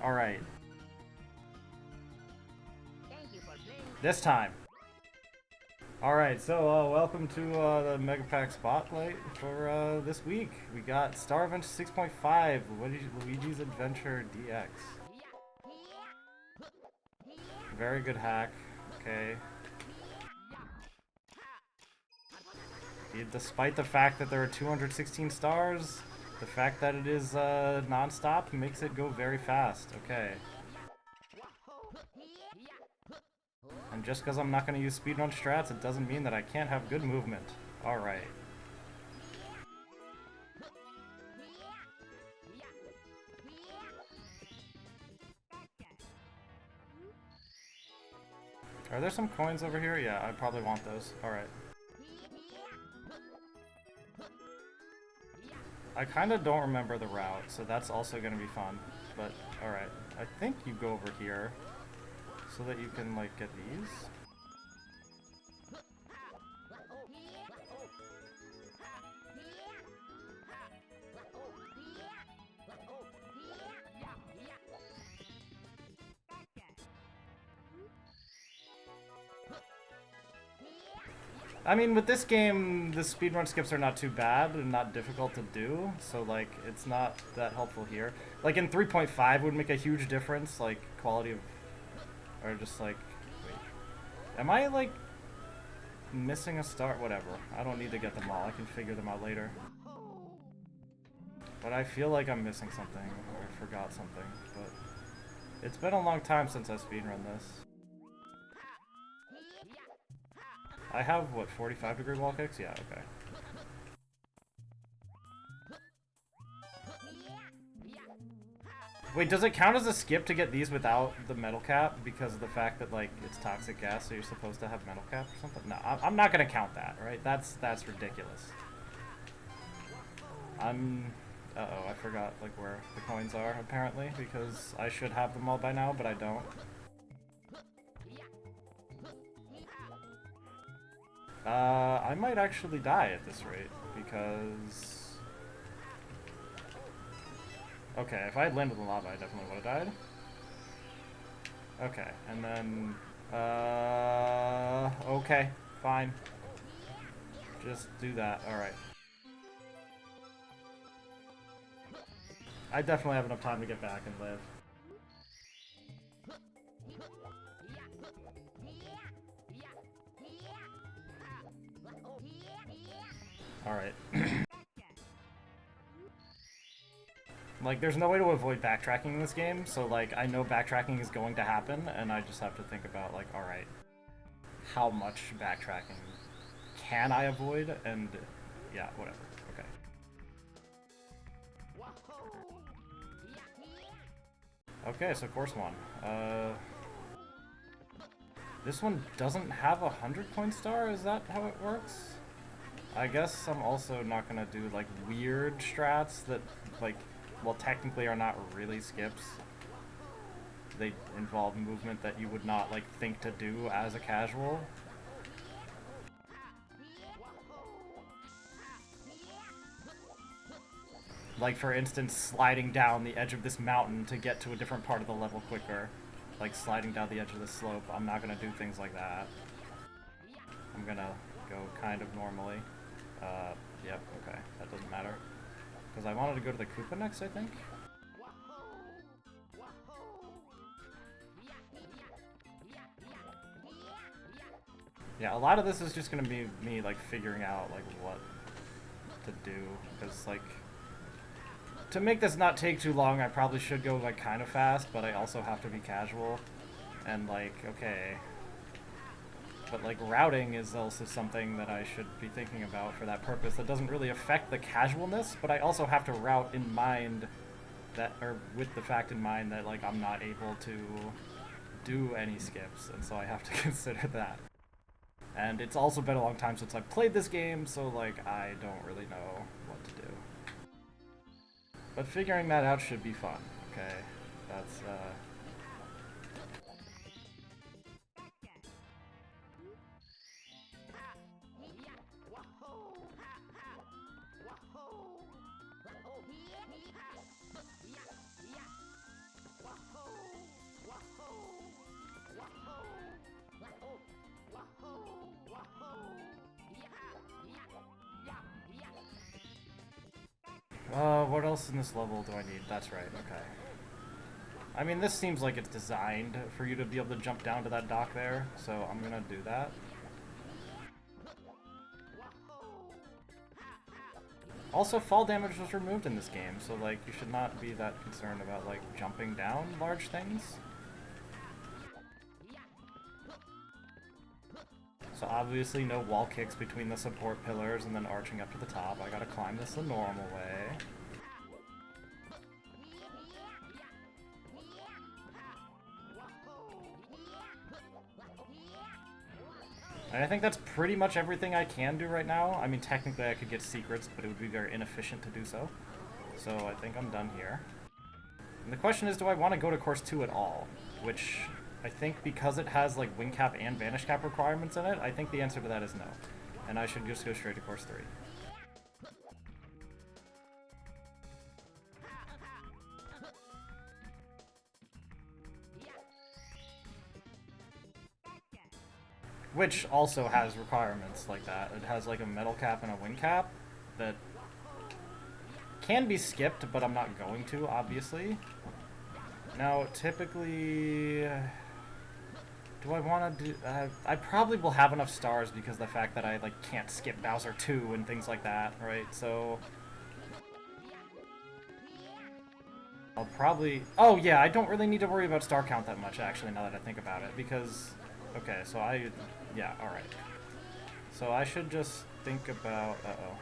Alright. This time. Alright, so welcome to the Megapack Spotlight for this week. We got Star Adventure 6.5, Luigi's Adventure DX. Very good hack. Okay. Despite the fact that there are 216 stars, the fact that it is non-stop makes it go very fast. Okay. And just because I'm not going to use speedrun strats, it doesn't mean that I can't have good movement. Alright. Are there some coins over here? Yeah, I probably want those. Alright. I kind of don't remember the route, so that's also going to be fun. But, alright. I think you go over here so that you can, like, get these. I mean, with this game, the speedrun skips are not too bad and not difficult to do, so, like, it's not that helpful here. Like, in 3.5 would make a huge difference, like, quality of... Or just, like... Wait. Am I, like, missing a star? Whatever. I don't need to get them all. I can figure them out later. But I feel like I'm missing something, or I forgot something, but... It's been a long time since I speedrun this. I have, what, 45-degree wall kicks? Yeah, okay. Wait, does it count as a skip to get these without the metal cap because of the fact that, like, it's toxic gas, so you're supposed to have metal cap or something? No, I'm not gonna count that, right? That's ridiculous. Uh-oh, I forgot, like, where the coins are, apparently, because I should have them all by now, but I don't. I might actually die at this rate, because... Okay, if I had landed in the lava, I definitely would have died. Okay, and then... Okay, fine. Just do that, alright. I definitely have enough time to get back and live. Alright. Like, there's no way to avoid backtracking in this game, so, like, I know backtracking is going to happen, and I just have to think about, like, alright, how much backtracking can I avoid? And, yeah, whatever. Okay. Okay, so course one. This one doesn't have a 100-point star? Is that how it works? I guess I'm also not gonna do, like, weird strats that, like, well, technically are not really skips. They involve movement that you would not, like, think to do as a casual. Like, for instance, sliding down the edge of this mountain to get to a different part of the level quicker. Like, sliding down the edge of the slope. I'm not gonna do things like that. I'm gonna go kind of normally. Yep, okay. That doesn't matter. Because I wanted to go to the Koopa next, I think? Yeah, a lot of this is just gonna be me, like, figuring out, like, what to do. Because, like, to make this not take too long, I probably should go, like, kind of fast, but I also have to be casual. And, like, okay... But, like, routing is also something that I should be thinking about for that purpose. That doesn't really affect the casualness, but I also have to route in mind that, or with the fact in mind that, like, I'm not able to do any skips, and so I have to consider that. And it's also been a long time since I've played this game, so, like, I don't really know what to do. But figuring that out should be fun, okay? That's, else in this level do I need? That's right, okay. I mean, this seems like it's designed for you to be able to jump down to that dock there, so I'm gonna do that. Also, fall damage was removed in this game, so, like, you should not be that concerned about, like, jumping down large things. So obviously no wall kicks between the support pillars and then arching up to the top. I gotta climb this the normal way. And I think that's pretty much everything I can do right now. I mean, technically I could get secrets, but it would be very inefficient to do so. So I think I'm done here. And the question is, do I want to go to Course 2 at all? Which, I think because it has, like, Wing Cap and Vanish Cap requirements in it, I think the answer to that is no. And I should just go straight to Course 3. Which also has requirements like that. It has like a metal cap and a wing cap that can be skipped, but I'm not going to, obviously. Now, typically, do I want to do... I probably will have enough stars because of the fact that I like can't skip Bowser 2 and things like that, right? So I'll probably... Oh yeah, I don't really need to worry about star count that much, actually, now that I think about it, because... Okay, so yeah, alright. So I should just think about... Uh-oh.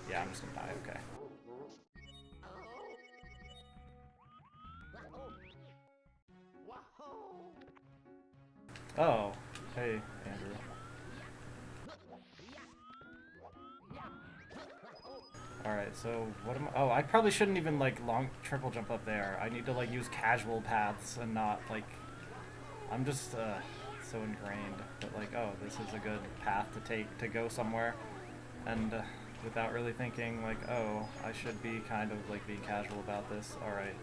Yeah, I'm just gonna die, okay. Oh, hey, Andrew. Alright, so what am I... Oh, I probably shouldn't even, like, triple jump up there. I need to, like, use casual paths and not, like... I'm just, so ingrained that, like, oh, this is a good path to take to go somewhere. And, without really thinking, like, oh, I should be kind of, like, being casual about this. Alright.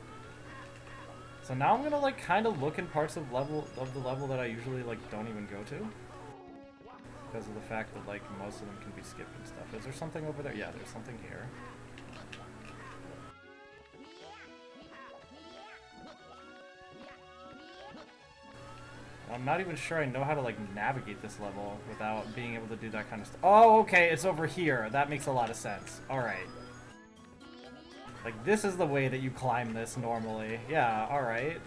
So now I'm gonna, like, kind of look in parts of the level that I usually, like, don't even go to. Because of the fact that, like, most of them can be skipped and stuff. Is there something over there? Yeah, there's something here. I'm not even sure I know how to, like, navigate this level without being able to do that kind of stuff. Oh, okay, it's over here. That makes a lot of sense. Alright. Like, this is the way that you climb this normally. Yeah, alright.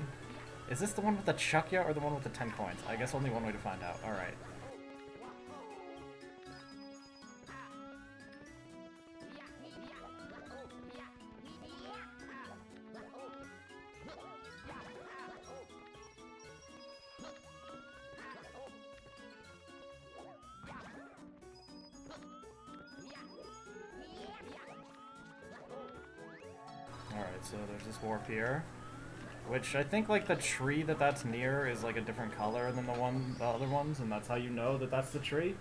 Is this the one with the Chukya or the one with the 10 coins? I guess only one way to find out. Alright. Alright, so there's this warp here. Which I think, like, the tree that's near is, like, a different color than the other ones, and that's how you know that that's the tree.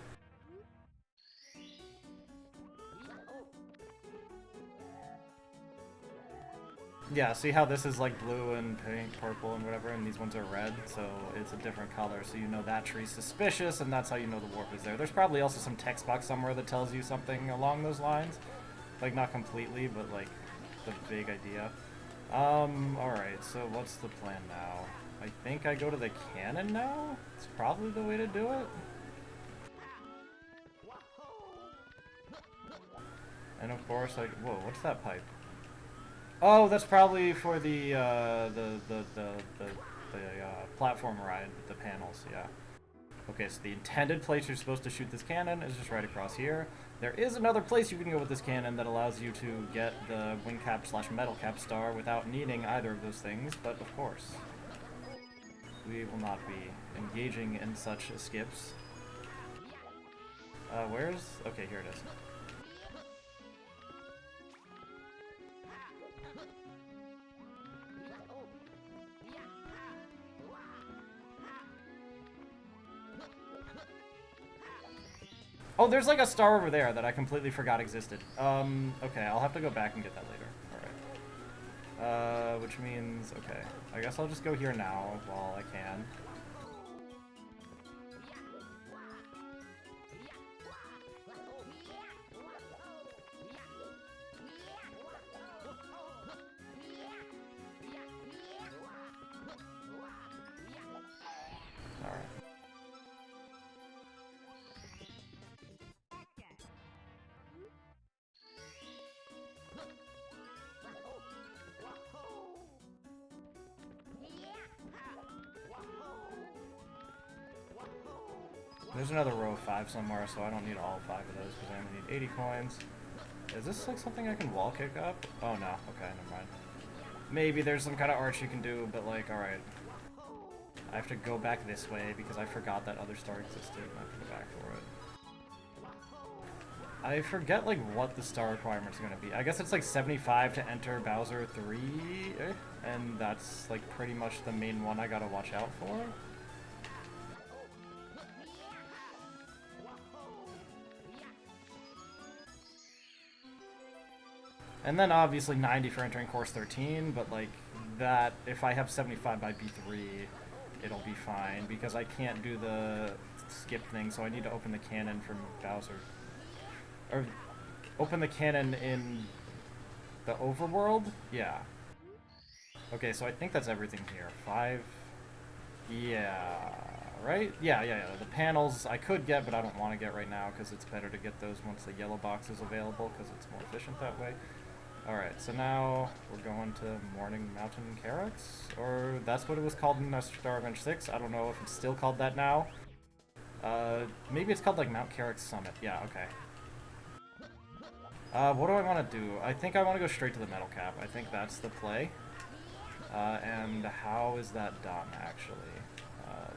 Yeah, see how this is, like, blue and pink, purple and whatever, and these ones are red, so it's a different color, so you know that tree's suspicious, and that's how you know the warp is there. There's probably also some text box somewhere that tells you something along those lines. Like, not completely, but, like, the big idea. Alright, so what's the plan now? I think I go to the cannon now? It's probably the way to do it. And of course, like, whoa, what's that pipe? Oh, that's probably for the platform ride with the panels, yeah. Okay, so the intended place you're supposed to shoot this cannon is just right across here. There is another place you can go with this cannon that allows you to get the wing cap / metal cap star without needing either of those things, but of course, we will not be engaging in such skips. Where's... Okay, here it is. Oh, there's like a star over there that I completely forgot existed. Okay, I'll have to go back and get that later. Alright. Which means, okay. I guess I'll just go here now while I can. There's another row of 5 somewhere, so I don't need all 5 of those because I only need 80 coins. Is this like something I can wall kick up? Oh no, okay, never mind. Maybe there's some kind of arch you can do, but like, alright. I have to go back this way because I forgot that other star existed and I have to go back for it. I forget like what the star requirements are going to be. I guess it's like 75 to enter Bowser 3, and that's like pretty much the main one I gotta watch out for. And then obviously 90 for entering course 13, but like that, if I have 75 by B3, it'll be fine because I can't do the skip thing, so I need to open the cannon from Bowser. Or open the cannon in the overworld? Yeah. Okay, so I think that's everything here. 5. Yeah. Right? Yeah. The panels I could get, but I don't want to get right now because it's better to get those once the yellow box is available because it's more efficient that way. Alright, so now we're going to Morning Mountain Carex? Or that's what it was called in Star Revenge 6. I don't know if it's still called that now. Maybe it's called like Mount Carex Summit. Yeah, okay. What do I want to do? I think I want to go straight to the metal cap. I think that's the play. And how is that done, actually?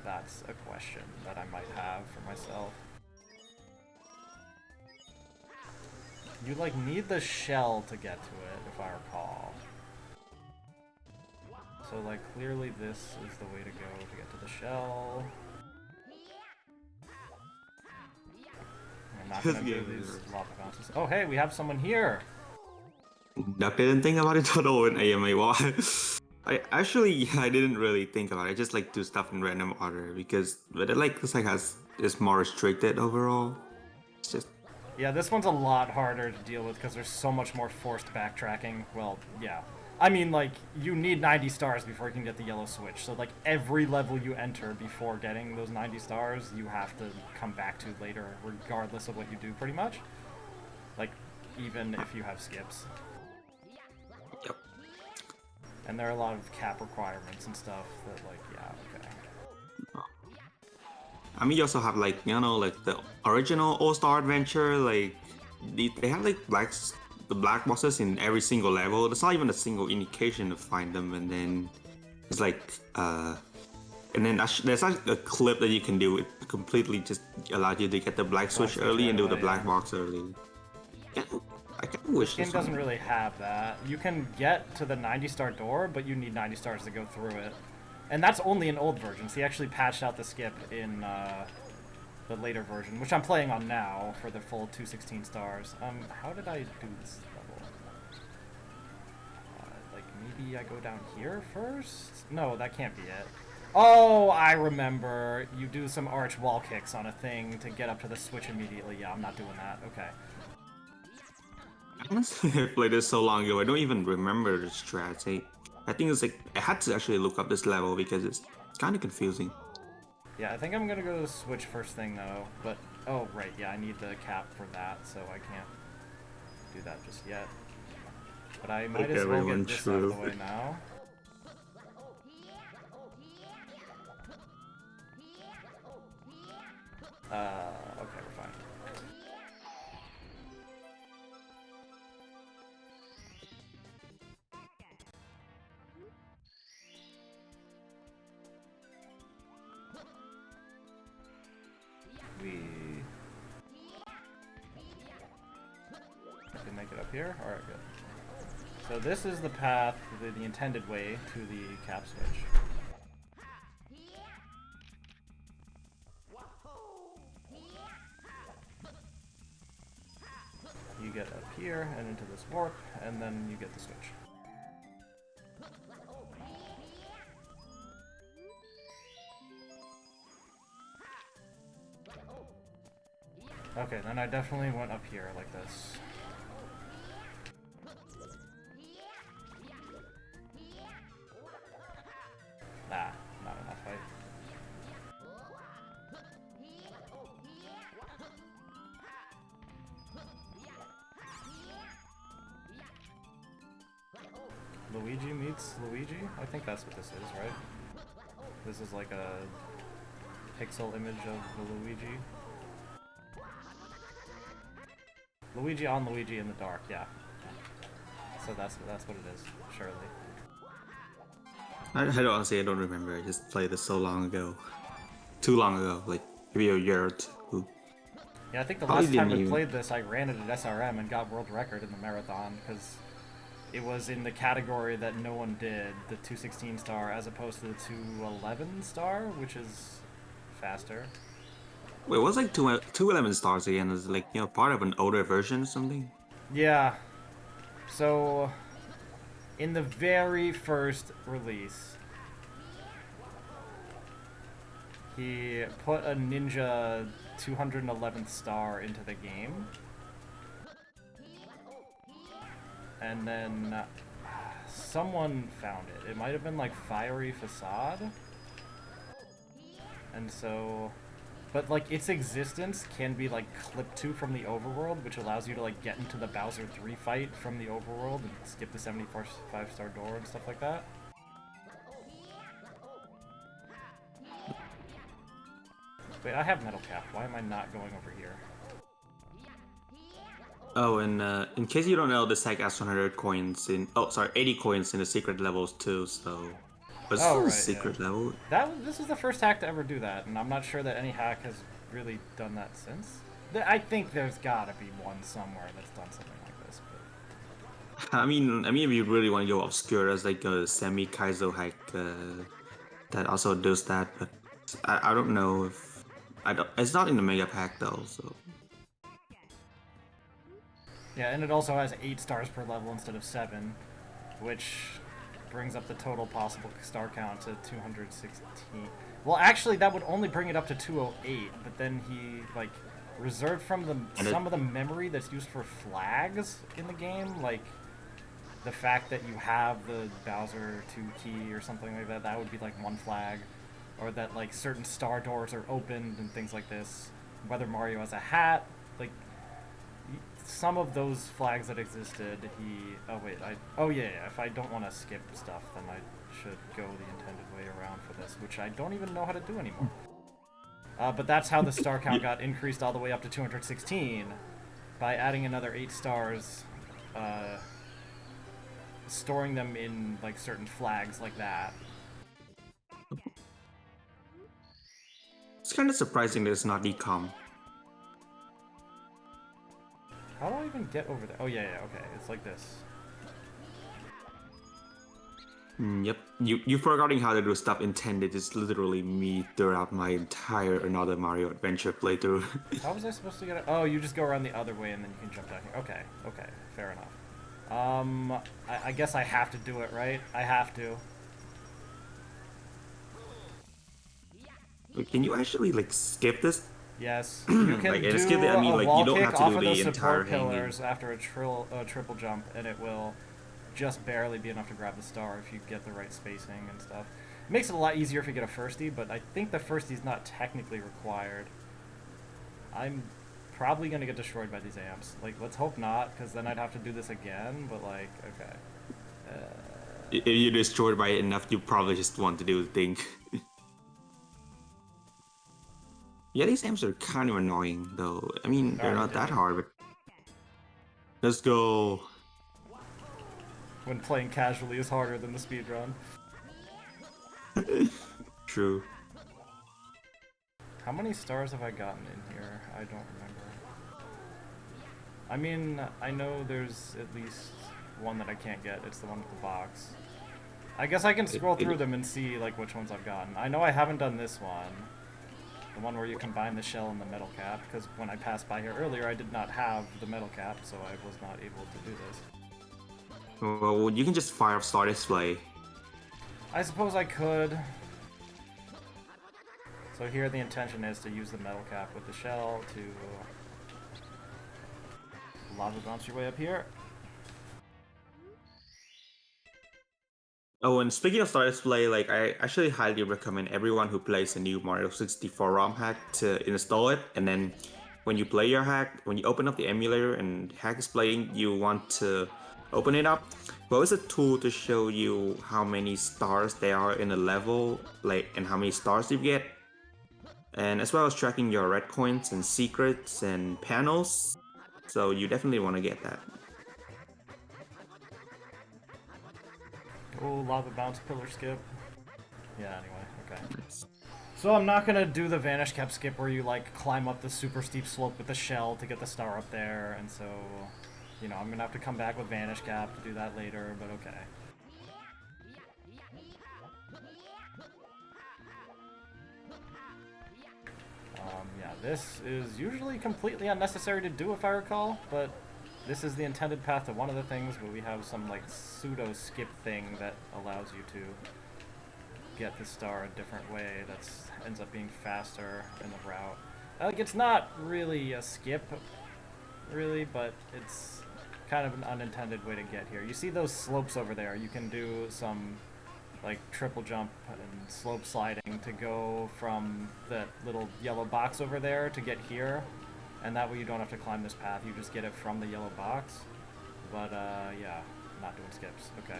That's a question that I might have for myself. You, like, need the shell to get to it, if I recall. So, like, clearly this is the way to go to get to the shell. I'm not gonna do these lava bounces. Oh, hey, we have someone here! I didn't think about it at all in AMA. I didn't really think about it. I just like do stuff in random order because, but I like this like is more restricted overall. It's just Yeah, this one's a lot harder to deal with because there's so much more forced backtracking. Well, yeah. I mean, like, you need 90 stars before you can get the yellow switch. So, like, every level you enter before getting those 90 stars, you have to come back to later, regardless of what you do, pretty much. Like, even if you have skips. yep. And there are a lot of cap requirements and stuff that, like, yeah, okay. I mean, you also have like like the original All-Star Adventure. Like they have like the black boxes in every single level. There's not even a single indication to find them, and then it's like and then there's like a clip that you can do. It completely just allows you to get the black switch early right and do the away, black yeah. box early. I kind of wish This game doesn't really have that. You can get to the 90-star door, but you need 90 stars to go through it. And that's only in old versions. He actually patched out the skip in the later version, which I'm playing on now for the full 216 stars. How did I do this level? Like, maybe I go down here first? No, that can't be it. Oh, I remember. You do some arch wall kicks on a thing to get up to the switch immediately. Yeah, I'm not doing that. Okay. Honestly, I played this so long ago, I don't even remember the strats. I think it's like I had to actually look up this level because it's kind of confusing. Yeah, I think I'm gonna go to the switch first thing though. But oh right, yeah, I need the cap for that, so I can't do that just yet. But I might as well get this out of the way now. Okay, we're fine. We can make it up here? Alright, good. So this is the path, the intended way to the cap switch. You get up here and into this warp, and then you get the switch. Okay, then I definitely went up here like this. Ah, not enough height. Luigi meets Luigi? I think that's what this is, right? This is like a pixel image of the Luigi. Luigi on Luigi in the dark, yeah. So that's what it is, surely. I don't honestly, I don't remember. I just played this so long ago. Too long ago, like maybe a year or two. Yeah, I think the Probably last time didn't we even. played this, I ran it at SRM and got world record in the marathon, because it was in the category that no one did, the 216 star, as opposed to the 211 star, which is faster. Wait, what's like 211 stars again? Is it like, you know, part of an older version or something? Yeah, so in the very first release, he put a ninja 211th star into the game. And then someone found it. It might have been like Fiery Facade. And so, but like its existence can be like clipped to from the overworld, which allows you to like get into the Bowser 3 fight from the overworld and skip the 75-star door and stuff like that. Wait, I have Metal Cap. Why am I not going over here? Oh, and in case you don't know, this hack has 100 coins in. Oh, sorry, 80 coins in the secret levels too. So, but this Oh, is a right, yeah. secret level. This is the first hack to ever do that, and I'm not sure that any hack has really done that since. I think there's gotta be one somewhere that's done something like this, but... I mean, if you really want to go obscure, there's like a semi Kaizo hack that also does that, but I don't know if I don't. It's not in the mega pack though, so. Yeah, and it also has 8 stars per level instead of 7, which brings up the total possible star count to 216. Well, actually, that would only bring it up to 208, but then he, like, reserved from some of the memory that's used for flags in the game, like the fact that you have the Bowser 2 key or something like that, that would be like one flag. Or that, like, certain star doors are opened and things like this. Whether Mario has a hat, like, some of those flags that existed, he... Oh, wait, Oh, yeah, if I don't want to skip stuff, then I should go the intended way around for this, which I don't even know how to do anymore. But that's how the star count got increased all the way up to 216, by adding another 8 stars, storing them in, like, certain flags like that. It's kind of surprising that it's not ecom. How do I even get over there? Oh, yeah, okay. It's like this. Yep. You forgetting how to do stuff intended is literally me throughout my entire Another Mario Adventure playthrough. How was I supposed to get it? Oh, you just go around the other way and then you can jump down here. Okay, okay. Fair enough. I guess I have to do it, right? I have to. Can you actually like skip this? Yes, you can Like, do skip it, I mean, a like, wall you don't kick have to off do of the the entire support hanging. pillars after a triple jump, and it will just barely be enough to grab the star if you get the right spacing and stuff. It makes it a lot easier if you get a firstie, but I think the firstie's not technically required. I'm probably gonna get destroyed by these amps. Like, let's hope not, because then I'd have to do this again, but like, okay. If you're destroyed by it enough, you probably just want to do the thing. Yeah, these amps are kind of annoying, though. I mean, they're not that hard, but... Let's go. When playing casually is harder than the speedrun. True. How many stars have I gotten in here? I don't remember. I mean, I know there's at least one that I can't get. It's the one with the box. I guess I can scroll through them and see, like, which ones I've gotten. I know I haven't done this one. The one where you combine the shell and the metal cap, because when I passed by here earlier, I did not have the metal cap, so I was not able to do this. Well, you can just fire up Star Display. I suppose I could. So here the intention is to use the metal cap with the shell to lava bounce your way up here. Oh, and speaking of Star Display, like, I actually highly recommend everyone who plays a new Mario 64 ROM hack to install it, and then when you play your hack, when you open up the emulator and hack is playing, you want to open it up. Well, it's a tool to show you how many stars there are in a level, like, and how many stars you get. and as well as tracking your red coins and secrets and panels. So you definitely want to get that. Oh, lava bounce pillar skip. Yeah, anyway, okay. Nice. So I'm not gonna do the vanish cap skip where you like climb up the super steep slope with the shell to get the star up there, and so, you know, I'm gonna have to come back with vanish cap to do that later, but okay. Yeah, this is usually completely unnecessary to do if I recall, but this is the intended path to one of the things where we have some like pseudo skip thing that allows you to get the star a different way that ends up being faster in the route. Like, it's not really a skip, really, but it's kind of an unintended way to get here. You see those slopes over there? You can do some like triple jump and slope sliding to go from that little yellow box over there to get here, and that way you don't have to climb this path, you just get it from the yellow box. But yeah, not doing skips. Okay.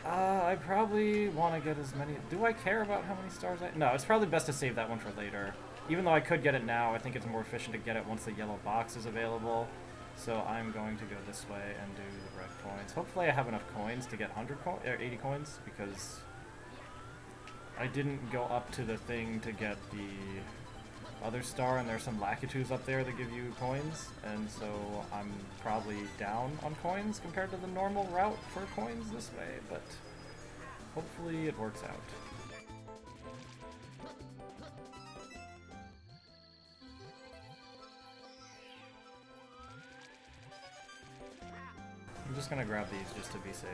I probably want to get as many... Do I care about how many stars I... No, it's probably best to save that one for later. Even though I could get it now, I think it's more efficient to get it once the yellow box is available. So I'm going to go this way and do the red coins. Hopefully I have enough coins to get 80 coins, because I didn't go up to the thing to get the other star, and there's some lakitus up there that give you coins, and so I'm probably down on coins compared to the normal route for coins this way, but hopefully it works out. I'm just gonna grab these just to be safe.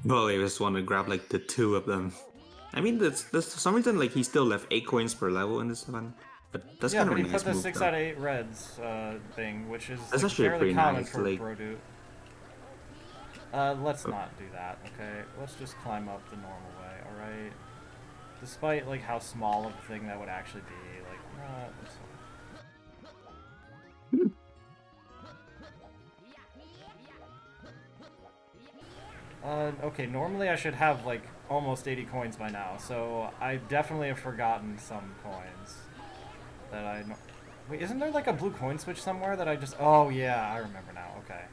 Well, I just want to grab like the 2 of them. I mean, there's for some reason like he still left 8 coins per level in this one, but that's Yeah, kind of but a he nice put the move. 6 out of 8 reds thing, which is That's like, actually fairly pretty common nice, for like... Produce. Let's not do that, okay? Let's just climb up the normal way, alright? Despite, like, how small of a thing that would actually be, like, that's okay, normally I should have, like, almost 80 coins by now, so I definitely have forgotten some coins that I know. Wait, isn't there, like, a blue coin switch somewhere that I just... Oh, yeah, I remember now, okay.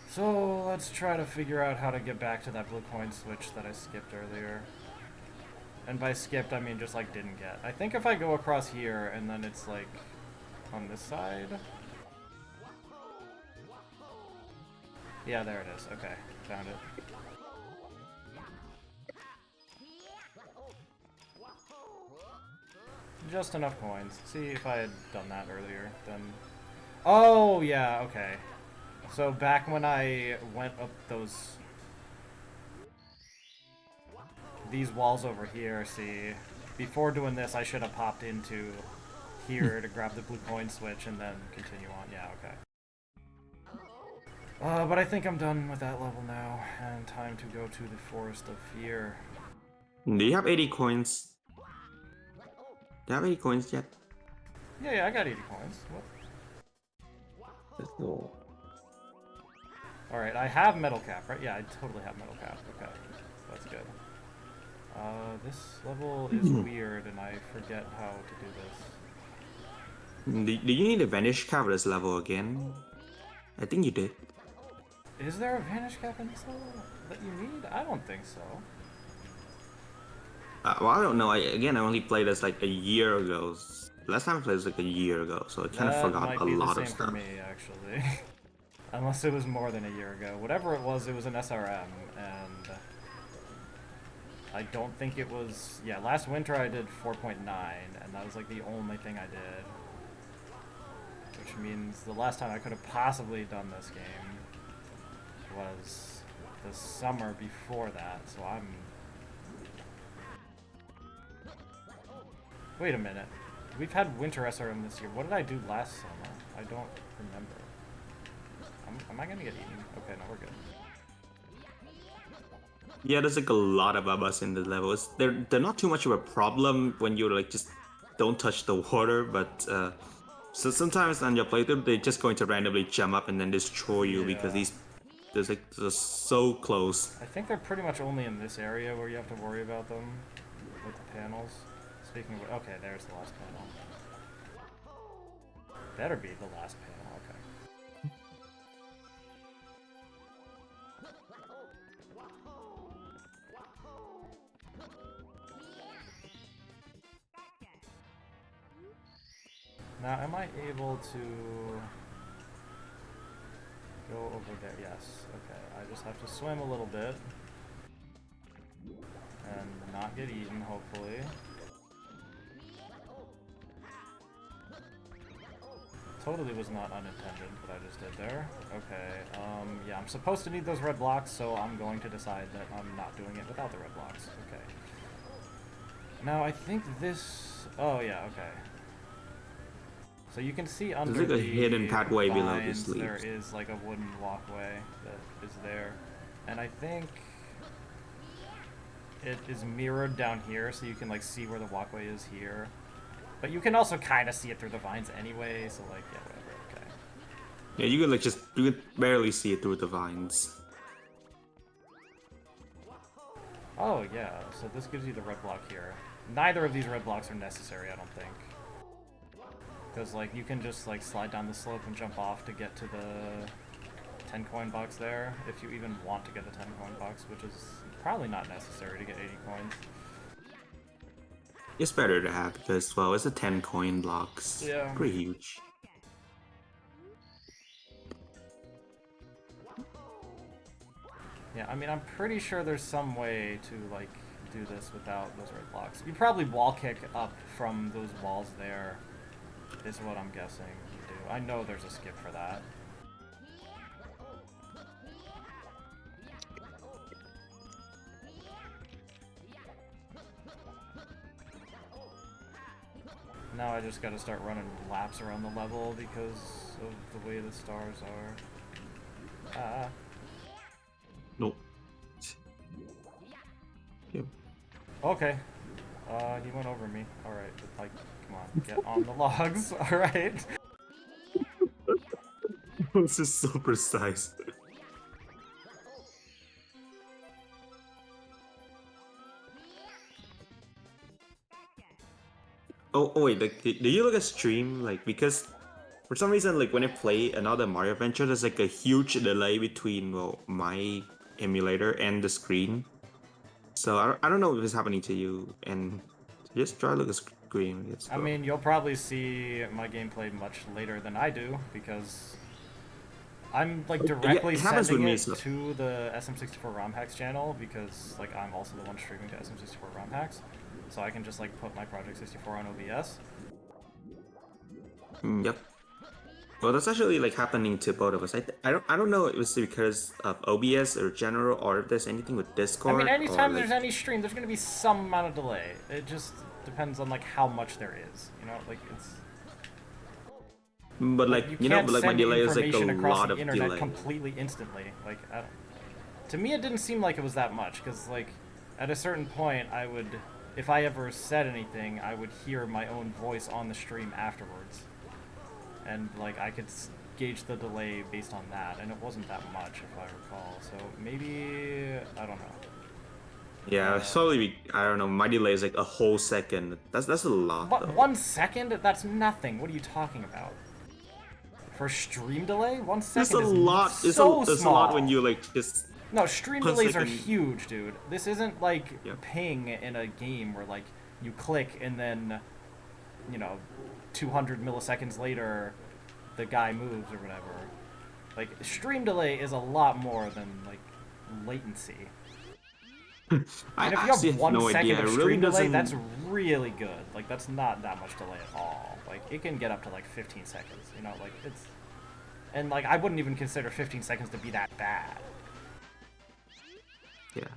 So, let's try to figure out how to get back to that blue coin switch that I skipped earlier. And by skipped, I mean just, like, didn't get. I think if I go across here, and then it's, like, on this side... Yeah, there it is. Okay, found it. Just enough coins. See, if I had done that earlier, then... Oh, yeah, okay. So back when I went up these walls over here, see, before doing this, I should have popped into here to grab the blue coin switch and then continue on. Yeah, okay. But I think I'm done with that level now, and time to go to the Forest of Fear. Do you have 80 coins? Do you have 80 coins yet? Yeah, I got 80 coins. What? Let's go. Alright, I have metal cap, right? Yeah, I totally have metal cap. Okay, that's good. This level is weird, and I forget how to do this. Do you need a vanish cap this level again? I think you did. Is there a vanish cap in this level that you need? I don't think so. Well, I don't know. I only played this like a year ago. Last time I played was like a year ago, so I kind of forgot a lot of stuff. That might be the same for me, actually. Unless it was more than a year ago. Whatever it was an SRM, and I don't think it was... Yeah, last winter I did 4.9, and that was like the only thing I did. Which means the last time I could have possibly done this game was the summer before that, so I'm... Wait a minute. We've had winter SRM this year. What did I do last summer? I don't remember. Am I gonna get eaten? Okay, no, we're good. Yeah, there's like a lot of babas in the levels. They're not too much of a problem when you like just don't touch the water, but so sometimes on your playthrough they're just going to randomly jump up and then destroy you because these they're so close. I think they're pretty much only in this area where you have to worry about them with the panels. Speaking of, okay, there's the last panel. Better be the last panel, okay. Now, am I able to go over there? Yes, okay. I just have to swim a little bit and not get eaten, hopefully. Totally was not unintended, what I just did there. Okay, yeah, I'm supposed to need those red blocks, so I'm going to decide that I'm not doing it without the red blocks. Okay. Now, I think this... Oh, yeah, okay. So you can see under There's like a the hidden pathway below the vines, sleeves. there is like a wooden walkway that is there. And I think it is mirrored down here, so you can like see where the walkway is here. But you can also kind of see it through the vines anyway, so like, yeah, whatever, okay. Yeah, you can like you can barely see it through the vines. Oh, yeah, so this gives you the red block here. Neither of these red blocks are necessary, I don't think. Because, like, you can just, like, slide down the slope and jump off to get to the 10 coin box there, if you even want to get the 10 coin box, which is probably not necessary to get 80 coins. It's better to have because, well, it's a 10 coin blocks. Yeah. Pretty huge. Yeah, I mean, I'm pretty sure there's some way to, like, do this without those red blocks. You probably wall kick up from those walls there, is what I'm guessing you do. I know there's a skip for that. Now I just gotta start running laps around the level because of the way the stars are. Ah. Nope. Yep. Okay. He went over me. Alright, like, come on, get on the logs. Alright. This is so precise. Oh wait, like, do you look at stream? Like, because for some reason, like, when I play another Mario Adventure, there's like a huge delay between, well, my emulator and the screen. So I don't know if it's happening to you, and just try to look at screen. I mean, you'll probably see my gameplay much later than I do, because I'm, like, directly sending it to the SM64 ROM hacks channel, because, like, I'm also the one streaming to SM64 ROM hacks. So I can just, like, put my Project 64 on OBS. Yep. Well, that's actually like happening to both of us. I don't know if it's because of OBS or general, or if there's anything with Discord. I mean, anytime or, there's any stream, there's gonna be some amount of delay. It just depends on like how much there is. You know, like it's. But like you you know, can't but like my send delay is like a information across lot the of internet delay. completely instantly. Like, to me, it didn't seem like it was that much, because like, at a certain point, I would, if I ever said anything, I would hear my own voice on the stream afterwards, and like I could gauge the delay based on that, and it wasn't that much, if I recall. So maybe I don't know. Yeah, probably. I don't know. My delay is like a whole second. That's a lot. But though. 1 second? That's nothing. What are you talking about? For stream delay, 1 second It's a is lot. so It's a small. lot when you like just. No, stream delays are huge, dude. This isn't like Yep. ping in a game where like you click and then, you know, 200 milliseconds later, the guy moves or whatever. Like, stream delay is a lot more than like latency. I And if you actually have 1 no second idea. of It stream really delay, doesn't. that's really good. Like, that's not that much delay at all. Like, it can get up to like 15 seconds, you know, like it's... And like, I wouldn't even consider 15 seconds to be that bad. Yeah.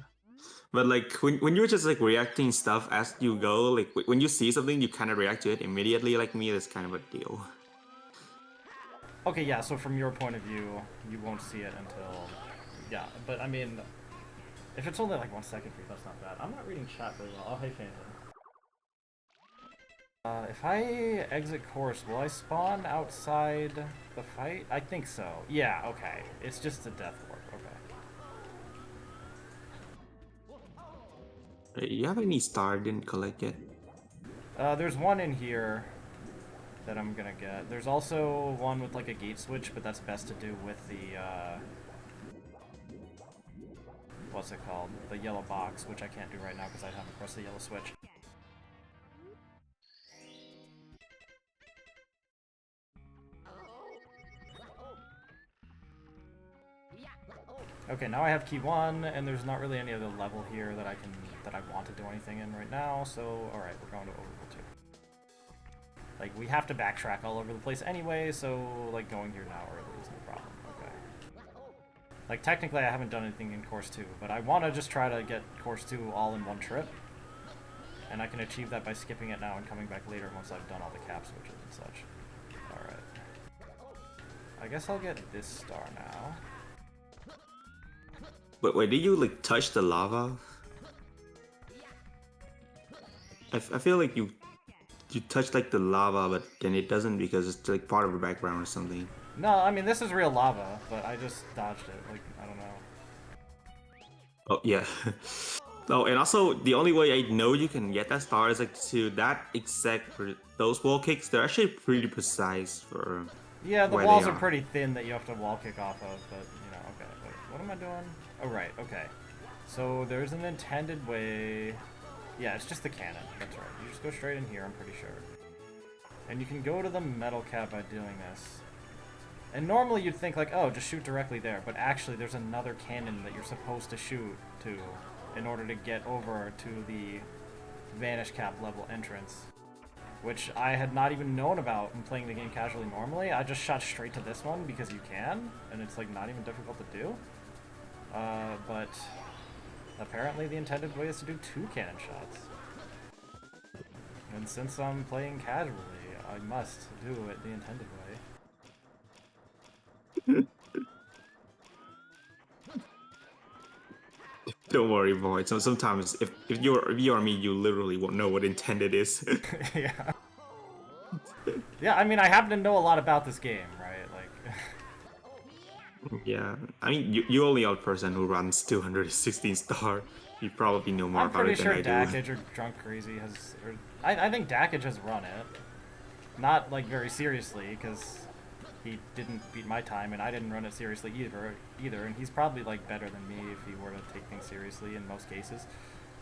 But like when you're just like reacting stuff as you go, like when you see something, you kind of react to it immediately. Like me, that's kind of a deal. Okay, yeah, so from your point of view, you won't see it until... Yeah, but I mean, if it's only like 1 second for you, that's not bad. I'm not reading chat very well. Oh, hey, Phantom. If I exit course, will I spawn outside the fight? I think so. Yeah, okay. It's just a death warp, okay. You have any star I didn't collect yet? There's one in here that I'm gonna get. There's also one with like a gate switch, but that's best to do with the, what's it called? The yellow box, which I can't do right now because I haven't pressed the yellow switch. Okay, now I have key 1, and there's not really any other level here that I want to do anything in right now, so alright, we're going to Overworld 2. Like, we have to backtrack all over the place anyway, so, like, going here now early is no problem, okay. Like, technically I haven't done anything in Course 2, but I want to just try to get Course 2 all in one trip, and I can achieve that by skipping it now and coming back later once I've done all the cap switches and such. Alright. I guess I'll get this star now. But wait, did you like touch the lava? I feel like you touch like the lava, but then it doesn't because it's like part of the background or something. No, I mean this is real lava, but I just dodged it. Like I don't know. Oh yeah. Oh, and also the only way I know you can get that star is like to that exact those wall kicks. They're actually pretty precise for. Yeah, the where walls they are pretty thin that you have to wall kick off of, but you know, okay. Wait, what am I doing? Oh right, okay. So there's an intended way. Yeah, it's just the cannon. That's right. You just go straight in here. I'm pretty sure. And you can go to the metal cap by doing this. And normally you'd think like, oh, just shoot directly there, but actually there's another cannon that you're supposed to shoot to in order to get over to the vanish cap level entrance, which I had not even known about in playing the game casually normally. I just shot straight to this one because you can, and it's like not even difficult to do. But apparently the intended way is to do 2 cannon shots. And since I'm playing casually, I must do it the intended way. Don't worry, boy. So sometimes if you're me, you literally won't know what intended is. Yeah. Yeah, I mean, I happen to know a lot about this game, right? Like. Yeah, I mean, you only are the person who runs 216 star. You probably know more I'm about pretty it than sure I do. Dackage or Drunk Crazy has. Or, I think Dackage has run it. Not like very seriously, because he didn't beat my time, and I didn't run it seriously either. And he's probably like better than me if he were to take things seriously in most cases.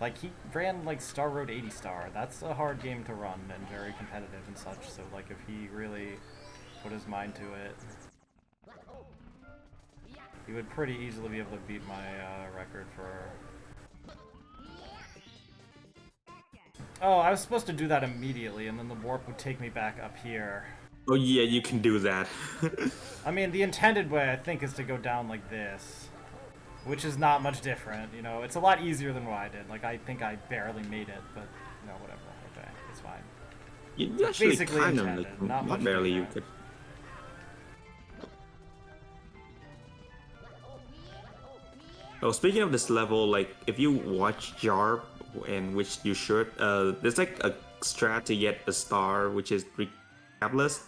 Like he ran like Star Road 80 star. That's a hard game to run and very competitive and such. So like if he really put his mind to it, he would pretty easily be able to beat my record for. Oh, I was supposed to do that immediately, and then the warp would take me back up here. Oh yeah, you can do that. I mean, the intended way, I think, is to go down like this, which is not much different, you know. It's a lot easier than what I did. Like, I think I barely made it, but, you know, whatever. Okay, it's fine. You actually Basically kind of intended, like, not much barely different. you could. Oh, speaking of this level, like if you watch Jarb, and which you should, there's like a strat to get a star, which is recapless.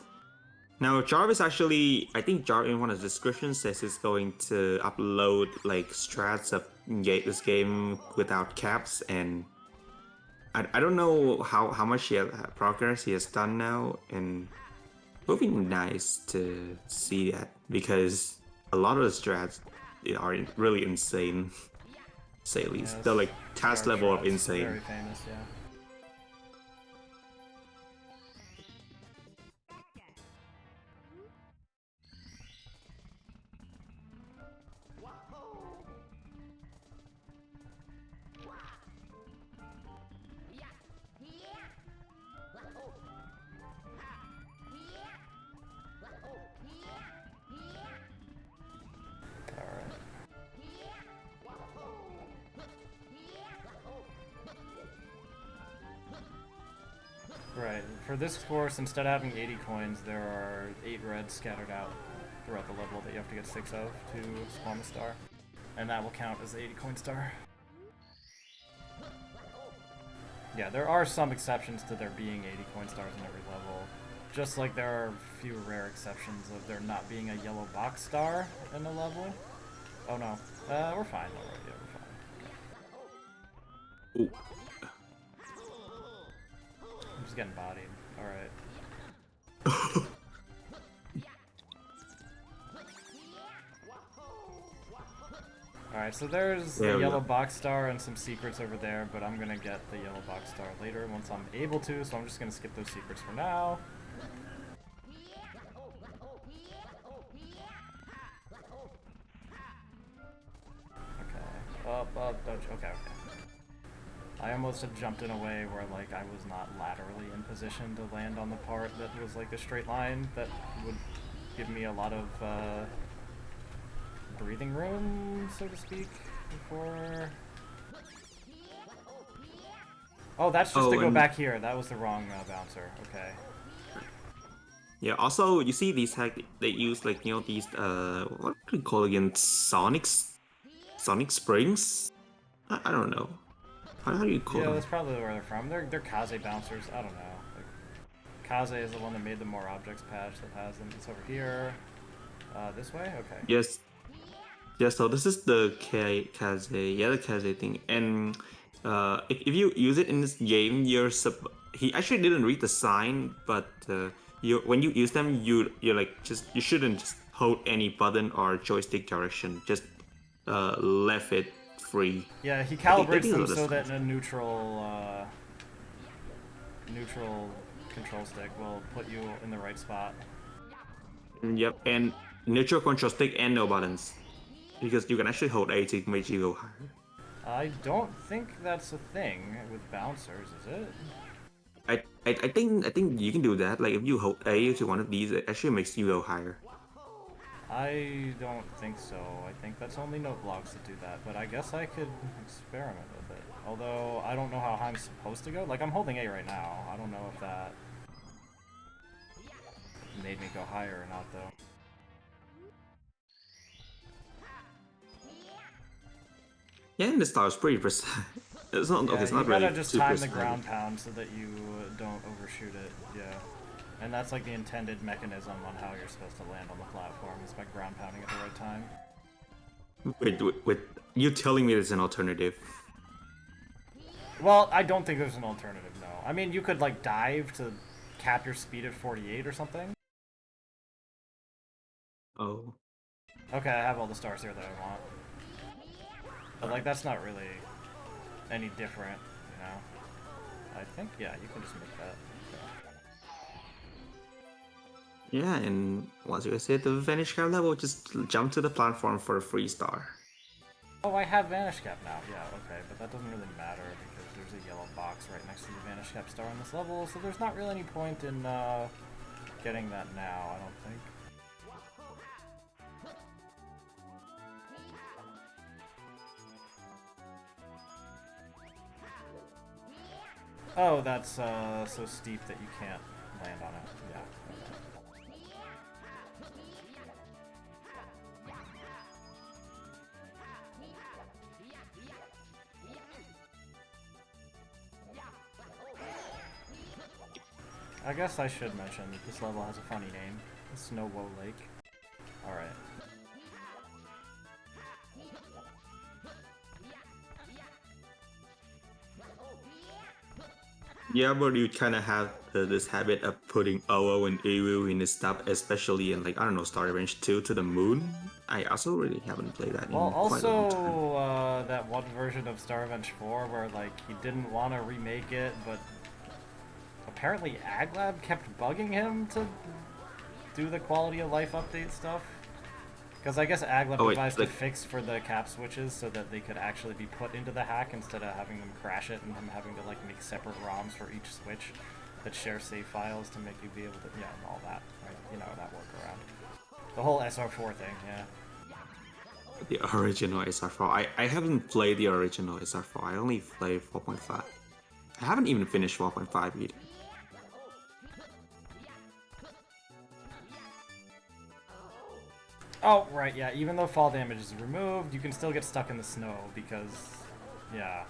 Now, Jarvis actually, I think Jarvis in one of the descriptions says it's going to upload like strats of this game without caps, and I don't know how much progress he has done now, and it would be nice to see that because a lot of the strats are really insane. Say at least Yeah, they're like task Jarb level of Shroud's insane. very famous, yeah. Alright. Right. For this course, instead of having 80 coins, there are 8 reds scattered out throughout the level that you have to get 6 of to spawn the star. And that will count as the 80 coin star. Yeah, there are some exceptions to there being 80 coin stars in every level. Just like there are a few rare exceptions of there not being a yellow box star in a level. Oh no. We're fine. Alright, yeah, we're fine. Okay. getting bodied. Alright. Alright, so there's Yeah, the yellow box star and some secrets over there, but I'm gonna get the yellow box star later once I'm able to, so I'm just gonna skip those secrets for now. Okay. Up, dodge. Okay. I almost had jumped in a way where, like, I was not laterally in position to land on the part that was, like, a straight line that would give me a lot of, breathing room, so to speak, before... Oh, that's just to go back here. That was the wrong bouncer. Okay. Yeah, also, you see these hack, they use, like, you know, these, what do you call it again? Sonic Springs? I don't know. How do you call Yeah, them? that's probably where they're from. They're Kaze bouncers. I don't know. Like, Kaze is the one that made the More Objects patch that has them. It's over here. This way? Okay. Yes. Yeah, so this is the Kaze, yeah, the Kaze thing. And if you use it in this game, he actually didn't read the sign, but when you use them, you're like you shouldn't just hold any button or joystick direction. Just left it free. Yeah, he I think calibrates them the so that signs. in a neutral control stick will put you in the right spot. Yep, and neutral control stick and no buttons, because you can actually hold A to make you go higher. I don't think that's a thing with bouncers, is it? I think you can do that. Like if you hold A to one of these, it actually makes you go higher. I don't think so. I think that's only note blocks that do that, but I guess I could experiment with it. Although, I don't know how I'm supposed to go. Like, I'm holding A right now. I don't know if that made me go higher or not, though. Yeah, and the star is pretty precise. It's not okay. Yeah, It's you not gotta really just too time the precise. ground pound so that you don't overshoot it. Yeah. And that's like the intended mechanism on how you're supposed to land on the platform, is by ground pounding at the right time. Wait, you telling me there's an alternative? Well, I don't think there's an alternative, no. I mean, you could, like, dive to cap your speed at 48 or something. Oh, Okay, I have all the stars here that I want. But, like, that's not really any different, you know? I think, yeah, you can just make that. Okay. yeah, and once you hit the vanish cap level, just jump to the platform for a free star. Oh, I have Vanish Cap now. Yeah, okay, but that doesn't really matter because there's a yellow box right next to the Vanish Cap star on this level, so there's not really any point in getting that now, I don't think. Oh, that's so steep that you can't land on it. Yeah. I guess I should mention that this level has a funny name. Snow Woe Lake. Alright. Yeah, but you kind of have this habit of putting OO and AU in this stuff, especially in, like, I don't know, Star Range 2 to the moon. I also really haven't played that Well, in quite a long time. also, that one version of Star Revenge 4 where, like, he didn't want to remake it, but apparently Aglab kept bugging him to do the quality of life update stuff. Because I guess Aglab devised a fix for the cap switches so that they could actually be put into the hack instead of having them crash it and him having to, like, make separate ROMs for each switch that share save files to make you be able to, yeah, and all that, right? You know, that workaround. The whole SR4 thing, yeah. The original SR4. I haven't played the original SR4. I only played 4.5. I haven't even finished 4.5 either. Oh, right, yeah, even though fall damage is removed, you can still get stuck in the snow because, yeah,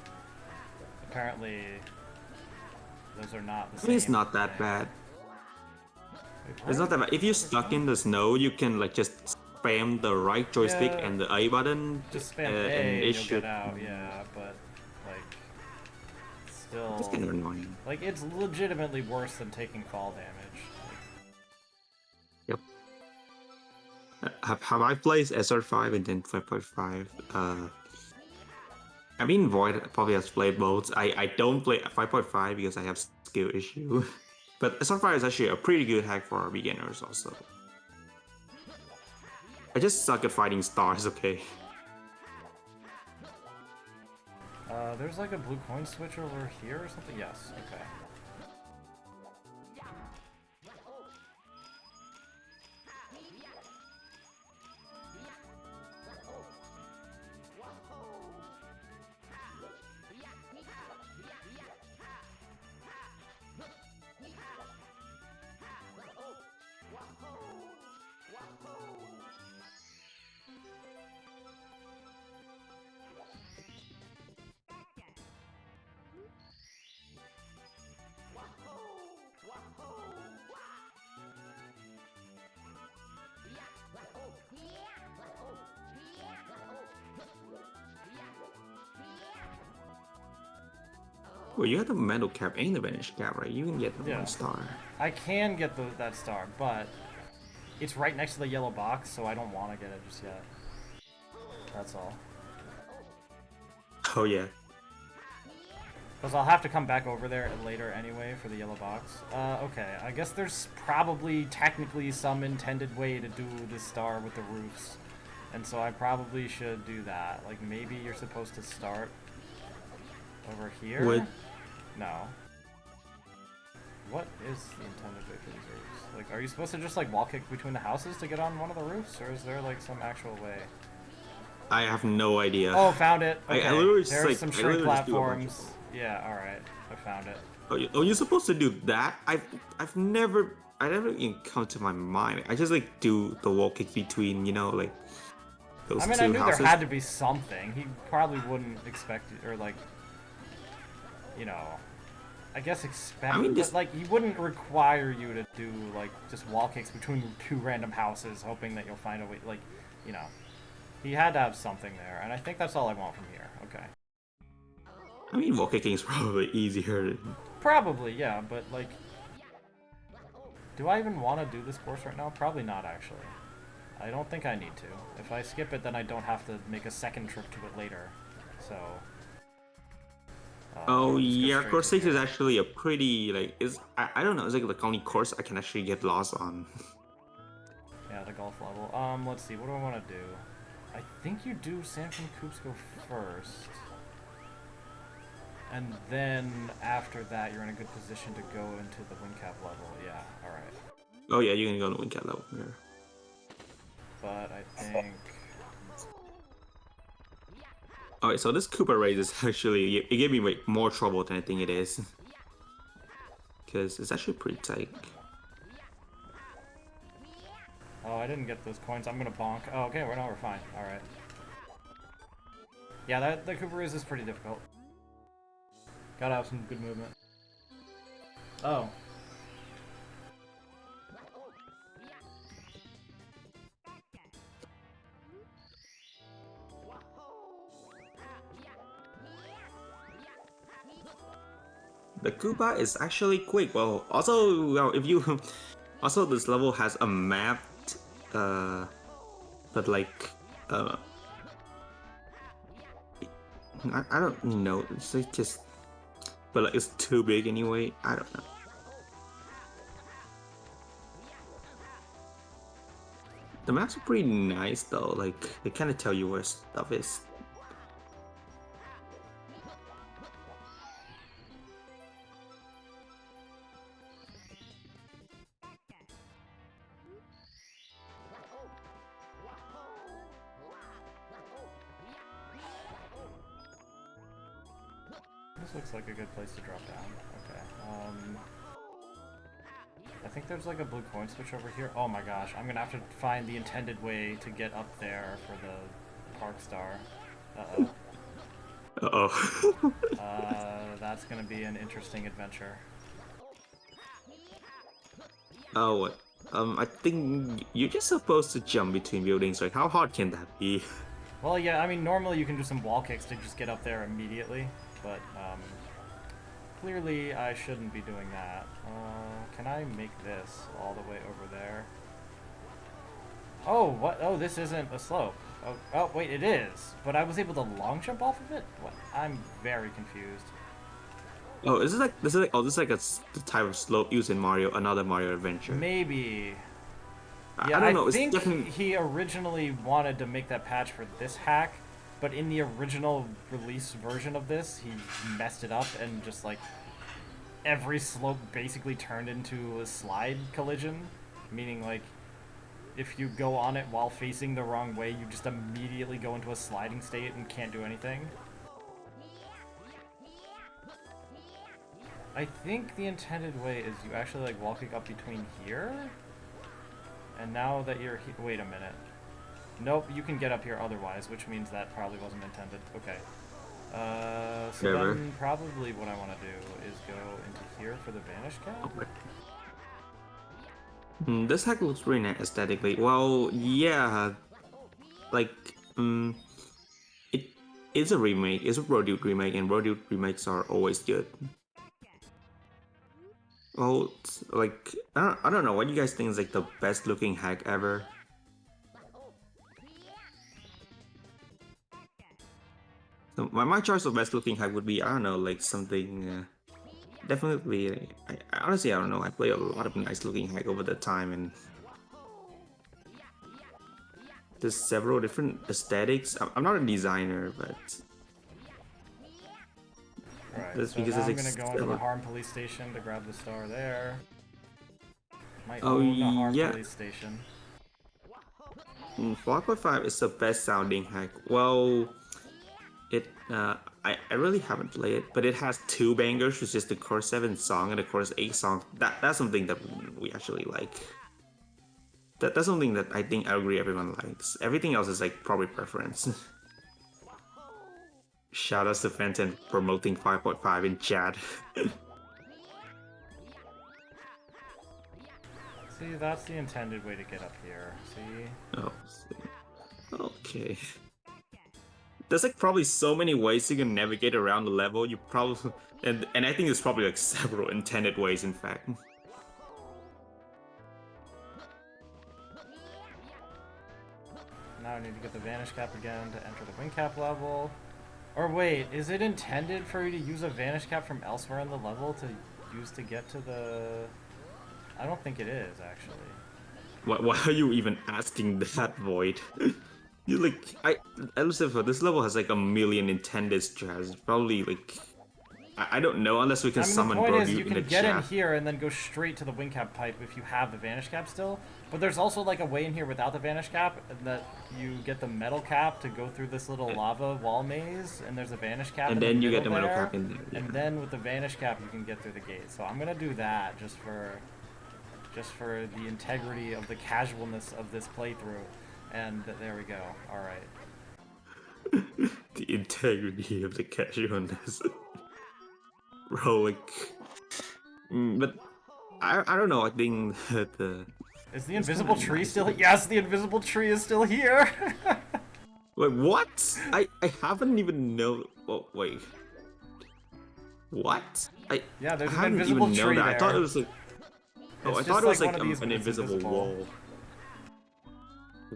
apparently those are not the same. It's not that bad. It's not that bad. If you're stuck in the snow, you can, like, just spam the right joystick and the A button. Just spam A and you'll get out, yeah, but, like, it's still... It's kind of annoying. Like, it's legitimately worse than taking fall damage. Yep. Have I played SR5 and then 5.5? I mean, Void probably has played both. I don't play 5.5 because I have skill issue. But SR5 is actually a pretty good hack for beginners also. I just suck at fighting stars, okay? There's like a blue coin switch over here or something? Yes, okay. Well, you have the metal cap and the vanish cap, right? You can get the Yeah. 1 star. I can get that star, but it's right next to the yellow box, so I don't want to get it just yet. That's all. Oh yeah. Because I'll have to come back over there later anyway for the yellow box. Okay, I guess there's probably technically some intended way to do this star with the roofs. And so I probably should do that. Like, maybe you're supposed to start over here? What? No. What is the intended way for these roofs? Like, are you supposed to just, like, wall kick between the houses to get on one of the roofs? Or is there, like, some actual way? I have no idea. Oh, found it. Okay. I literally just, There's like, some I shrink literally just do a bunch of platforms. Yeah, alright. I found it. Oh, you're supposed to do that? I never even come to my mind. I just like do the wall kick between, you know, like those I mean, two I knew houses. there had to be something. He probably wouldn't expect it, or like, you know, I guess expect. I mean, but like, he wouldn't require you to do like just wall kicks between two random houses, hoping that you'll find a way. Like, you know, he had to have something there, and I think that's all I want from here. Okay. I mean, wall kicking is probably easier. Probably, yeah, but like, do I even want to do this course right now? Probably not, actually. I don't think I need to. If I skip it, then I don't have to make a second trip to it later. So. Oh I'll just go yeah, straight course to 6 is here. actually a pretty like I don't know, it's like the only course I can actually get lost on. Yeah, the golf level. Let's see. What do I want to do? I think you do San Francisco first. And then after that, you're in a good position to go into the wing cap level. Yeah, alright. Oh yeah, you can go to win cat level here. But I think... Alright, so this Cooper race is actually, it gave me like, more trouble than I think it is. Because it's actually pretty tight. Oh, I didn't get those coins. I'm gonna bonk. Oh, okay, we're fine. Alright. Yeah, the Cooper race is pretty difficult. Gotta have some good movement. Oh. The Koopa is actually quick. Well, also, well, if you... Also, this level has a map, but like, I don't know, it's like just... But like, it's too big anyway, I don't know. The maps are pretty nice though, like, they kind of tell you where stuff is. This looks like a good place to drop down. Okay. I think there's like a blue coin switch over here. Oh my gosh, I'm gonna have to find the intended way to get up there for the Park Star. Uh-oh. Uh-oh. That's gonna be an interesting adventure. Oh, what? I think you're just supposed to jump between buildings, like, how hard can that be? Well, yeah, I mean, normally you can do some wall kicks to just get up there immediately, but, clearly I shouldn't be doing that. Can I make this all the way over there? Oh, what? Oh, this isn't a slope. Oh, wait, it is. But I was able to long jump off of it? What? I'm very confused. Oh, the type of slope used in Mario, another Mario adventure. Maybe. I Yeah, don't I know. It's think definitely he originally wanted to make that patch for this hack, but in the original release version of this, he messed it up and just like every slope basically turned into a slide collision, meaning like if you go on it while facing the wrong way, you just immediately go into a sliding state and can't do anything. I think the intended way is you actually like walking up between here. And now that you're wait a minute. Nope, you can get up here otherwise, which means that probably wasn't intended. Okay. So Whatever. then probably what I want to do is go into here for the vanish cap. This hack looks really nice aesthetically. Well, yeah, like, it is a remake. It's a Rodude remake, and Rodude remakes are always good. Well, like, I don't know. What do you guys think is like the best looking hack ever? So my choice of best looking hack would be, I don't know, like something. Definitely, I honestly, I don't know. I play a lot of nice looking hack over the time, and there's several different aesthetics. I'm not a designer, but Alright, that's so because now it's I'm gonna go into the like, Harm Police Station to grab the star there. My oh own Harm yeah, Police Station. 4.5 is the best sounding hack. Well, it I really haven't played it, but it has two bangers, which is the Core 7 song and the Core 8 song. That's something that we actually like. That's something that I think I agree everyone likes. Everything else is like probably preference. Shout out to Fenton promoting 5.5 in chat. See, that's the intended way to get up here. See? Oh, okay. There's like probably so many ways you can navigate around the level. You probably and I think there's probably like several intended ways, in fact. Now I need to get the vanish cap again to enter the wing cap level. Or wait, is it intended for you to use a vanish cap from elsewhere in the level to use to get to the... I don't think it is, actually. Why are you even asking that, Void? You like I Lucifer, this level has like a million intended strats. Probably like I don't know unless we can I mean, the summon point is, Brodu you in the can get in chat. here and then go straight to the wing cap pipe if you have the vanish cap still. But there's also like a way in here without the vanish cap that you get the metal cap to go through this little lava wall maze, and there's a vanish cap And in the then you middle get the metal there. cap in there. Yeah. And then with the vanish cap, you can get through the gate. So I'm gonna do that just for the integrity of the casualness of this playthrough. And there we go. All right. The integrity of the casualness. Bro, like but I don't know, I think that the Is the invisible tree still here? Yes, the invisible tree is still here! Wait, what? I haven't even know. Oh, wait. What? Yeah, there's I an hadn't invisible even known tree that. I thought it there. was like. Oh, It's I just thought it was like like one of these, an but it's invisible invisible.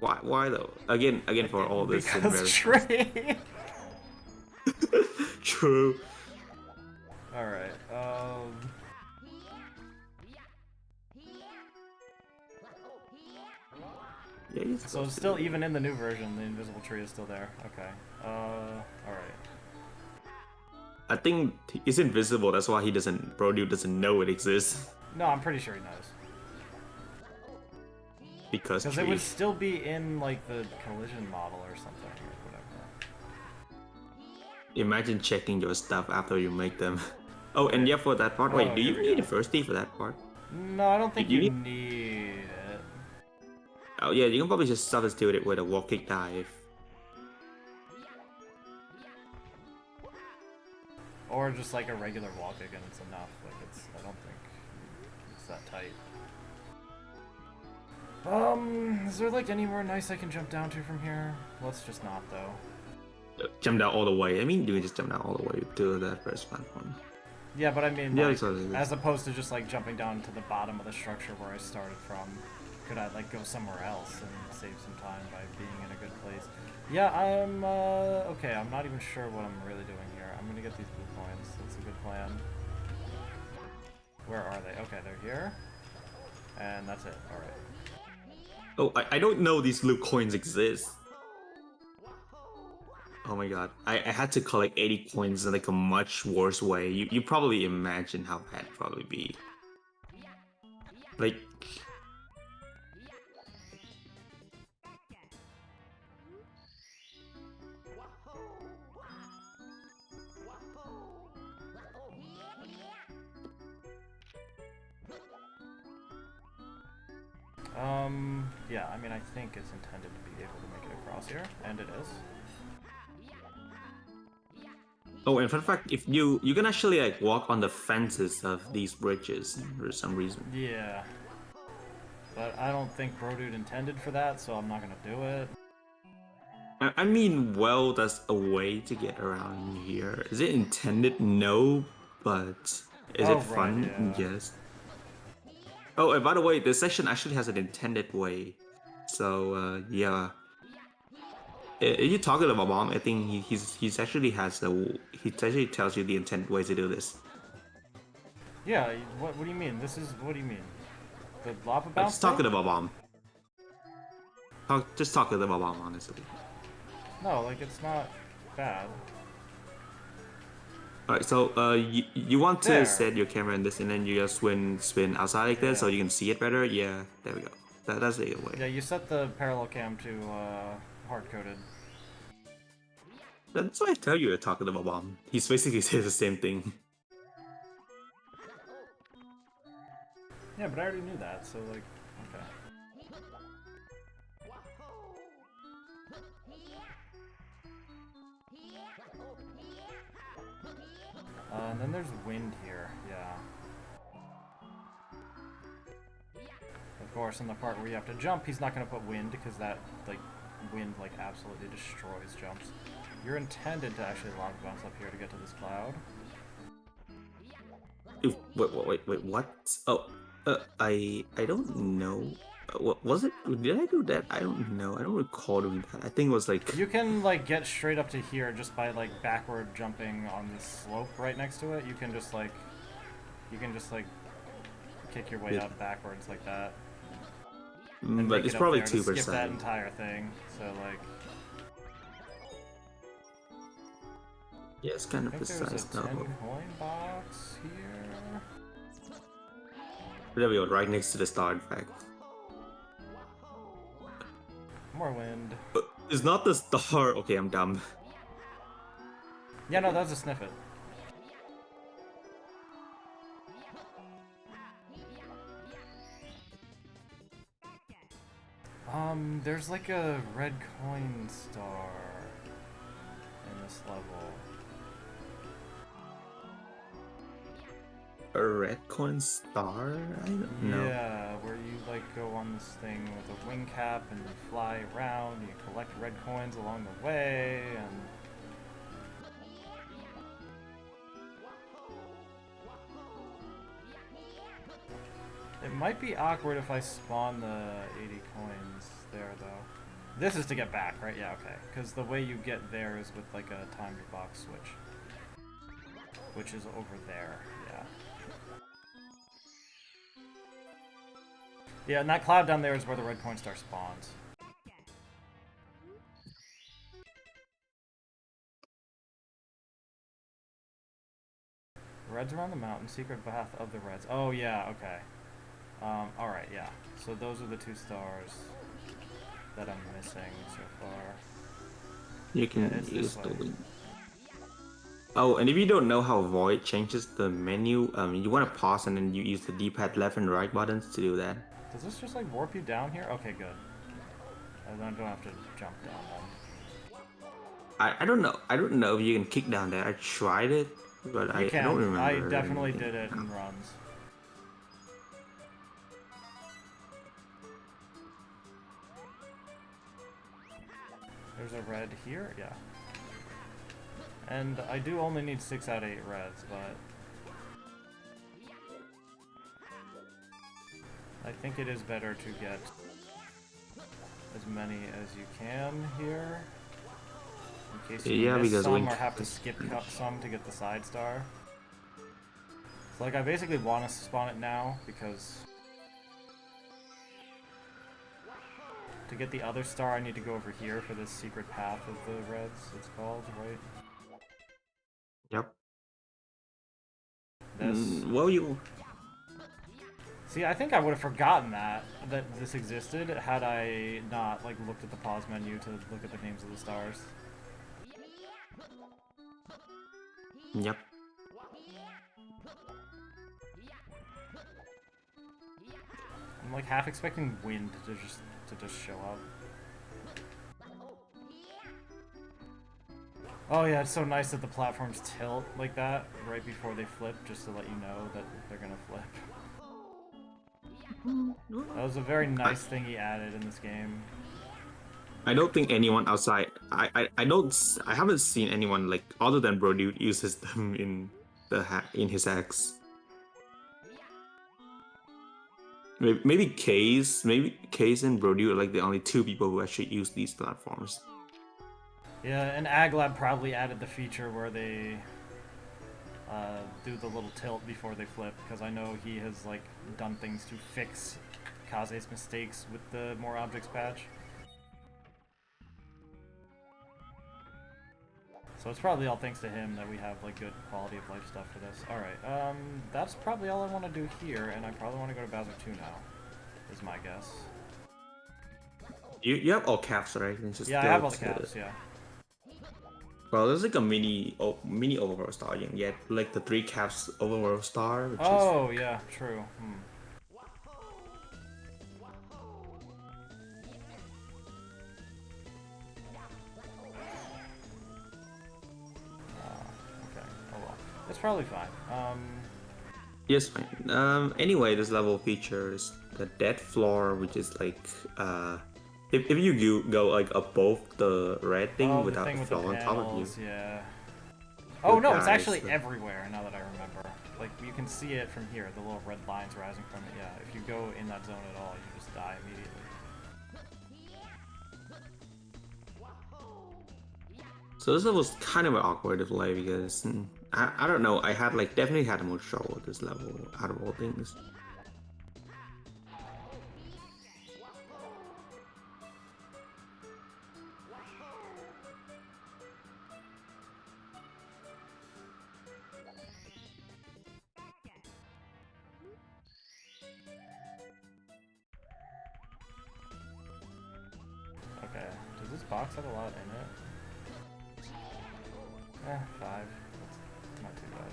wall. Why though? Again for all this. Because tree! True. Alright, Yeah, he's so it's still, even in the new version, the invisible tree is still there. Okay. Alright. I think he's invisible. That's why he doesn't. Brodu doesn't know it exists. No, I'm pretty sure he knows. Because it would still be in, like, the collision model or something, or whatever. Imagine checking your stuff after you make them. Oh, and yeah, for that part. Wait, do you need a first D for that part? No, I don't think you need it. Oh yeah, you can probably just substitute it with a wall kick dive. Or just like a regular wall kick and it's enough. Like I don't think it's that tight. Is there like anywhere nice I can jump down to from here? Let's just not though. Jump down all the way. I mean, you can just jump down all the way to that first platform. Yeah, but I mean, Yeah, like, exactly. as opposed to just like jumping down to the bottom of the structure where I started from, could I like go somewhere else and save some time by being in a good place? Yeah, I'm okay. I'm not even sure what I'm really doing here. I'm gonna get these blue coins. That's a good plan. Where are they? Okay, they're here, and that's it. All right. Oh, I don't know these blue coins exist. Oh my god. I had to collect 80 coins in like a much worse way. You probably imagine how that'd probably be. Like, Yeah. I mean, I think it's intended to be able to make it across here, and it is. oh, and fun fact, if you can actually like walk on the fences of these bridges for some reason. Yeah. But I don't think Brodude intended for that, so I'm not gonna do it. I mean, well, that's a way to get around here. Is it intended? No, but is Oh, it right, fun? yeah. Yes. Oh, and by the way, this section actually has an intended way. So, yeah. You talking about bomb? I think he's actually has a he actually tells you the intended way to do this. Yeah, what do you mean? This is, what do you mean? The lava bounce Just thing? talking about bomb. Just talking about bomb, honestly. No, like, it's not bad. All right, so you want to There! set your camera in this, and then you just spin outside like this, Yeah. so you can see it better. Yeah, there we go. That's the way. Yeah, you set the parallel cam to, hard-coded. That's why I tell you you're talking about bomb. He's basically says the same thing. Yeah, but I already knew that, so, like, okay. And then there's wind here, yeah. Of course, in the part where you have to jump, he's not going to put wind, because that, like, wind, like, absolutely destroys jumps. You're intended to actually lava bounce up here to get to this cloud. Wait, what? Oh, I don't know. What was it? Did I do that? I don't know. I don't recall doing that. I think it was like. You can, like, get straight up to here just by, like, backward jumping on this slope right next to it. You can just, like, kick your way up backwards like that. And But make it's it up probably there to skip that 2%. entire thing. So, like, Yeah, it's kind I of think there's precise a now. 10 coin box here. There we go, right next to the star, in fact. More wind. It's not the star. Okay, I'm dumb. Yeah, no, that's a sniff it. There's like a red coin star in this level. A red coin star? I don't know. Yeah, where you like go on this thing with a wing cap and you fly around, you collect red coins along the way, and it might be awkward if I spawn the 80 coins there, though. This is to get back, right? Yeah, okay. Because the way you get there is with, like, a timed box switch. Which is over there, yeah. Yeah, and that cloud down there is where the red coin star spawns. Reds around the mountain, secret path of the reds. Oh, yeah, okay. Alright, yeah. So those are the two stars that I'm missing so far. You can Yeah, it's use this the way. wing. Oh, and if you don't know how Void changes the menu, you want to pause and then you use the D-pad left and right buttons to do that. Does this just, like, warp you down here? Okay, good. I don't have to jump down then. I don't know. I don't know if you can kick down there. I tried it, but You I don't can. I remember definitely anything. did it in runs. There's a red here? Yeah. And I do only need 6 out of 8 reds, but I think it is better to get as many as you can here, in case you miss because some or have to skip some to get the side star. So like I basically want to spawn it now because to get the other star I need to go over here for this secret path of the reds, it's called, right? Yep. This. Well, you. See, I think I would have forgotten that this existed had I not like looked at the pause menu to look at the names of the stars. Yep. I'm like half expecting wind to just show up. Oh yeah, it's so nice that the platforms tilt like that right before they flip, just to let you know that they're gonna flip. That was a very nice thing he added in this game. I don't think anyone outside. I haven't seen anyone like other than Brodude uses them in his X. Maybe Case and Brody are like the only two people who actually use these platforms. Yeah, and Aglab probably added the feature where they do the little tilt before they flip, because I know he has like done things to fix Kaze's mistakes with the More Objects patch. So it's probably all thanks to him that we have like good quality of life stuff for this. Alright, that's probably all I want to do here, and I probably want to go to Bowser 2 now, is my guess. You have all caps, right? Yeah, I have all the caps, yeah. Well, there's like a mini overworld star. You can get like the 3 caps overworld star. Which is... yeah, true. Okay. Oh well. It's probably fine. Yes, fine. Anyway, this level features the dead floor, which is like if you go like above the red thing without the thing the with floor the on top of you. panels, yeah. Oh no, it's actually so... everywhere now that I remember. Like, you can see it from here, the little red lines rising from it, yeah. If you go in that zone at all, you just die immediately. So this was kind of an awkward to play because I don't know, I had like definitely had more trouble with this level out of all things. Okay, does this box have a lot in it? 5. That's not too bad.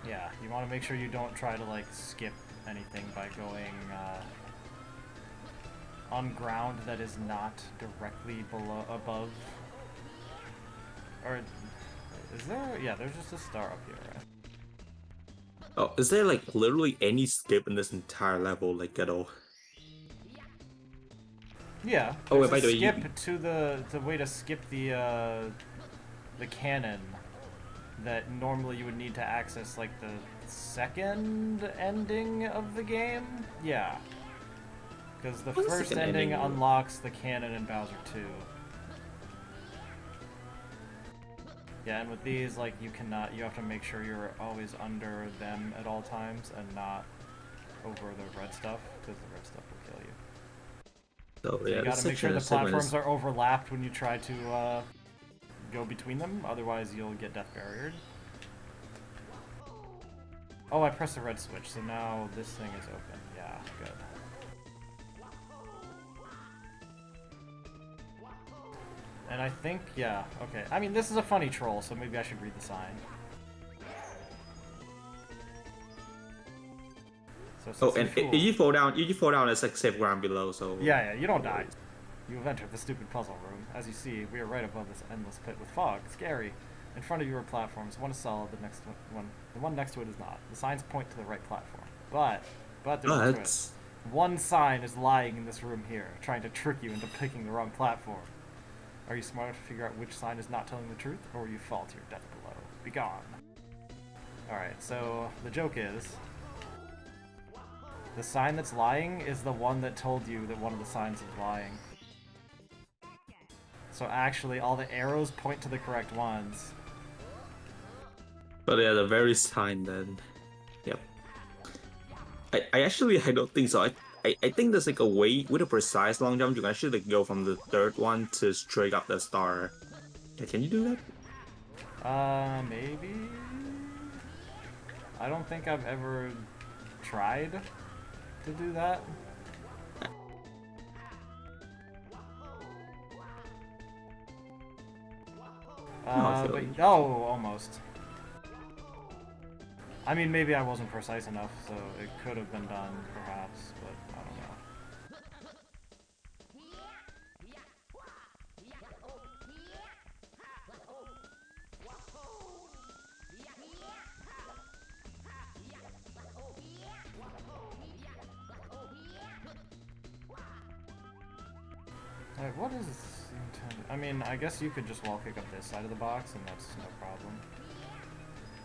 Yeah, you want to make sure you don't try to like skip anything by going on ground that is not directly above. Or is there? Yeah, there's just a star up here, right? Oh, is there like literally any skip in this entire level, like at all? Yeah. Oh, wait, there's by a the way, skip to the way to skip the cannon that normally you would need to access like the second ending of the game. Yeah. Because the first ending unlocks the cannon in Bowser 2. Yeah, and with these, like, you have to make sure you're always under them at all times and not over the red stuff, because the red stuff will kill you. So, So yeah, you gotta make sure the platforms are overlapped when you try to go between them, otherwise you'll get death barriered. Oh, I pressed the red switch, so now this thing is open. Yeah, good. And I think, yeah, okay. I mean, this is a funny troll, so maybe I should read the sign. So and if you fall down, it's like safe ground below, so... Yeah, you don't die. You have entered the stupid puzzle room. As you see, we are right above this endless pit with fog. Scary. In front of you are platforms. One is solid, the one next to it is not. The signs point to the right platform. But there's a twist. One sign is lying in this room here, trying to trick you into picking the wrong platform. Are you smart enough to figure out which sign is not telling the truth, or will you fall to your death below? Be gone. Alright, so the joke is, the sign that's lying is the one that told you that one of the signs is lying. So actually, all the arrows point to the correct ones. But yeah, the very sign then. Yep. I don't think so. I think there's like a way with a precise long jump you can actually like go from the third one to straight up the star. Yeah, can you do that? Maybe? I don't think I've ever tried to do that. No, I feel But, like oh, almost. I mean, maybe I wasn't precise enough, so it could have been done, perhaps, but I don't know. Alright, what is intended? I mean, I guess you could just wall kick up this side of the box, and that's no problem.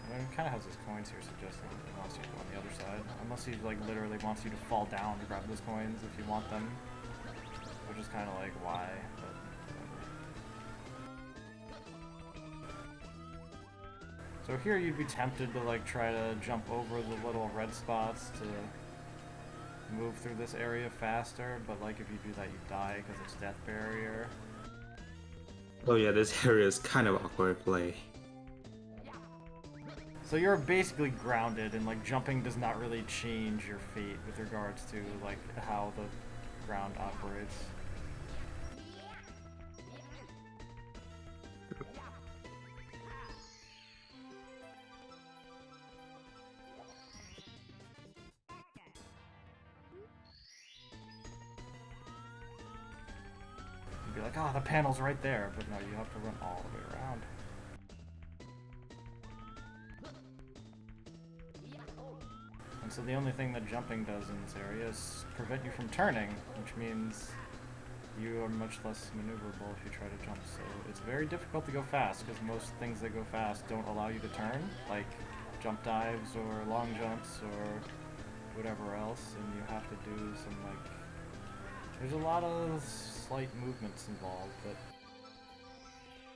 I mean, it kind of has his coins here suggesting that he wants you to go on the other side. Unless he, like, literally wants you to fall down to grab those coins if you want them. Which is kind of like, why? But whatever. So here you'd be tempted to, like, try to jump over the little red spots to move through this area faster, but, like, if you do that, you die because it's death barrier. oh yeah, this area is kind of awkward play. So you're basically grounded, and like jumping does not really change your fate with regards to like how the ground operates. You'd be like, oh, the panel's right there, but no, you have to run all the way around. And so the only thing that jumping does in this area is prevent you from turning, which means you are much less maneuverable if you try to jump. So it's very difficult to go fast, because most things that go fast don't allow you to turn, like jump dives or long jumps or whatever else, and you have to do some like... There's a lot of slight movements involved, but...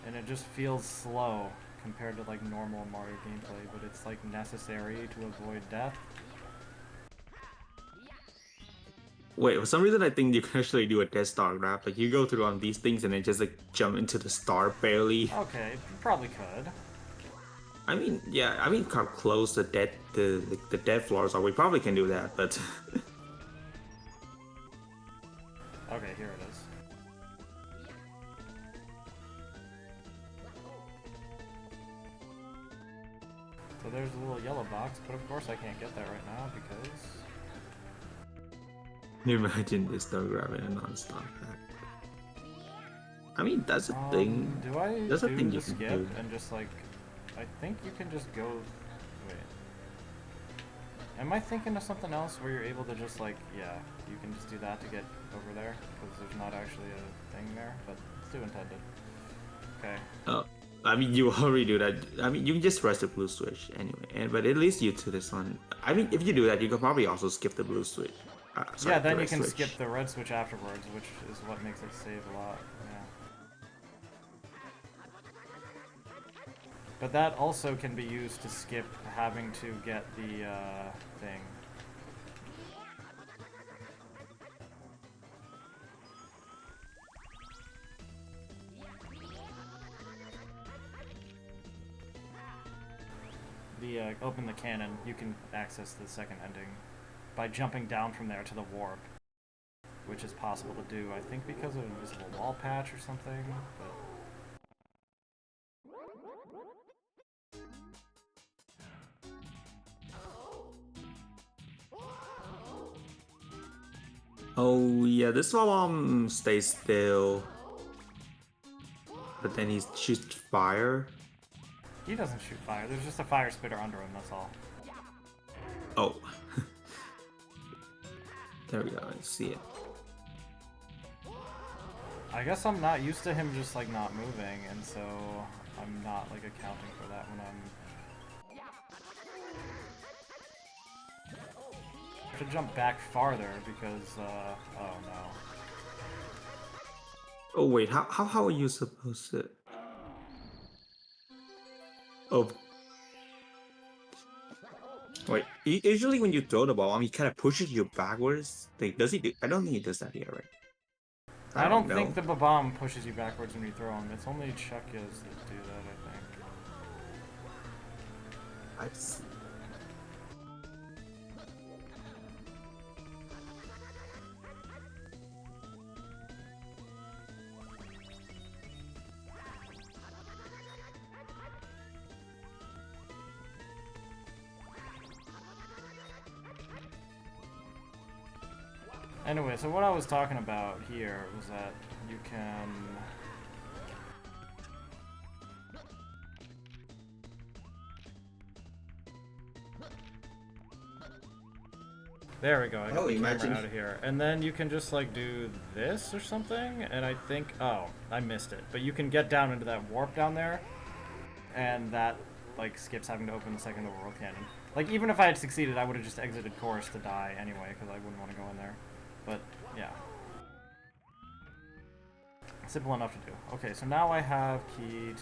And it just feels slow compared to like normal Mario gameplay, but it's like necessary to avoid death. Wait, for some reason I think you can actually do a death star grab. Like you go through on these things and then just like jump into the star barely. Okay, you probably could. I mean, yeah, I mean, how close the dead floors are. We probably can do that, but Okay, here it is. So there's a little yellow box, but of course I can't get that right now because... you imagine this star grabbing a non-stop pack. I mean, that's a thing. Do I That's a do thing the you can skip do. and just like... I think you can just go... Wait. Am I thinking of something else where you're able to just like... Yeah, you can just do that to get over there, because there's not actually a thing there, but it's still intended. Okay. Oh, I mean, you already do that. I mean, you can just press the blue switch anyway, but it leads you to this one. I mean, if you do that, you can probably also skip the blue switch. Sorry, Yeah, then the you red can switch. skip the red switch afterwards, which is what makes it save a lot. Yeah. But that also can be used to skip having to get the thing. Open the cannon, you can access the second ending by jumping down from there to the warp, which is possible to do, I think because of invisible wall patch or something, but... Oh yeah, this one stays still, but then he shoots fire. He doesn't shoot fire, there's just a fire spitter under him, that's all. Oh. There we go. I see it. I guess I'm not used to him just like not moving, and so I'm not like accounting for that when I'm. I have to jump back farther because oh no. Oh wait, how are you supposed to? Oh. Wait, usually when you throw the ball, I mean, he kind of pushes you backwards. Like, does he do? I don't think he does that here, right? I I don't don't know. think the Babam pushes you backwards when you throw him. It's only Chuckyas that do that, I think. I see. Anyway, so what I was talking about here was that you can... There we go, I got the camera out of here. And then you can just like do this or something, and I think... Oh, I missed it. But you can get down into that warp down there, and that like skips having to open the second overworld cannon. Like, even if I had succeeded, I would have just exited course to die anyway, because I wouldn't want to go in there. But, yeah. Simple enough to do. Okay, so now I have key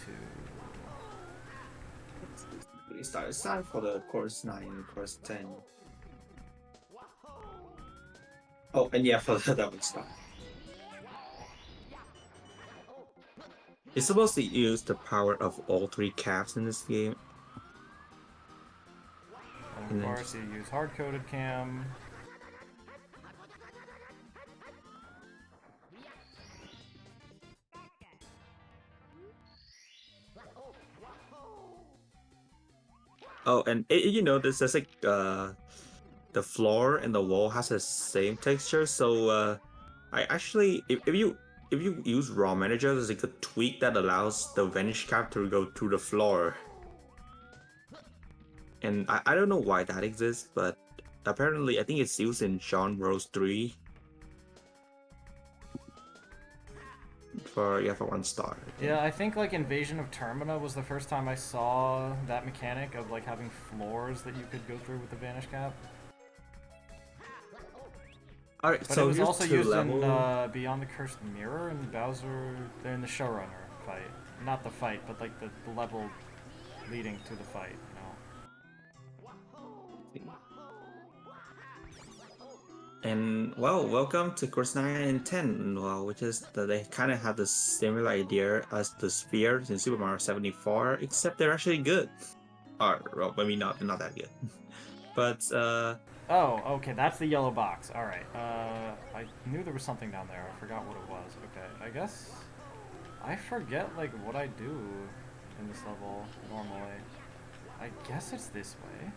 to... It's time for the course 9 and course 10. Oh, and yeah, for the double stop. It's supposed to use the power of all three caps in this game. And of course, you use hard-coded cam. Oh, and you notice there's like the floor and the wall has the same texture. So I actually, if you use raw manager, there's like a tweak that allows the vanish cap to go through the floor. And I don't know why that exists, but apparently I think it's used in Sean Rose 3 for 1 star. Yeah, I think like Invasion of Termina was the first time I saw that mechanic of like having floors that you could go through with the vanish cap. Alright, But so it was also used in Beyond the Cursed Mirror and Bowser in the Showrunner fight. Not the fight, but like the level leading to the fight, you know. And well, welcome to course 9 and 10. Well, which is that they kind of have the similar idea as the spheres in Super Mario 74, except they're actually good. Or well, maybe not that good. But Oh, okay, that's the yellow box. Alright, I knew there was something down there. I forgot what it was. Okay, I guess... I forget, like, what I do in this level, normally. I guess it's this way.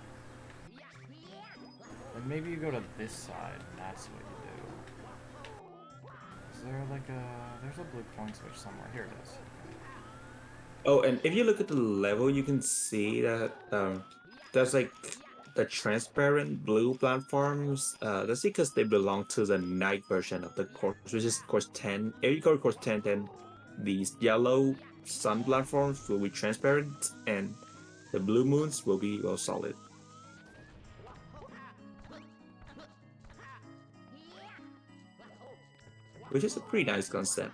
And maybe you go to this side, and that's what you do. Is there, like, there's a blue point switch somewhere. Here it is. oh, and if you look at the level, you can see that there's, like, the transparent blue platforms, that's because they belong to the night version of the course, which is course 10. If you go to course 10, then these yellow sun platforms will be transparent, and the blue moons will be well solid. Which is a pretty nice concept.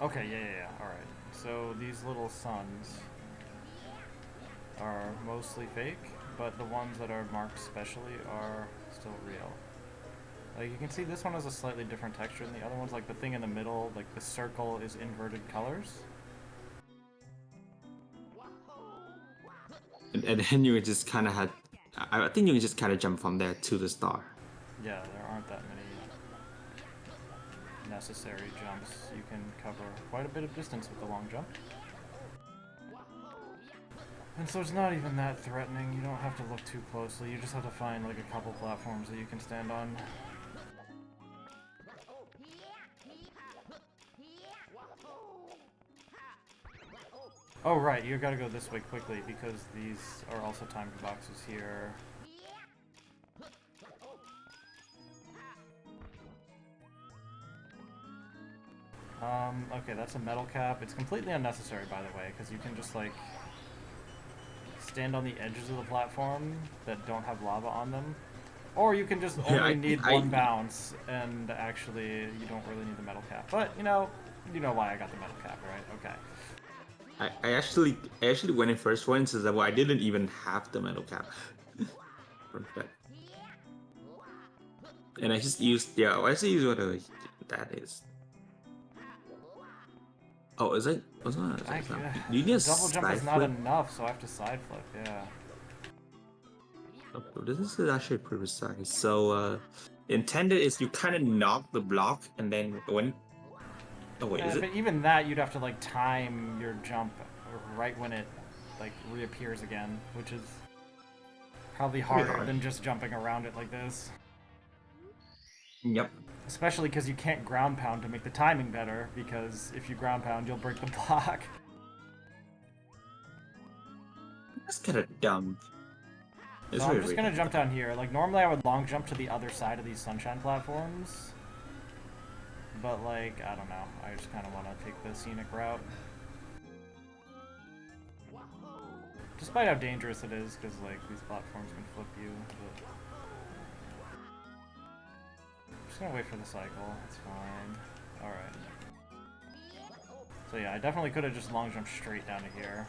Okay, yeah, alright. So these little suns are mostly fake, but the ones that are marked specially are still real. Like, you can see this one has a slightly different texture than the other ones. Like, the thing in the middle, like, the circle is inverted colors. And then you just kind of had... I think you can just kind of jump from there to the star. Yeah, there aren't that many necessary jumps. You can cover quite a bit of distance with the long jump. And so it's not even that threatening. You don't have to look too closely. You just have to find like a couple platforms that you can stand on. Oh right, you gotta go this way quickly because these are also timed boxes here. Okay, that's a metal cap. It's completely unnecessary, by the way, because you can just, like, stand on the edges of the platform that don't have lava on them. Or you can just only need one bounce, and actually, you don't really need the metal cap. But, you know why I got the metal cap, right? Okay. I actually went in first for instance that I didn't even have the metal cap. Perfect. And I just used I just used whatever that is. Oh, is it? Was not? Do you need a double jump is not flip? enough, so I have to side flip. Yeah. Oh, this is actually pretty precise. So, intended is you kind of knock the block, and then when. Oh wait, is it? But even that, you'd have to like time your jump right when it like reappears again, which is probably harder than just jumping around it like this. Yep. Especially because you can't ground pound to make the timing better, because if you ground pound, you'll break the block. That's kind of dumb. So I'm just gonna jump down here. Like, normally I would long jump to the other side of these sunshine platforms. But, like, I don't know. I just kind of want to take the scenic route. Despite how dangerous it is, because, like, these platforms can flip you. But... I'm just gonna wait for the cycle. It's fine. Alright. So yeah, I definitely could have just long jumped straight down to here.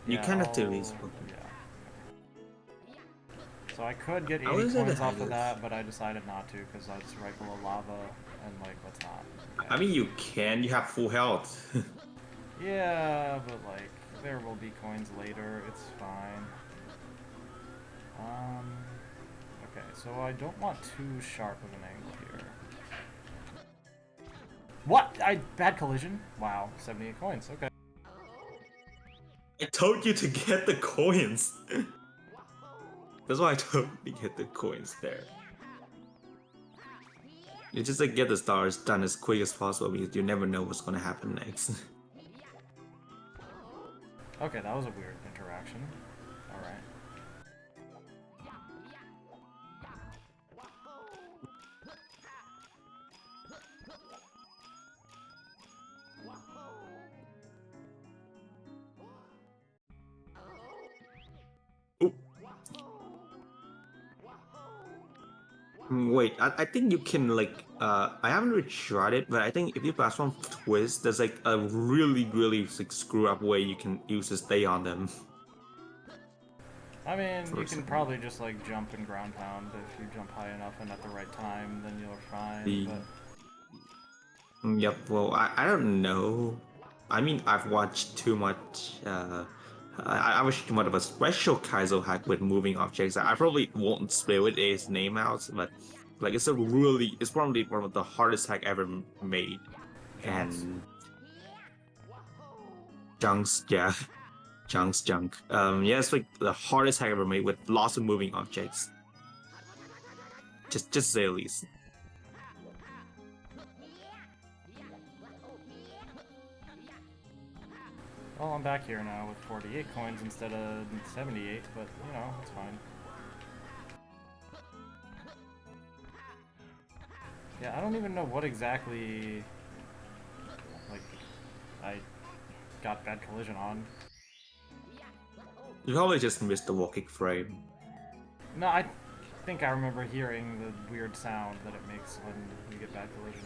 You kind of do these. Yeah. So I could get 80 coins off of that, but I decided not to because that's right below lava, and like, let's not. Okay. I mean, you can. You have full health. Yeah, but like, there will be coins later. It's fine. Okay, so I don't want too sharp of an angle here. What? Bad collision? Wow, 78 coins. Okay. I told you to get the coins. That's why I told you to get the coins there. You just like get the stars done as quick as possible because you never know what's gonna happen next. Okay, that was a weird interaction. Alright. Wait, I think you can like I haven't really tried it, but I think if you platform twist, there's like a really like screw up way you can use to stay on them. I mean, you can probably just like jump and ground pound if you jump high enough and at the right time, then you're fine. But... Yep. Well, I don't know. I mean, I've watched too much. I watched too much of a special Kaizo hack with moving objects. I probably won't spell its name out, but like it's probably one of the hardest hack ever made. And Junks, yeah. Junk. Yeah, it's like the hardest hack ever made with lots of moving objects. Just to say the least. Well, I'm back here now with 48 coins instead of 78, but, you know, it's fine. Yeah, I don't even know what exactly, like, I got bad collision on. You probably just missed the walking frame. No, I think I remember hearing the weird sound that it makes when you get bad collision.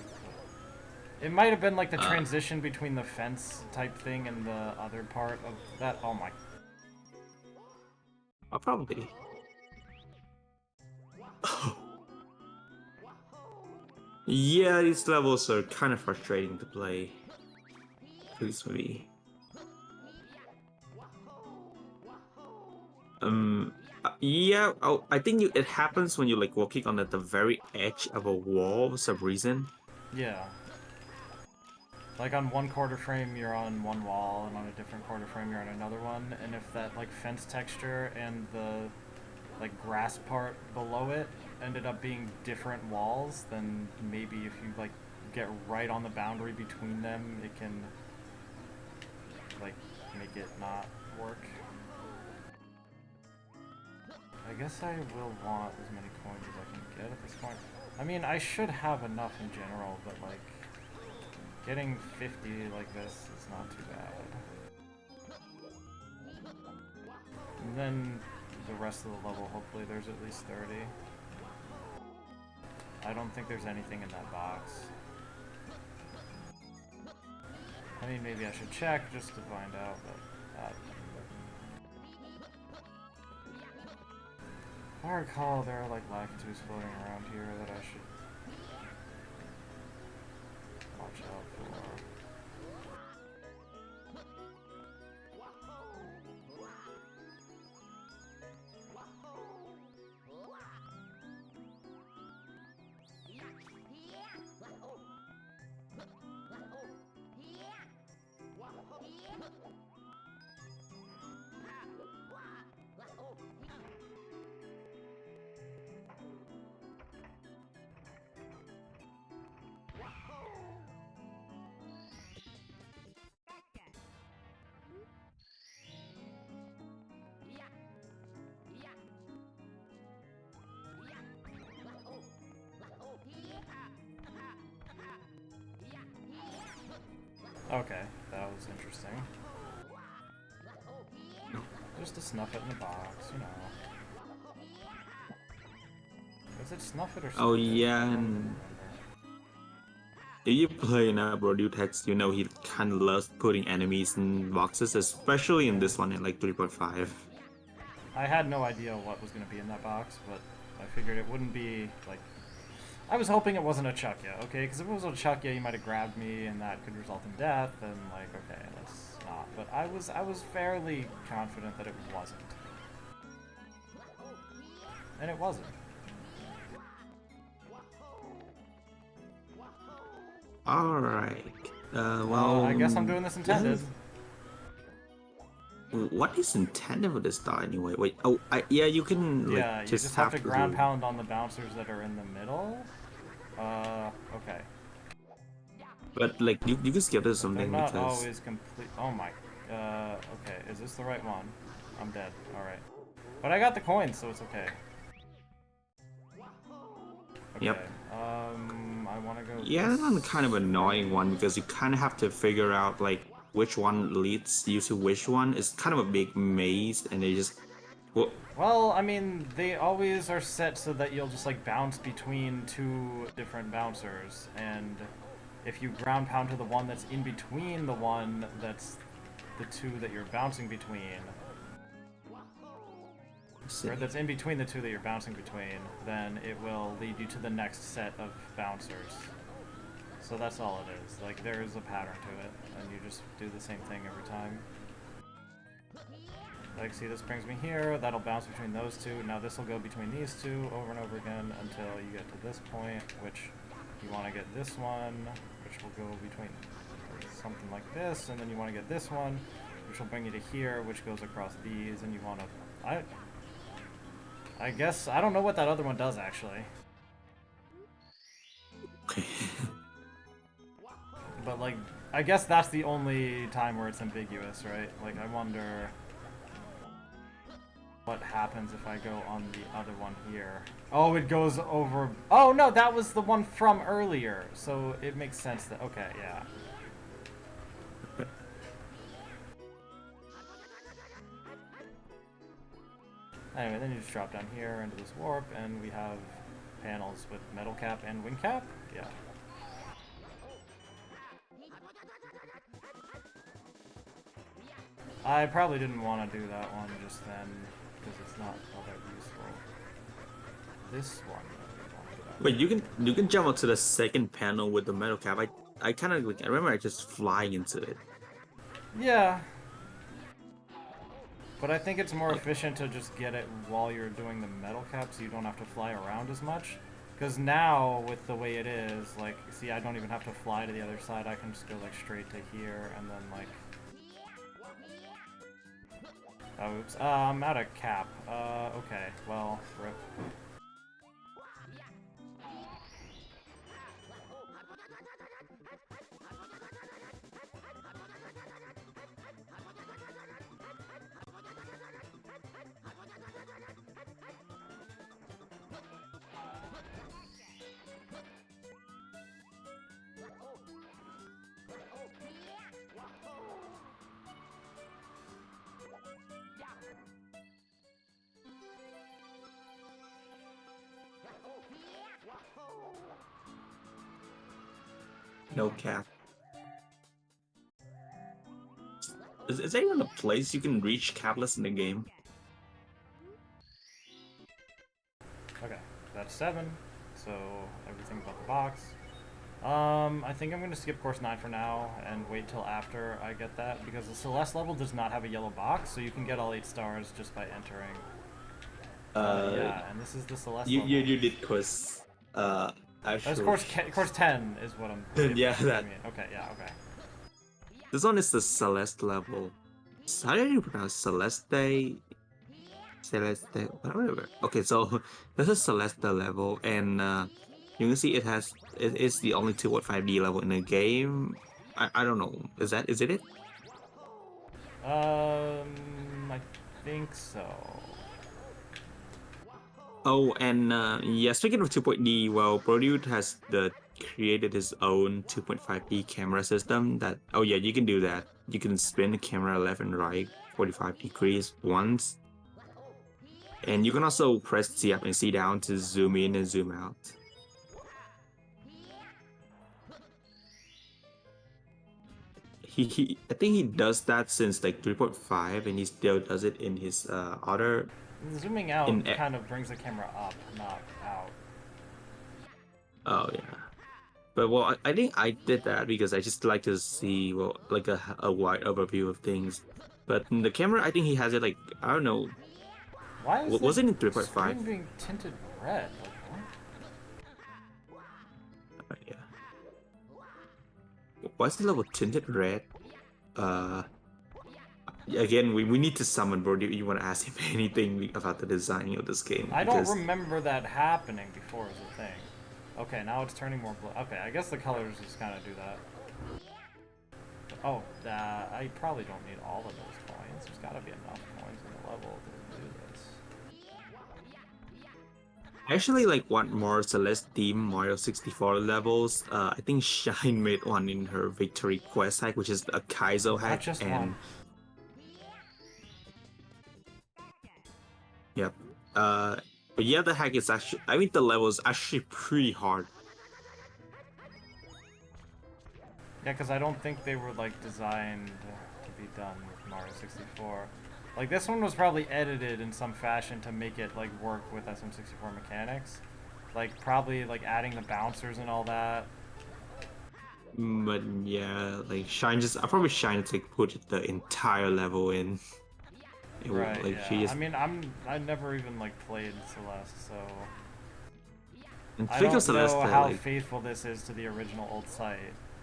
It might have been like the transition between the fence type thing and the other part of that. Oh my. Probably. Yeah, these levels are kind of frustrating to play. Please maybe. Yeah. Oh, I think it happens when you're like walking on at the very edge of a wall for some reason. Yeah. Like on one quarter frame you're on one wall, and on a different quarter frame you're on another one, and if that like fence texture and the like grass part below it ended up being different walls, then maybe if you like get right on the boundary between them, it can like make it not work. I guess I will want as many coins as I can get at this point. I mean, I should have enough in general, but like getting 50 like this is not too bad. And then the rest of the level, hopefully there's at least 30. I don't think there's anything in that box. I mean, maybe I should check just to find out, but if I recall, there are like Lakitus floating around here that I should watch out for. Okay, that was interesting. Just to snuff it in the box, you know. Is it snuff it or snuff Oh it? yeah, and if you play now Brodu text, you know he kind of loves putting enemies in boxes, especially in this one in like 3.5. I had no idea what was going to be in that box, but I figured it wouldn't be, like... I was hoping it wasn't a Chuckya, okay? Because if it was a Chuckya, you might have grabbed me, and that could result in death, and, like, okay, let's not. But I was fairly confident that it wasn't. And it wasn't. Alright. Well... I guess I'm doing this intended. What is intended for this die anyway? Wait, oh, yeah, you can, like, Yeah, you just have to ground pound on the bouncers that are in the middle. Okay. But, like, you can skip this something They're not because... always complete. Oh my. Okay, is this the right one? I'm dead. Alright. But I got the coins, so it's okay. Okay. Yep. I want to go. Yeah, that's one kind of annoying one because you kind of have to figure out, like, which one leads you to which one. It's kind of a big maze, and they just... Well, I mean, they always are set so that you'll just, like, bounce between two different bouncers, and if you ground pound to the one that's in between the one that's the two that you're bouncing between, or that's in between the two that you're bouncing between, then it will lead you to the next set of bouncers. So that's all it is. Like, there is a pattern to it, and you just do the same thing every time. Like, see, this brings me here, that'll bounce between those two, now this will go between these two over and over again until you get to this point, which you want to get this one, which will go between something like this, and then you want to get this one, which will bring you to here, which goes across these, and you want to... I guess, I don't know what that other one does, actually. Okay. But, like, I guess that's the only time where it's ambiguous, right? Like, I wonder what happens if I go on the other one here. Oh, it goes over... Oh, no, that was the one from earlier. So it makes sense that... Okay, yeah. Anyway, then you just drop down here into this warp, and we have panels with metal cap and wing cap? Yeah. I probably didn't want to do that one just then, because it's not all that useful. This one. Wait, you can jump up to the second panel with the metal cap. I kind of like I remember I just flying into it. Yeah. But I think it's more efficient to just get it while you're doing the metal cap so you don't have to fly around as much. Because now, with the way it is, like, see, I don't even have to fly to the other side. I can just go, like, straight to here and then, like... Oh, oops. I'm out of cap. Okay. Well, rip. No cap. Is there even a place you can reach capless in the game? Okay. That's 7. So, everything but the box. I think I'm going to skip course 9 for now and wait till after I get that because the Celeste level does not have a yellow box, so you can get all 8 stars just by entering. Yeah, and this is the Celeste level. You did course. That's Actually. course 10 is what I'm. Yeah, that. I mean. Okay, yeah, okay. This one is the Celeste level. How do you pronounce Celeste? Celeste, whatever. Okay, so this is Celeste level, and you can see it is the only 2.5D level in the game. I don't know. Is it? I think so. Oh, and yeah, speaking of 2.D, well, Produce has created his own 2.5D camera system that, oh yeah, you can do that. You can spin the camera left and right 45 degrees once. And you can also press C up and C down to zoom in and zoom out. I think he does that since like 3.5 and he still does it in his other Zooming out kind of brings the camera up, not out. Oh yeah. But well, I think I did that because I just like to see like a wide overview of things. But in the camera, I think he has it like I don't know. Why is Was it in the 3.5? screen being tinted red? Like what? Yeah. Why is the level tinted red? Uh, Again, we need to summon bro. Do you want to ask him anything about the design of this game? I don't remember that happening before as a thing. Okay, now it's turning more blue. Okay, I guess the colors just kind of do that. Oh, I probably don't need all of those coins. There's got to be enough coins in the level to do this. I actually like want more Celeste Team Mario 64 levels. I think Shine made one in her Victory Quest hack, which is a Kaizo Not hack, just and one. yep. But yeah, the hack is actually. I mean, the level is actually pretty hard. Yeah, because I don't think they were like designed to be done with Mario 64. Like this one was probably edited in some fashion to make it like work with SM64 mechanics. Like probably like adding the bouncers and all that. But yeah, like Shine just. I probably Shine to like put the entire level in. Right, Like she yeah. just. I mean, I never even like played Celeste, so And I speaking of don't know Celeste, how like faithful this is to the original old site.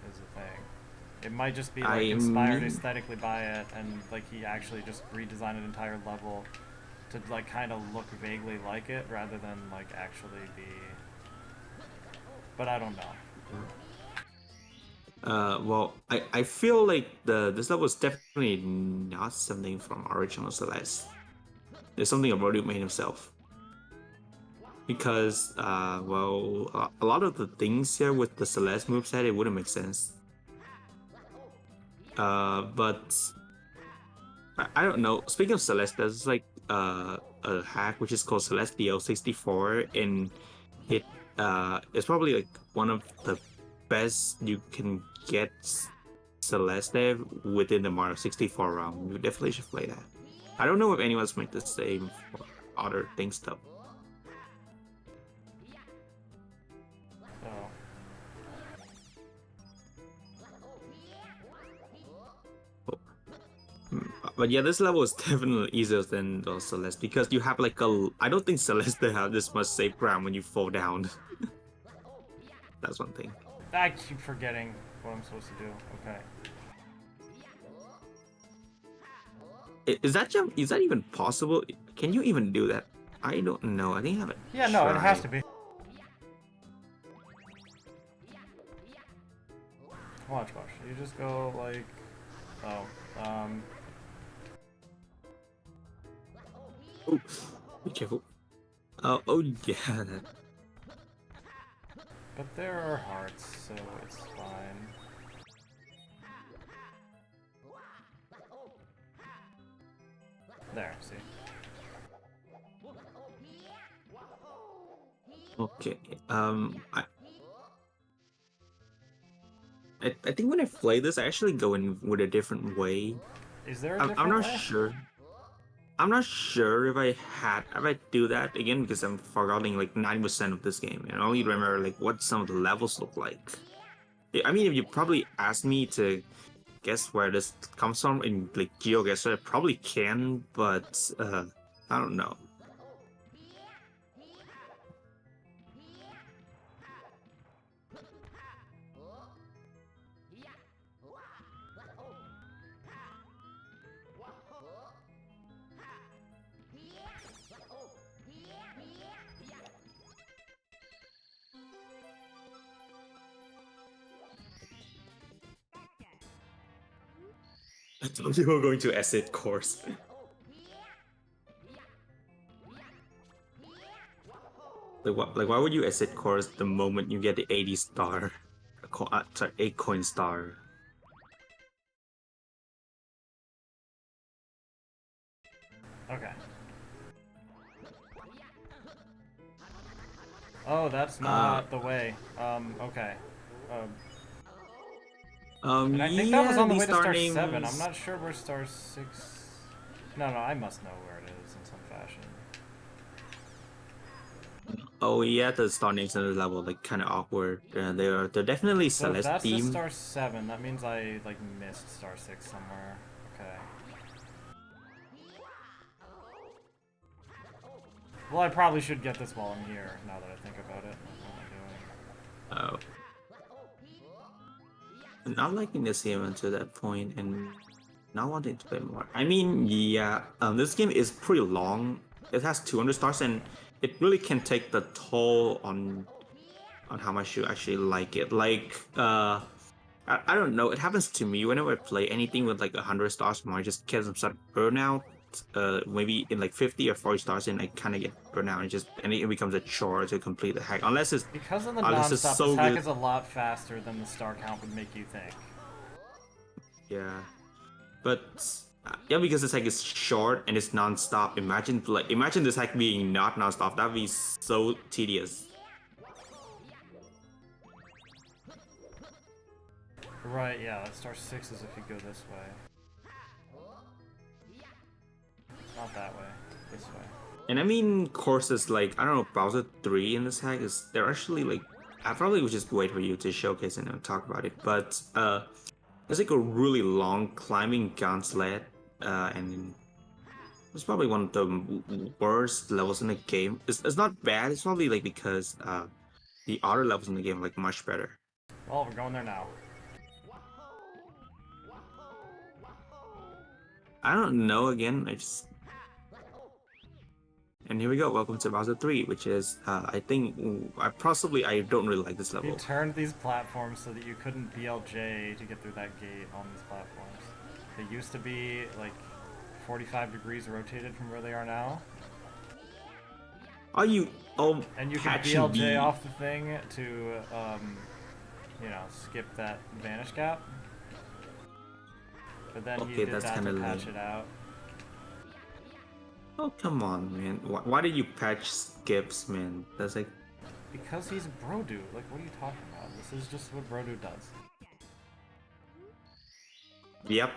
Is the thing. It might just be like I inspired mean, aesthetically by it, and like he actually just redesigned an entire level to like kind of look vaguely like it rather than like actually be. But I don't know. well, I feel like this level is definitely not something from original Celeste. There's something about it made himself. Because, well, a lot of the things here with the Celeste moveset, it wouldn't make sense. But I don't know. Speaking of Celeste, there's like a hack which is called Celestial 64, and it it's probably like one of the best you can get Celeste within the Mario 64 realm. You definitely should play that. I don't know if anyone's made the same for other things though. So But yeah, this level is definitely easier than the Celeste because you have like a. I don't think Celeste have this much safe ground when you fall down. That's one thing. I keep forgetting what I'm supposed to do. Okay. Is that jump? Is that even possible? Can you even do that? I don't know. I think I haven't Yeah, no, it has tried. to be. Watch. You just go like, oh, Oh, be careful. Oh yeah. but there are hearts, so it's fine. There, see. Okay. I think when I play this, I actually go in with a different way. Is there a I'm different not way? sure. I'm not sure if I do that again because I'm forgetting like 90% of this game and I only remember like what some of the levels look like. I mean, if you probably asked me to guess where this comes from in like GeoGuessr, I probably can, but I don't know. I thought you were going to acid course. Like why would you acid course the moment you get the 80 star? Sorry, 8 coin star. Okay. Oh, that's Uh, not the way. Okay. Um, and I think that was yeah, on the these way to star star 7. I'm names. not sure where star 6... No, I must know where it is in some fashion. Oh yeah, the star names in the level like kind of awkward. They're definitely So if Celeste that's the themed. star 7, that means I, like, missed star 6 somewhere. Okay. Well, I probably should get this while I'm here, now that I think about it. What am Oh, not liking this game until that point and not wanting to play more. I mean, yeah, this game is pretty long. It has 200 stars and it really can take the toll on how much you actually like it. Like, I don't know. It happens to me whenever I play anything with like 100 stars more. I just get some sort of burnout. Maybe in like 50 or 40 stars, and I kind of get burnout, and it becomes a chore to complete the hack. Because of the Unless it's non-stop, this so hack good, is a lot faster than the star count would make you think. yeah. But yeah, because this hack is short and it's non-stop. Imagine this hack being not non-stop. That'd be so tedious. Right, yeah, star 6 is if you go this way. Not that way. This way. And I mean, courses like I don't know, Browser 3 in this hack is they're actually like I probably would just wait for you to showcase and talk about it. But it's like a really long climbing gauntlet, and it's probably one of the worst levels in the game. It's not bad. It's probably like because the other levels in the game are like much better. Well, we're going there now. I don't know. Again, and here we go. Welcome to Bowser 3, which is I think I don't really like this You level. turned these platforms so that you couldn't BLJ to get through that gate on these platforms. They used to be like 45 degrees rotated from where they are now. Are you And you can patching BLJ the off the thing to, you know, skip that vanish gap. But then he Okay, did that's that kind to of patch lame. it out. Oh, come on, man. Why did you patch skips, man? That's like, Because he's Brodu. Like, what are you talking about? This is just what Brodu does. yep.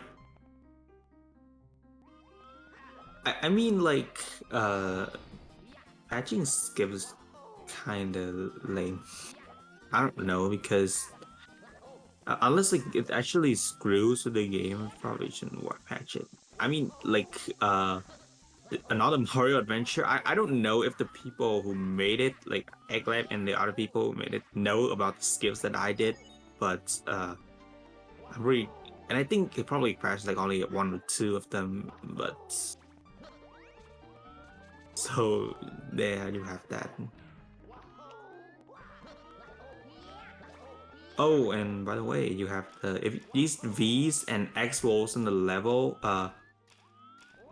I mean, like, patching skips kind of lame. I don't know, because unless like it actually screws with the game, I probably shouldn't patch it. I mean, like another Mario adventure. I don't know if the people who made it, like Egglab and the other people who made it, know about the skills that I did, but I'm really, and I think it probably crashed like only one or two of them, but so there you have that. Oh, and by the way, you have if these V's and X walls in the level,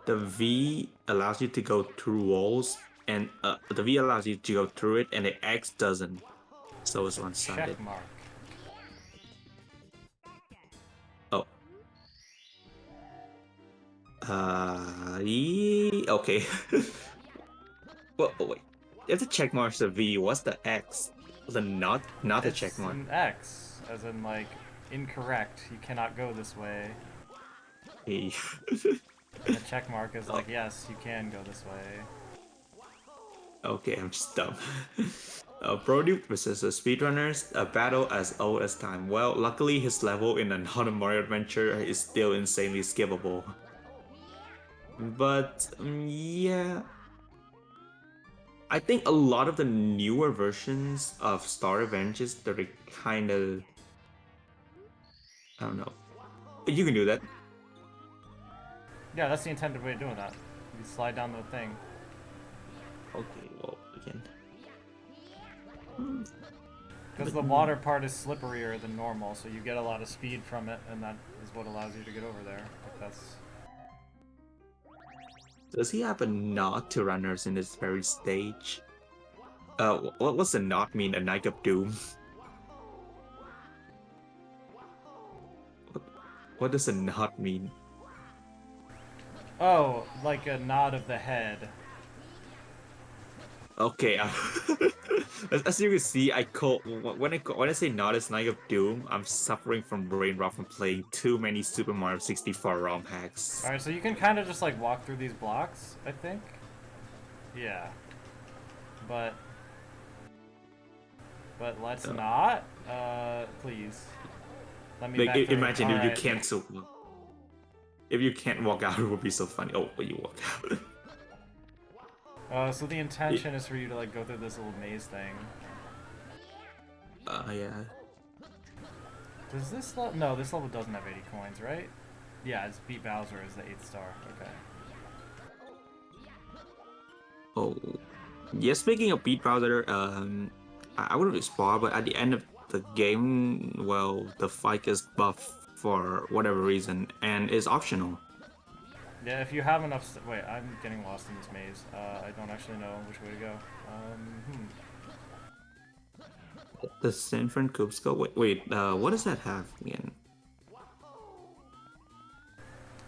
the V allows you to go through walls, and the V allows you to go through it, and the X doesn't. So it's one-sided. Check mark. Oh. Okay. Well, oh, wait. If the check mark's a V, what's the X? The not a check It's mark. an X, as in like incorrect. You cannot go this way. Hey. And the check mark is Oh, like, yes, you can go this way. okay, I'm just dumb. Produce versus the speedrunners, a battle as old as time. Well, luckily his level in another Mario adventure is still insanely skippable. But yeah, I think a lot of the newer versions of Star Adventures that are kind of, I don't know. You can do that. Yeah, that's the intended way of doing that. You slide down the thing. Okay, well, again. Because the water part is slipperier than normal, so you get a lot of speed from it, and that is what allows you to get over there. Like that's... Does he have a nod to runners in this very stage? What's a nod mean? A Knight of Doom? What, what does a nod mean? Oh, like a nod of the head. Okay, as you can see, when I say not as Knight of Doom, I'm suffering from brain rot from playing too many Super Mario 64 ROM hacks. Alright, so you can kind of just like walk through these blocks, I think. Yeah. But let's not. Please. Let me Like back through. imagine if you Alright. can't if you can't walk out, it would be so funny. Oh, but you walk out. So the intention is for you to like go through this little maze thing. Yeah. Does this level? No, this level doesn't have 80 coins, right? Yeah, it's beat Bowser as the 8th star. Okay. Oh, yeah. Speaking of Beat Browser, I wouldn't spoil, but at the end of the game, well, the fight is buff for whatever reason, and is optional. Yeah, if you have enough. Wait, I'm getting lost in this maze. I don't actually know which way to go. The San Francisco. What does that have again?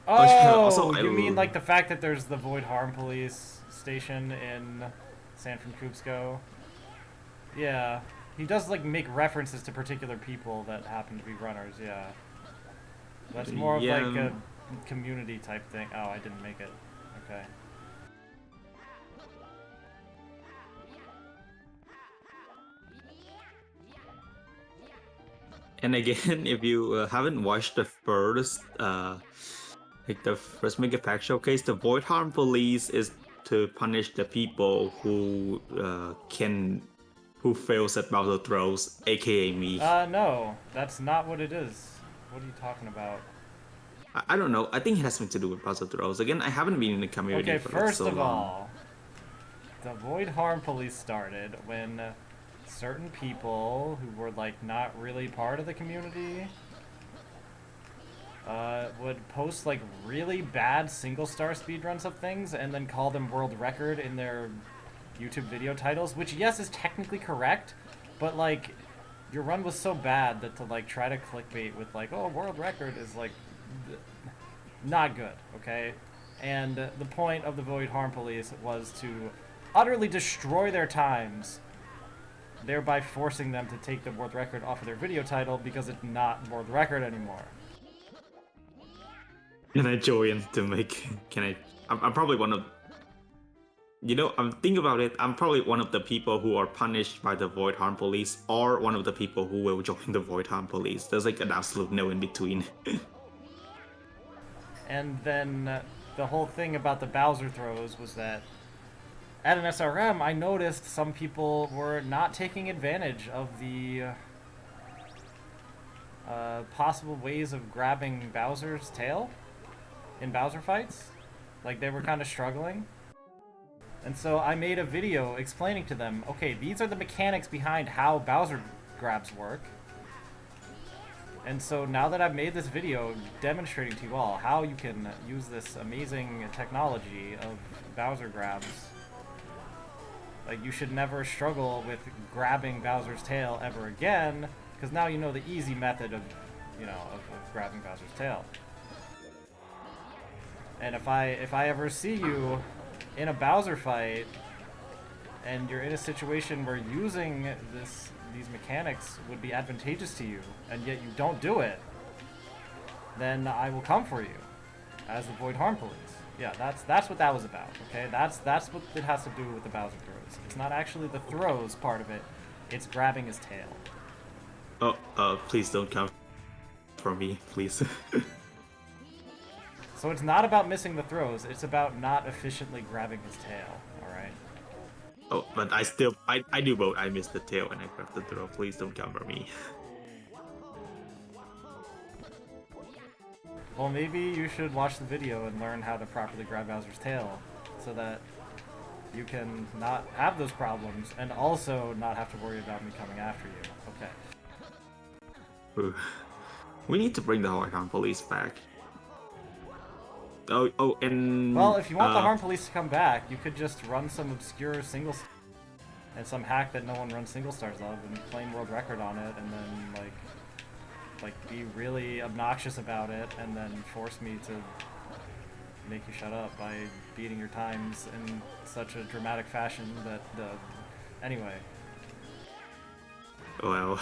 Oh, Also, you mean like the fact that there's the Void Harm Police station in San Francisco? Yeah, he does like make references to particular people that happen to be runners. Yeah, that's more of yeah, like a community type thing. Oh, I didn't make it. Okay. and again, if you haven't watched the first, like the first Megapack showcase, the Void Harm Police is to punish the people who fails at Bowser throws, aka me. No, that's not what it is. What are you talking about? I don't know. I think it has something to do with Bowser throws. Again, I haven't been in the community Okay, for like first so of long. all, the Void Harm Police started when certain people who were like not really part of the community would post like really bad single star speedruns of things and then call them world record in their YouTube video titles, which yes is technically correct, but like your run was so bad that to like try to clickbait with like, oh, world record is like not good, okay? And the point of the Void Harm Police was to utterly destroy their times, thereby forcing them to take the world record off of their video title because it's not world record anymore. Can I join to make? Can I? I'm probably one of. I'm thinking about it. I'm probably one of the people who are punished by the Void Harm Police, or one of the people who will join the Void Harm Police. There's like an absolute no in between. And then the whole thing about the Bowser throws was that at an SRM, I noticed some people were not taking advantage of the possible ways of grabbing Bowser's tail in Bowser fights. Like, they were kind of struggling. And so I made a video explaining to them, okay, these are the mechanics behind how Bowser grabs work. And so now that I've made this video demonstrating to you all how you can use this amazing technology of Bowser grabs, like, you should never struggle with grabbing Bowser's tail ever again, because now you know the easy method of, of grabbing Bowser's tail. And if I ever see you in a Bowser fight, and you're in a situation where using these mechanics would be advantageous to you, and yet you don't do it, then I will come for you as the Void Harm Police. Yeah, that's what that was about. Okay, that's what it has to do with the Bowser throws. It's not actually the throws part of it; it's grabbing his tail. Please don't come for me, please. So it's not about missing the throws; it's about not efficiently grabbing his tail. All right. Oh, but I do both. I missed the tail and I grabbed the throw. Please don't come for me. Well, maybe you should watch the video and learn how to properly grab Bowser's tail, so that you can not have those problems, and also not have to worry about me coming after you. Okay. Ooh. We need to bring the Harm Police back. Oh, and... Well, if you want the Harm Police to come back, you could just run some obscure single... and some hack that no one runs single stars of, and claim world record on it, and then, like be really obnoxious about it, and then force me to make you shut up by beating your times in such a dramatic fashion that, anyway. Well...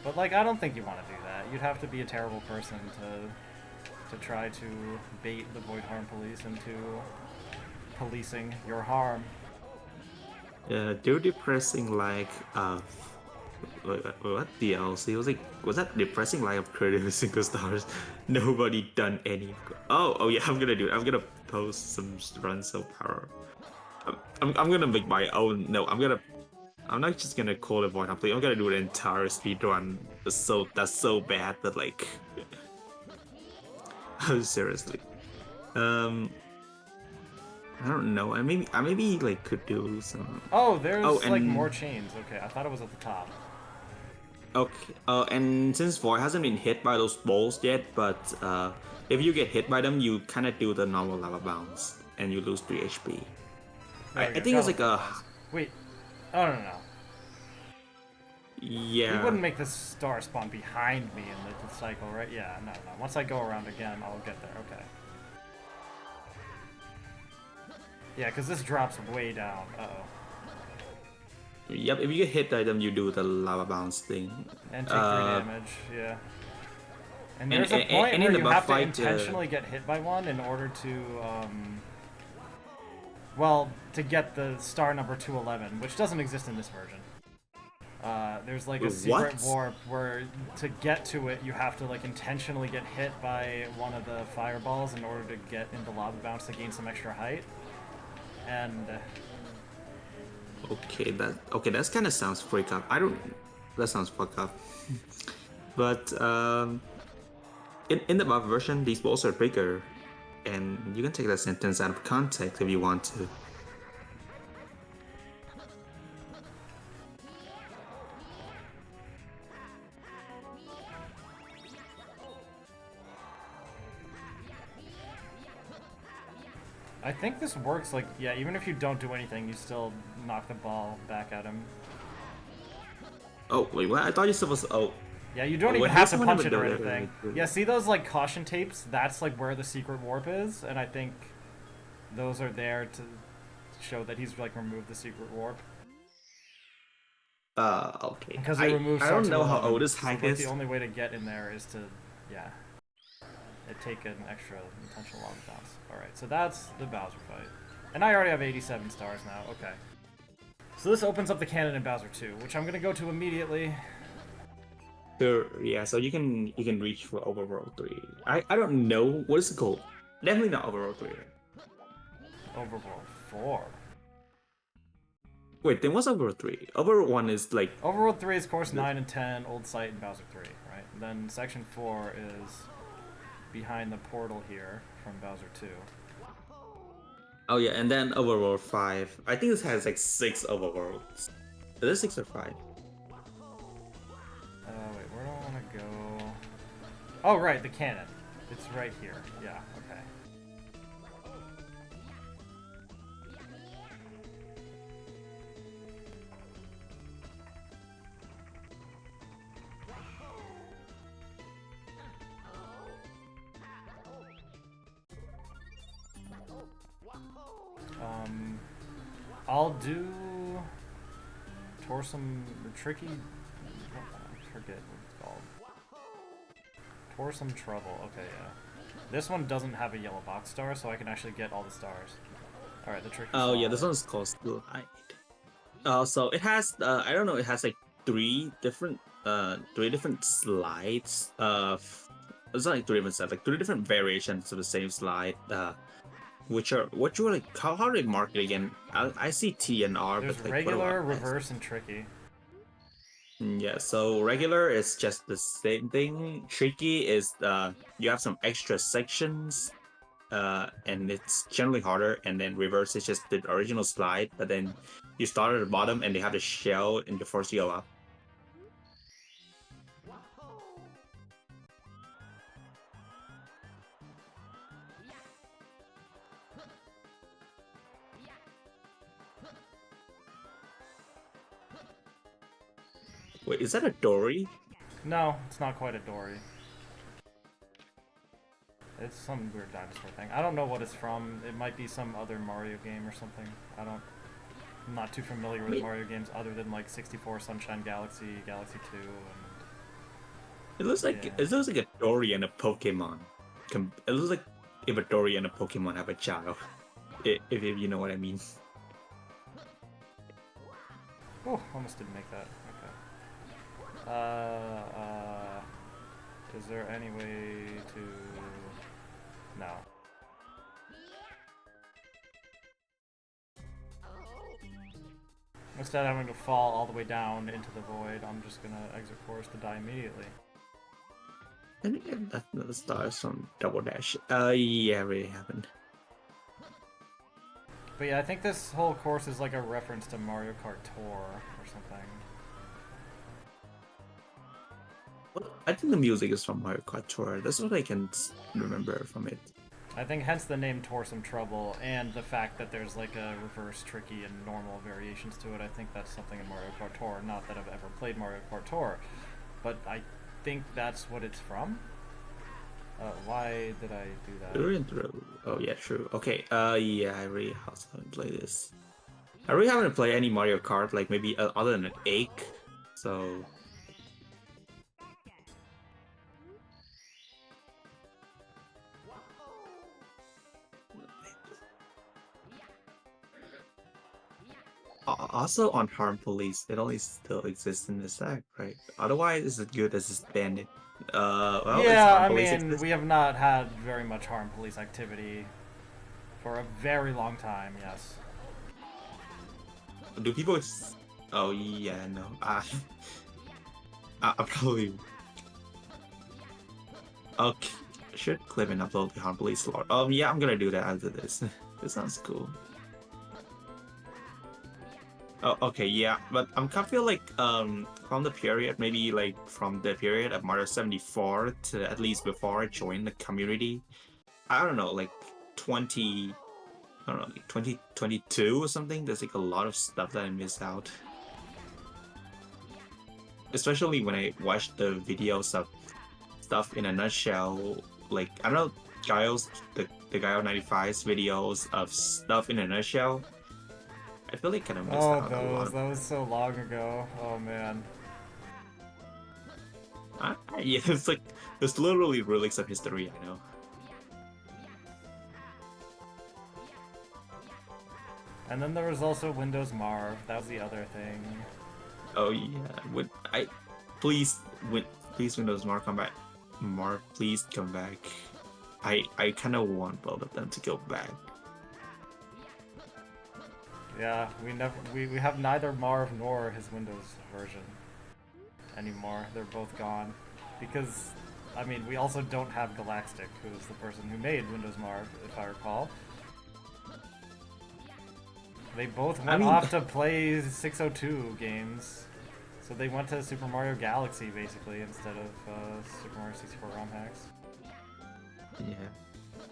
But, like, I don't think you want to do that. You'd have to be a terrible person to try to bait the Void Harm Police into policing your harm. Do depressing like what DLC was that depressing like of creative single stars? Nobody done any. Oh yeah, I'm gonna do it. I'm gonna post some runs so power. I'm gonna make my own. No, I'm not just gonna call it Void Harm Police. I'm gonna do an entire speed run. That's so bad that like. Seriously. I don't know. I maybe like could do some. Oh, there's like more chains. Okay, I thought it was at the top. Okay. And since Void hasn't been hit by those balls yet, but if you get hit by them, you kind of do the normal lava bounce, and you lose 3 HP. I think it's like a. Wait. Oh no. Yeah. You wouldn't make this star spawn behind me in the cycle, right? Yeah, no. Once I go around again, I'll get there. Okay. Yeah, because this drops way down. Uh-oh. Yep, if you get hit by them, you do the lava bounce thing. And take 3 damage, yeah. And there's a point where you have to intentionally get hit by one in order to, well, to get the star number 211, which doesn't exist in this version. There's like a secret warp where to get to it, you have to like intentionally get hit by one of the fireballs in order to get into lava bounce to gain some extra height. And that's kind of sounds freak up. That sounds fucked up. But in the above version, these balls are bigger, and you can take that sentence out of context if you want to. I think this works, like, yeah, even if you don't do anything, you still knock the ball back at him. Oh, wait, what? I thought you supposed to, oh. Yeah, you don't even have to punch it or anything. Yeah, see those, like, caution tapes? That's, like, where the secret warp is, and I think those are there to show that he's, like, removed the secret warp. Okay. Because they removed I don't know how old this hack is. The only way to get in there is to, yeah, take an extra intentional lava bounce. Alright, so that's the Bowser fight. And I already have 87 stars now, okay. So this opens up the cannon in Bowser 2, which I'm going to go to immediately. Sure, yeah. So you can reach for Overworld 3. I don't know what is it called. Definitely not Overworld 3. Overworld 4. Wait, then what's Overworld 3? Overworld 1 is like Overworld 3 is course 9 and 10, Old Site, and Bowser 3, right? And then section 4 is behind the portal here from Bowser 2. oh yeah, and then Overworld 5. I think this has like 6 Overworlds. Is it 6 or 5? Wait, where do I want to go? Oh, right, the cannon. It's right here. Yeah, okay. I'll do Torsum Tricky. I forget what it's called. Torsum Trouble. Okay, yeah. This one doesn't have a yellow box star, so I can actually get all the stars. All right, the tricky. Oh yeah, this one's called Slide. So it has I don't know, it has like three different slides. It's not like three different slides, like three different variations of the same slide. Which are like how do they mark it again? I see T and R, There's but like regular, what reverse, and tricky. yeah, so regular is just the same thing. Tricky is you have some extra sections, and it's generally harder. And then reverse is just the original slide, but then you start at the bottom and they have the shell and you force you go up. Wait, is that a Dory? No, it's not quite a Dory. It's some weird dinosaur thing. I don't know what it's from. It might be some other Mario game or something. I'm not too familiar with Mario games other than like 64, Sunshine Galaxy, Galaxy 2, and It looks like yeah. it looks like a Dory and a Pokemon. It looks like if a Dory and a Pokemon have a child. If you know what I mean. Oh, almost didn't make that. Okay. Is there any way to... No. Instead of having to fall all the way down into the void, I'm just gonna exit course to die immediately. I think that's the stars from Double Dash. Yeah, it really happened. But yeah, I think this whole course is like a reference to Mario Kart Tour or something. I think the music is from Mario Kart Tour. That's what I can remember from it. I think hence the name Torsome Trouble, and the fact that there's like a reverse, tricky, and normal variations to it. I think that's something in Mario Kart Tour. Not that I've ever played Mario Kart Tour, but I think that's what it's from. Why did I do that? Oh yeah, true. Okay. Yeah, I really haven't played this. I really haven't played any Mario Kart, like maybe other than an Ache. So. Also on Harm Police, it only still exists in this act, right? Otherwise, it's as good as it's bandit. Well, Yeah, I Police mean, we have not had very much Harm Police activity for a very long time, yes. Do people... Oh, yeah, no. I probably... Okay, should clip and upload the Harm Police lore. Yeah, I'm gonna do that after this. This sounds cool. Oh, okay, yeah, but I'm kind of feel like from the period, maybe like from the period of Mario 74 to at least before I joined the community, I don't know, like 20, I don't know, like 2022 or something. There's like a lot of stuff that I missed out, especially when I watched the videos of stuff in a nutshell. Like I don't know, the Gaio 95's videos of stuff in a nutshell. I feel like kind of missed out a lot. That was so long ago. Oh man. Yeah, it's like there's literally relics of history. I know. And then there was also Windows Marv. That was the other thing. Oh yeah, would I please Please, Windows Marv, come back. Marv, please come back. I kind of want both of them to go back. Yeah, we have neither Marv nor his Windows version anymore. They're both gone. Because, I mean, we also don't have Galactic, who is the person who made Windows Marv, if I recall. They both went off to play 602 games. So they went to Super Mario Galaxy, basically, instead of Super Mario 64 ROM hacks. Yeah.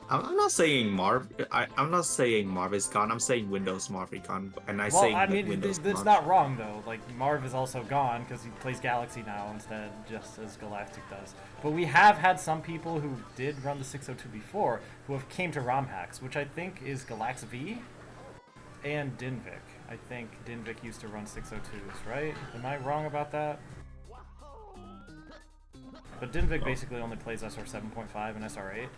I'm not saying Marv. I'm not saying Marv is gone. I'm saying Windows Marv is gone, and Well, I mean, Windows it's Marv. not wrong though. Like Marv is also gone because he plays Galaxy now instead, just as Galactic does. But we have had some people who did run the 602 before who have came to ROM hacks, which I think is Galax V and Dinvik. I think Dinvik used to run 602s, right? Am I wrong about that? But Dinvik basically only plays SR 7.5 and SR 8.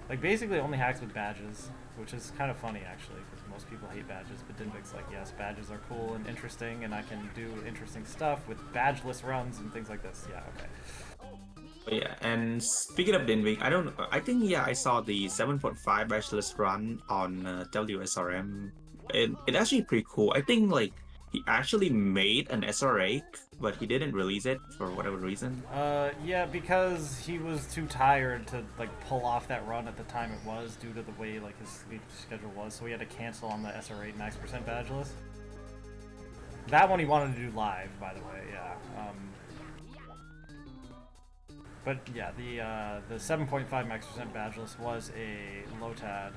Like, basically only hacks with badges, which is kind of funny, actually, because most people hate badges, but Dinvik's like, yes, badges are cool and interesting, and I can do interesting stuff with badgeless runs and things like this. Yeah, okay. Yeah, and speaking of Dinvik, I think, yeah, I saw the 7.5 badgeless run on WSRM. It actually pretty cool. I think, like, he actually made an SRA, but he didn't release it for whatever reason. Yeah, because he was too tired to, like, pull off that run at the time it was, due to the way, like, his sleep schedule was, so he had to cancel on the SR8 max percent badgeless. That one he wanted to do live, by the way, yeah. But yeah, the 7.5 max percent badgeless was a low-tad.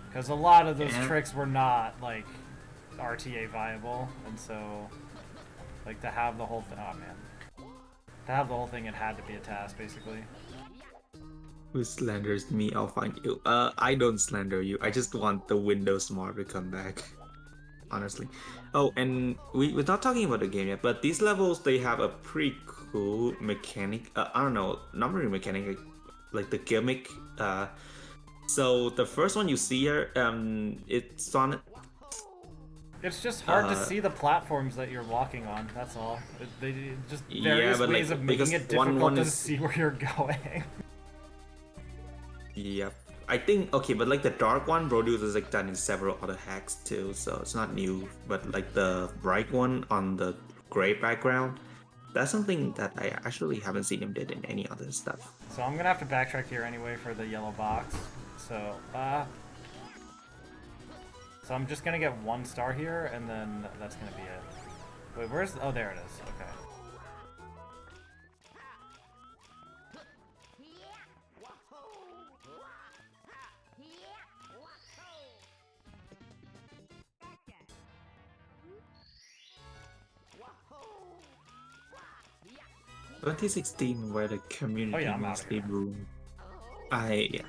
Because a lot of those tricks were not, like, RTA viable, and so, like, to have the whole thing, oh man. To have the whole thing, it had to be a task, basically. Who slanders me? I'll find you. I don't slander you. I just want the Windows Marv to come back. Honestly. Oh, and we're not talking about the game yet, but these levels, they have a pretty cool mechanic. I don't know, not really mechanic, like the gimmick. So the first one you see here, it's on. It's just hard to see the platforms that you're walking on. That's all. They just various ways of making it difficult to see where you're going. Yep. I think, okay, but like the dark one, Brodius is like done in several other hacks too, so it's not new. But like the bright one on the gray background, that's something that I actually haven't seen him did in any other stuff. So I'm gonna have to backtrack here anyway for the yellow box. So, so I'm just gonna get 1 star here, and then that's gonna be it. Wait, where's... oh, there it is. Okay. – 2016, where the community mostly boomed. Yeah.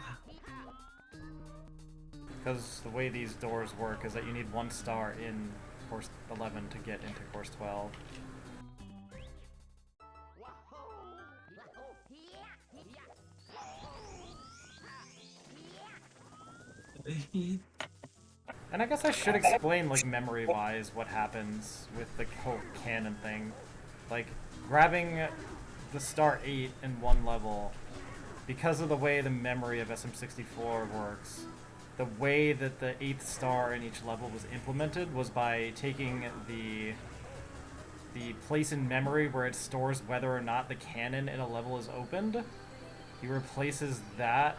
Because the way these doors work is that you need 1 star in course 11 to get into course 12. And I guess I should explain, like, memory-wise, what happens with the whole cannon thing. Like, grabbing the star 8 in one level, because of the way the memory of SM64 works, the way that the 8th star in each level was implemented was by taking the place in memory where it stores whether or not the cannon in a level is opened. He replaces that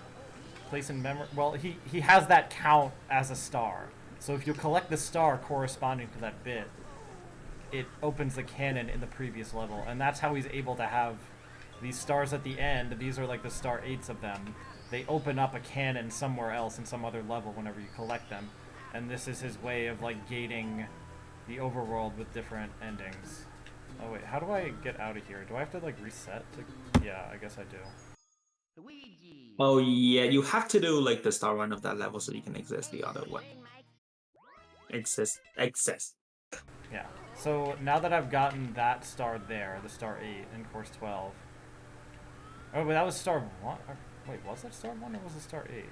place in memory. Well, he has that count as a star. So if you collect the star corresponding to that bit, it opens the cannon in the previous level, and that's how he's able to have these stars at the end. These are like the star 8s of them. They open up a cannon somewhere else in some other level whenever you collect them, and this is his way of, like, gating the overworld with different endings. Oh wait, how do I get out of here? Do I have to, like, reset to... yeah, I guess I do. Luigi. Oh yeah, you have to do like the star one of that level so you can access the other one. Access. Yeah. So now that I've gotten that star there, the star 8 in course 12. Oh, but that was star 1. Wait, was that star 1 or was it star 8?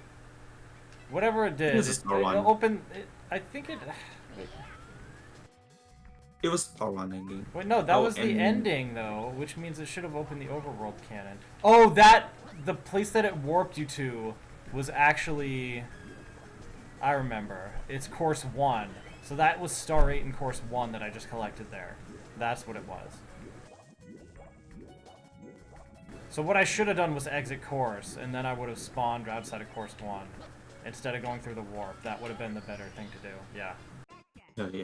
Whatever it did, it opened. I think it. Wait. It was star one ending. Wait, no, that Oh, was the and ending though, which means it should have opened the overworld cannon. Oh, the place that it warped you to was actually, I remember. It's course 1. So that was star 8 in course 1 that I just collected there. That's what it was. So what I should have done was exit course, and then I would have spawned outside of course 1. Instead of going through the warp. That would have been the better thing to do. Yeah. oh yeah.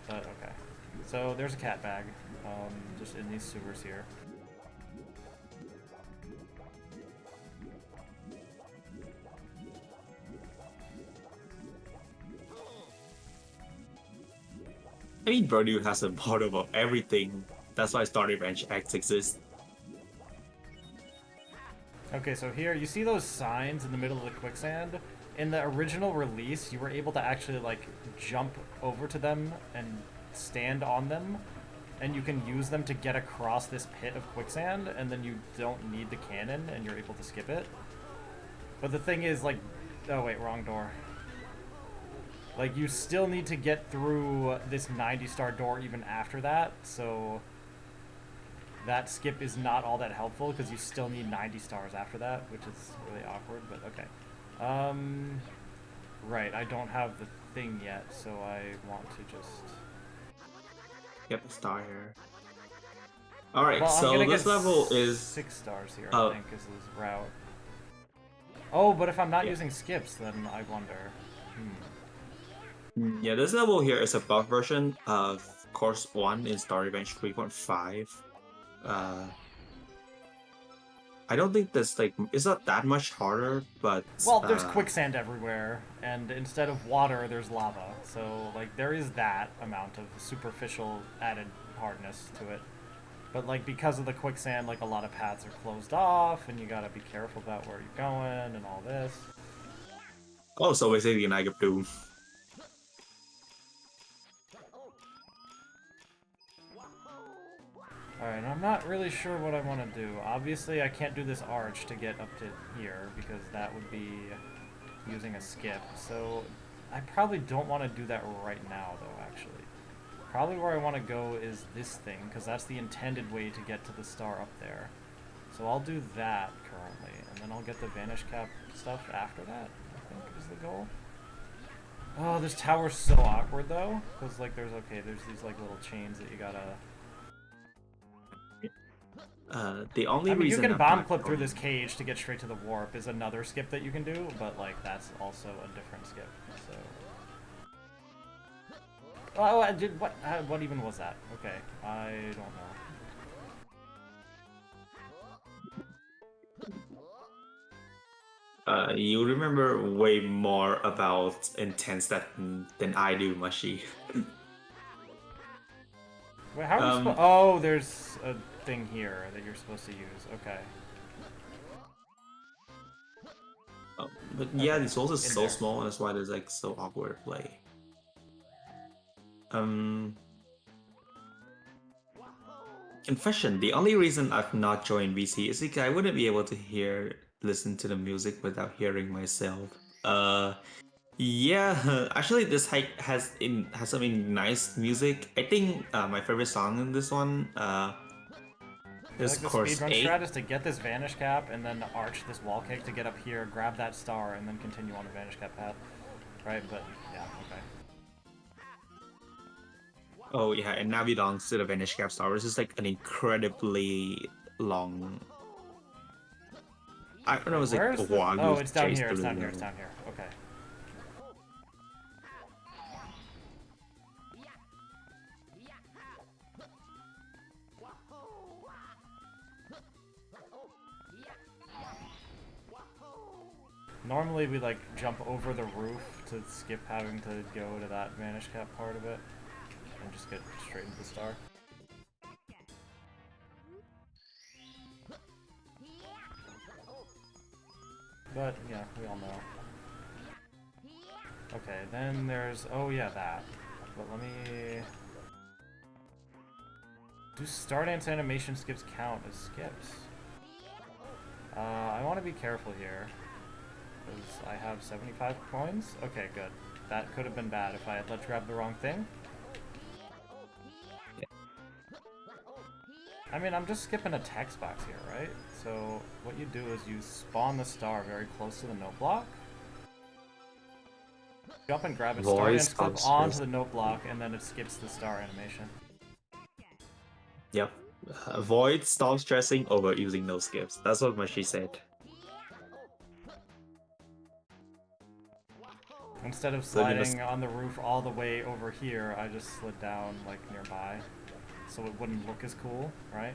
But, okay. So there's a cat bag. Just in these sewers here. I mean, Verdu has a bottom of everything. That's why Star Revenge X exists. Okay, so here, you see those signs in the middle of the quicksand? In the original release, you were able to actually, like, jump over to them and stand on them, and you can use them to get across this pit of quicksand, and then you don't need the cannon, and you're able to skip it. But the thing is, like... Oh, wait, wrong door. Like, you still need to get through this 90-star door even after that, so... That skip is not all that helpful, because you still need 90 stars after that, which is really awkward, but okay. Right, I don't have the thing yet, so I want to just... Get the star here. Alright, Well, I'm so gonna this get level is... 6 stars here, I think, is this route. Oh, but if I'm not using skips, then I wonder. Yeah, this level here is a buff version of Course 1 in Star Revenge 3.5. I don't think that's like it's not that much harder, but Well, there's quicksand everywhere, and instead of water, there's lava. So, like, there is that amount of superficial added hardness to it. But, like, because of the quicksand, like, a lot of paths are closed off, and you gotta be careful about where you're going and all this. oh, so basically an Eye of Doom. Alright, I'm not really sure what I want to do. Obviously, I can't do this arch to get up to here, because that would be using a skip. So, I probably don't want to do that right now, though, actually. Probably where I want to go is this thing, because that's the intended way to get to the star up there. So I'll do that currently, and then I'll get the Vanish Cap stuff after that, I think is the goal. Oh, this tower's so awkward, though, because, like, there's these, like, little chains that you gotta... The only I mean, reason you can I'm bomb not clip through going- this cage to get straight to the warp is another skip that you can do, but, like, that's also a different skip, so... Oh, I did, what even was that? Okay, I don't know. You remember way more about intense than I do, Mushy. Wait, how are you oh, there's a thing here that you're supposed to use, okay. But yeah, Okay, this also is in so there. small, and that's why there's like so awkward to play. Confession: the only reason I've not joined VC is because I wouldn't be able to listen to the music without hearing myself. Yeah, actually, this hike has some nice music. I think my favorite song in this one I feel is like the Course speedrun 8. strat is to get this Vanish Cap and then arch this wall kick to get up here, grab that star, and then continue on the Vanish Cap path. Right, but yeah, okay. Oh yeah, and now we belongs to the Vanish Cap Star. This is like an incredibly long. I don't know, it's like Where's a the... Wagyu Oh, it's down chase here, it's through down the here, it's level. down here. Okay. Normally we like jump over the roof to skip having to go to that Vanish Cap part of it and just get straight into the star. But yeah, we all know. Okay, then there's... Oh yeah, that. But let me... Do Stardance animation skips count as skips? I want to be careful here. Because I have 75 coins? Okay, good. That could have been bad if I had let grab the wrong thing. Yeah. I mean, I'm just skipping a text box here, right? So what you do is you spawn the star very close to the note block. Jump and grab it, start and Voice clip comes onto first. the note block, and then it skips the star animation. Yep. Avoid stop stressing over using no skips. That's what Mashi said. Instead of So you sliding on the roof all the way over here, I just slid down like nearby, so it wouldn't look as cool, right?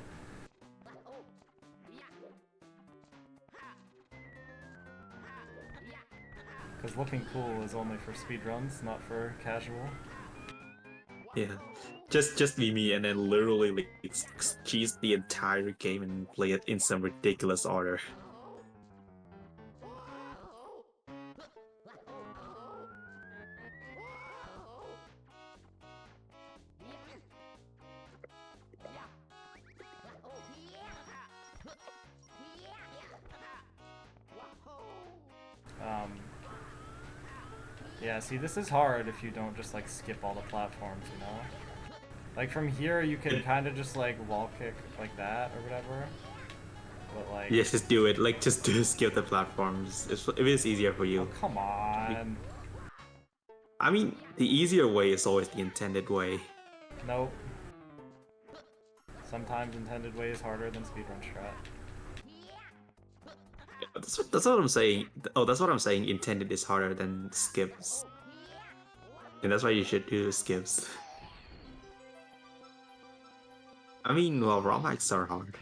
Because looking cool is only for speedruns, not for casual. Yeah. Just be me and then literally like cheese the entire game and play it in some ridiculous order. Yeah, see, this is hard if you don't just like skip all the platforms, you know? Like from here, you can kind of just like wall kick like that or whatever. But like, Yes, just do it. Like just do skip the platforms. If it is easier for oh you. come on. I mean, the easier way is always the intended way. Nope. Sometimes intended way is harder than speedrun strat. That's what I'm saying. Oh, that's what I'm saying. Intended is harder than skips. And that's why you should do skips. I mean, well, ROM hacks are hard.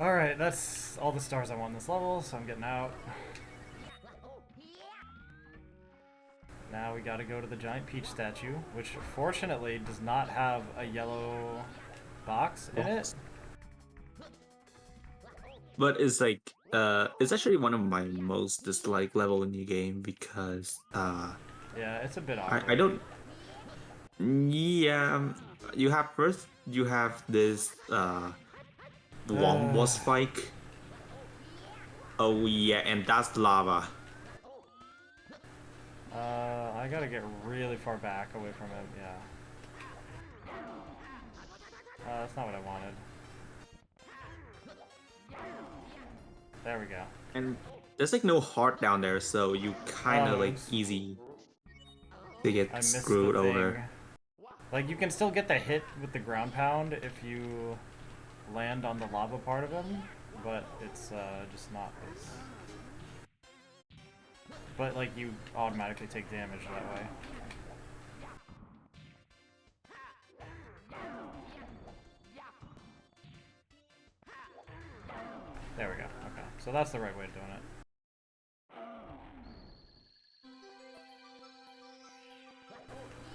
Alright, that's all the stars I want in this level, so I'm getting out. Now we gotta go to the giant peach statue, which fortunately does not have a yellow box in it. But it's like, it's actually one of my most disliked level in the game because, Yeah, it's a bit I awkward. don't. Yeah, you have this Wombo spike. Oh yeah, and that's lava. I gotta get really far back away from it, yeah. That's not what I wanted. There we go. And there's like no heart down there, so you kind of Oh, like oops. easy to get I missed the screwed over. thing. Like, you can still get the hit with the ground pound if you land on the lava part of him, but it's just not as... But, like, you automatically take damage that way. There we go. Okay. So that's the right way of doing it.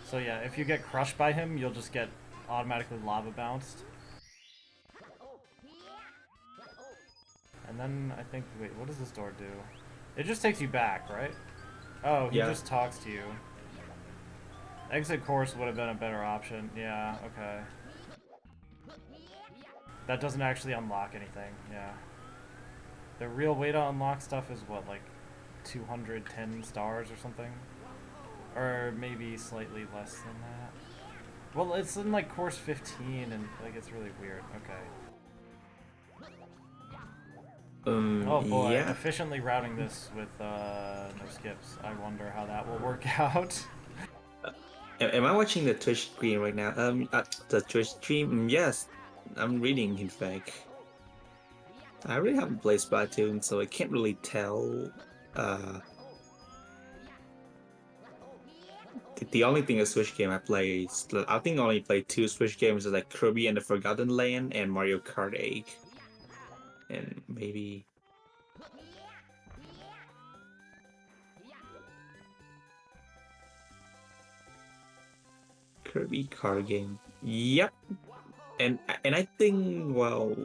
So yeah, if you get crushed by him, you'll just get automatically lava bounced. And then I think, wait, what does this door do? It just takes you back, right? Oh, he Yeah. just talks to you. Exit course would have been a better option. Yeah, okay. That doesn't actually unlock anything, yeah. The real way to unlock stuff is what, like 210 stars or something? Or maybe slightly less than that. Well, it's in like course 15 and like it's really weird. Okay. Oh boy, Yeah. efficiently routing this with no skips. I wonder how that will work out. Am I watching the Twitch screen right now? The Twitch stream. Yes, I'm reading. In fact, I really haven't played Splatoon, so I can't really tell. The only thing a Switch game I play is I think I only played two Switch games, like Kirby and the Forgotten Land and Mario Kart 8, and maybe. Kirby card game. Yep. And I think, well,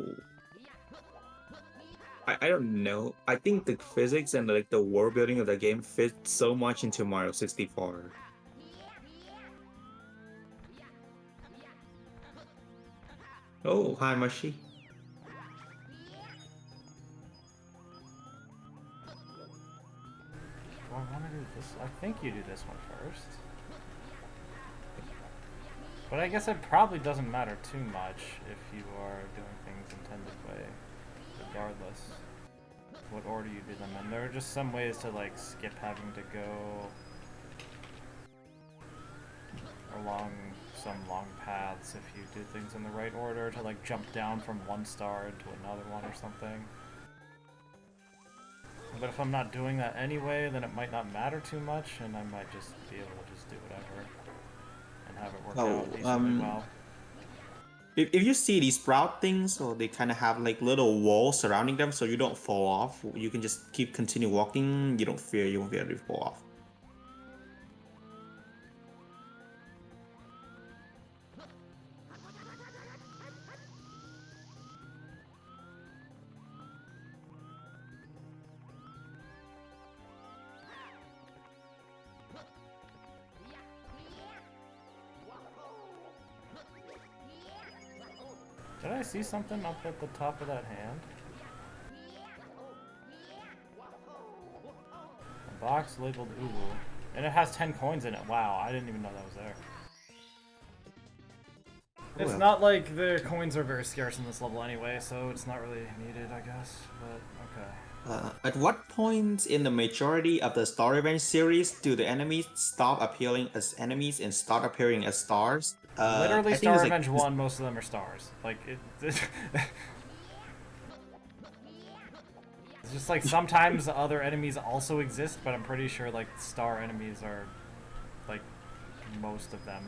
I don't know. I think the physics and like the world building of the game fit so much into Mario 64. Oh, hi Mashi. This, I think you do this one first. But I guess it probably doesn't matter too much if you are doing things intended way, regardless what order you do them in. There are just some ways to like skip having to go along some long paths if you do things in the right order, to like jump down from one star into another one or something. But if I'm not doing that anyway, then it might not matter too much, and I might just be able to just do whatever and have it work out decently well. If you see these sprout things, so they kind of have like little walls surrounding them, so you don't fall off. You can just continue walking. You don't fear you won't be able to fall off. Did I see something up at the top of that hand? A box labeled Uwu. And it has 10 coins in it. Wow, I didn't even know that was there. It's Well. not like the coins are very scarce in this level anyway, so it's not really needed, I guess. But, okay. At what point in the majority of the Star Revenge series do the enemies stop appearing as enemies and start appearing as stars? Literally, I think Star it's Revenge 1, most of them are stars. Like, it's just like sometimes other enemies also exist, but I'm pretty sure, like, star enemies are, like, most of them.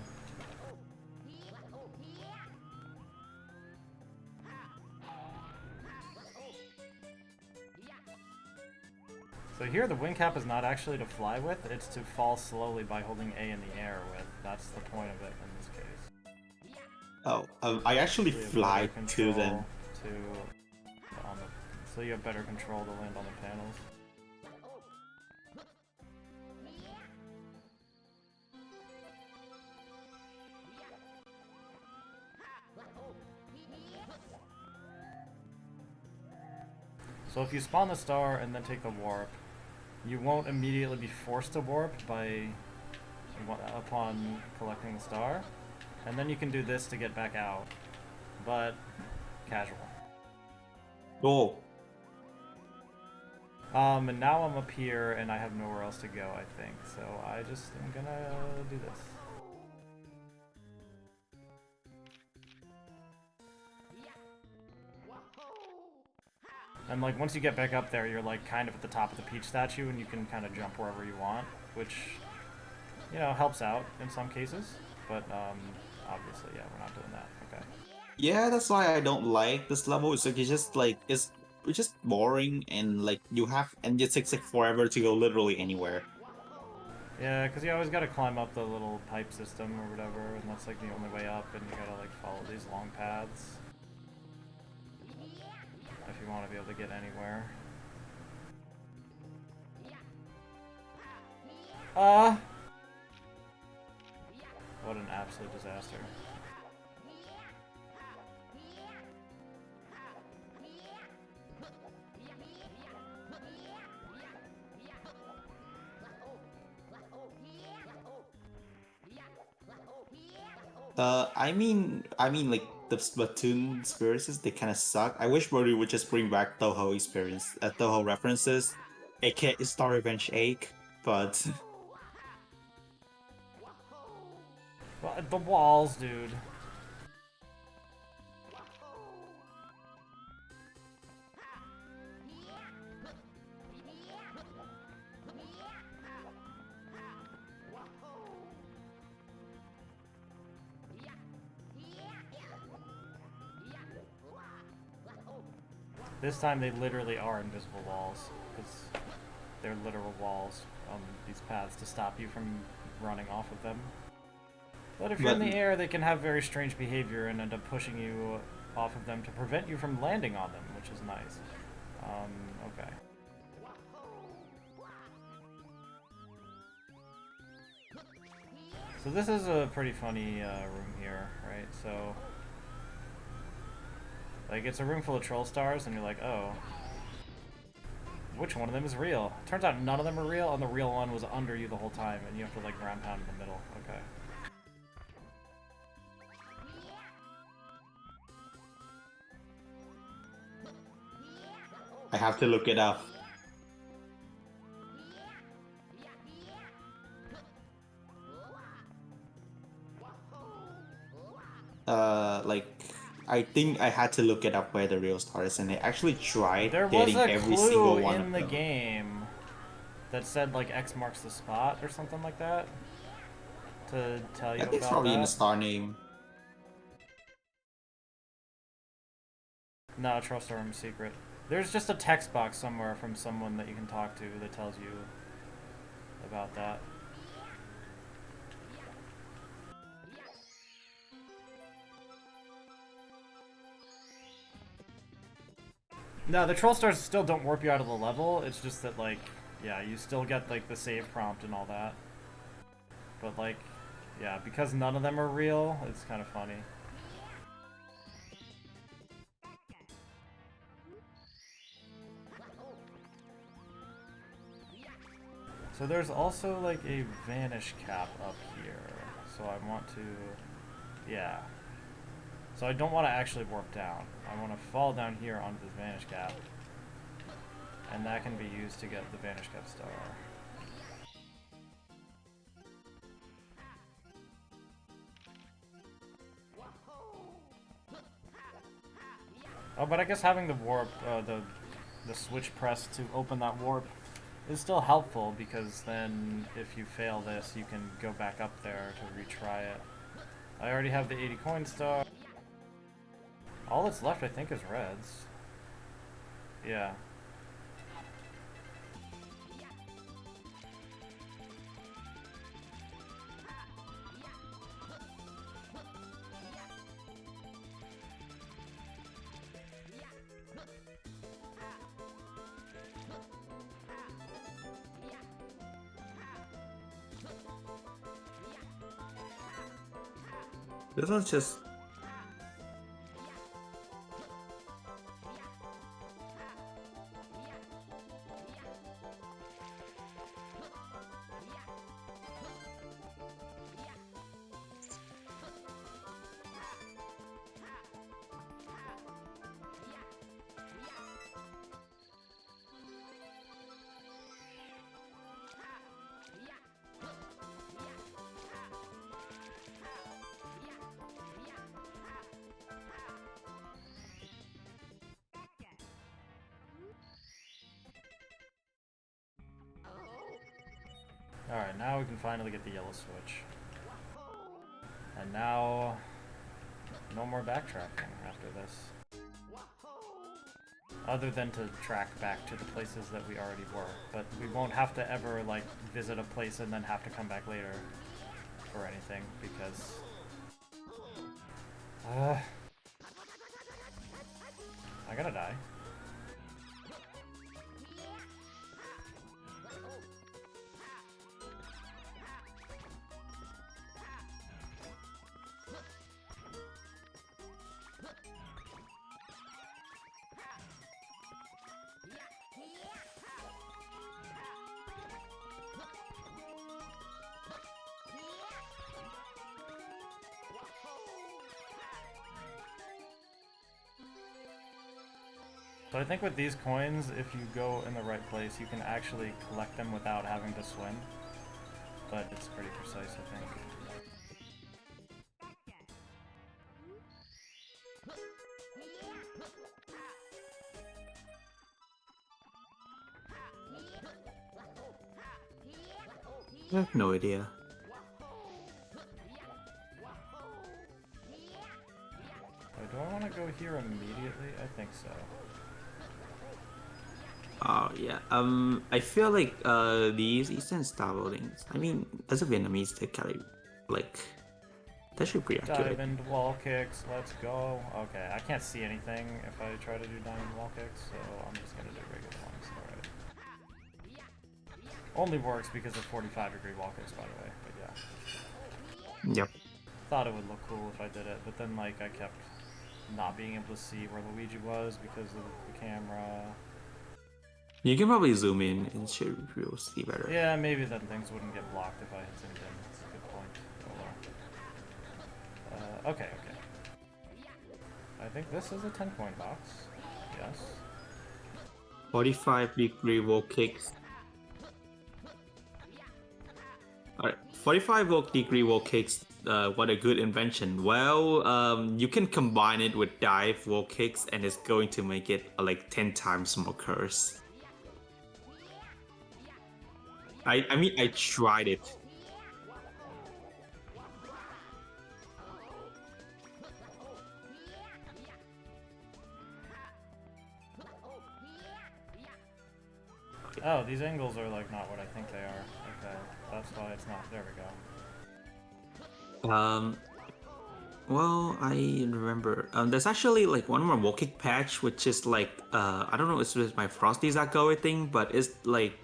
So here, the wing cap is not actually to fly with, it's to fall slowly by holding A in the air with. That's the point of it in this case. Oh, I actually So you have fly better to them. control so you have better control to land on the panels. So if you spawn the star and then take the warp, you won't immediately be forced to warp upon collecting the star. And then you can do this to get back out, but casual. Oh, And now I'm up here and I have nowhere else to go, I think. So I just am gonna do this. And like once you get back up there, you're like kind of at the top of the peach statue and you can kind of jump wherever you want, which, you know, helps out in some cases. But obviously, yeah, we're not doing that. Okay. yeah, that's why I don't like this level. It's like it's just boring and like it takes like forever to go literally anywhere. Yeah, because you always got to climb up the little pipe system or whatever, and that's like the only way up, and you gotta like follow these long paths if you want to be able to get anywhere. What an absolute disaster. Like the Splatoon experiences, they kind of suck. I wish Brody would just bring back Toho experience, Toho references, aka Star Revenge 8, but Well, the walls, dude. This time they literally are invisible walls, because they're literal walls on these paths to stop you from running off of them. But if you're in the air, they can have very strange behavior and end up pushing you off of them to prevent you from landing on them, which is nice. Okay. So this is a pretty funny room here, right? So, like, it's a room full of troll stars, and you're like, oh. Which one of them is real? Turns out none of them are real, and the real one was under you the whole time, and you have to like ground pound in the middle. Okay. I have to look it up. Like I think I had to look it up where the real star is, and I actually tried There was getting a every single clue one in of the them. game that said like X marks the spot or something like that to tell you I think it's about probably in the that. star name. No, trust room secret. There's just a text box somewhere from someone that you can talk to that tells you about that. No, the troll stars still don't warp you out of the level. It's just that, like, yeah, you still get, like, the save prompt and all that. But, like, yeah, because none of them are real, it's kind of funny. So there's also, like, a vanish cap up here. So I want to... yeah. So I don't want to actually warp down. I want to fall down here onto this vanish cap. And that can be used to get the vanish cap star. Oh, but I guess having the warp, the switch press to open that warp is still helpful, because then if you fail this, you can go back up there to retry it. I already have the 80 coin star. All that's left, I think, is reds. Yeah. This one's just. Alright, now we can finally get the yellow switch. And now, no more backtracking after this. Other than to track back to the places that we already were. But we won't have to ever, like, visit a place and then have to come back later for anything, because... I'm gonna die. So I think with these coins, if you go in the right place, you can actually collect them without having to swim. But it's pretty precise, I think. I have no idea. Oh, do I want to go here immediately? I think so. Oh yeah. I feel like these Eastern style buildings. I mean, as a Vietnamese, they kind of like that should be pretty accurate. Diamond wall kicks, let's go. Okay, I can't see anything if I try to do diamond wall kicks, so I'm just gonna do regular ones. Alright. Only works because of 45-degree wall kicks, by the way, but yeah. Yep. Thought it would look cool if I did it, but then like I kept not being able to see where Luigi was because of the camera. You can probably zoom in and you'll see better. Yeah, maybe then things wouldn't get blocked if I had zoomed in. That's a good point. Oh, well. Okay. I think this is a 10-coin box. Yes. 45-degree wall kicks. Alright, 45-degree wall kicks. What a good invention. Well, you can combine it with dive wall kicks, and it's going to make it like 10 times more curse. I mean, I tried it. Oh, these angles are like not what I think they are. Okay, that's why it's not. There we go. Well, I remember. There's actually like one more wall kick patch, which is like, I don't know, it's with my Frosties that go thing, but it's like,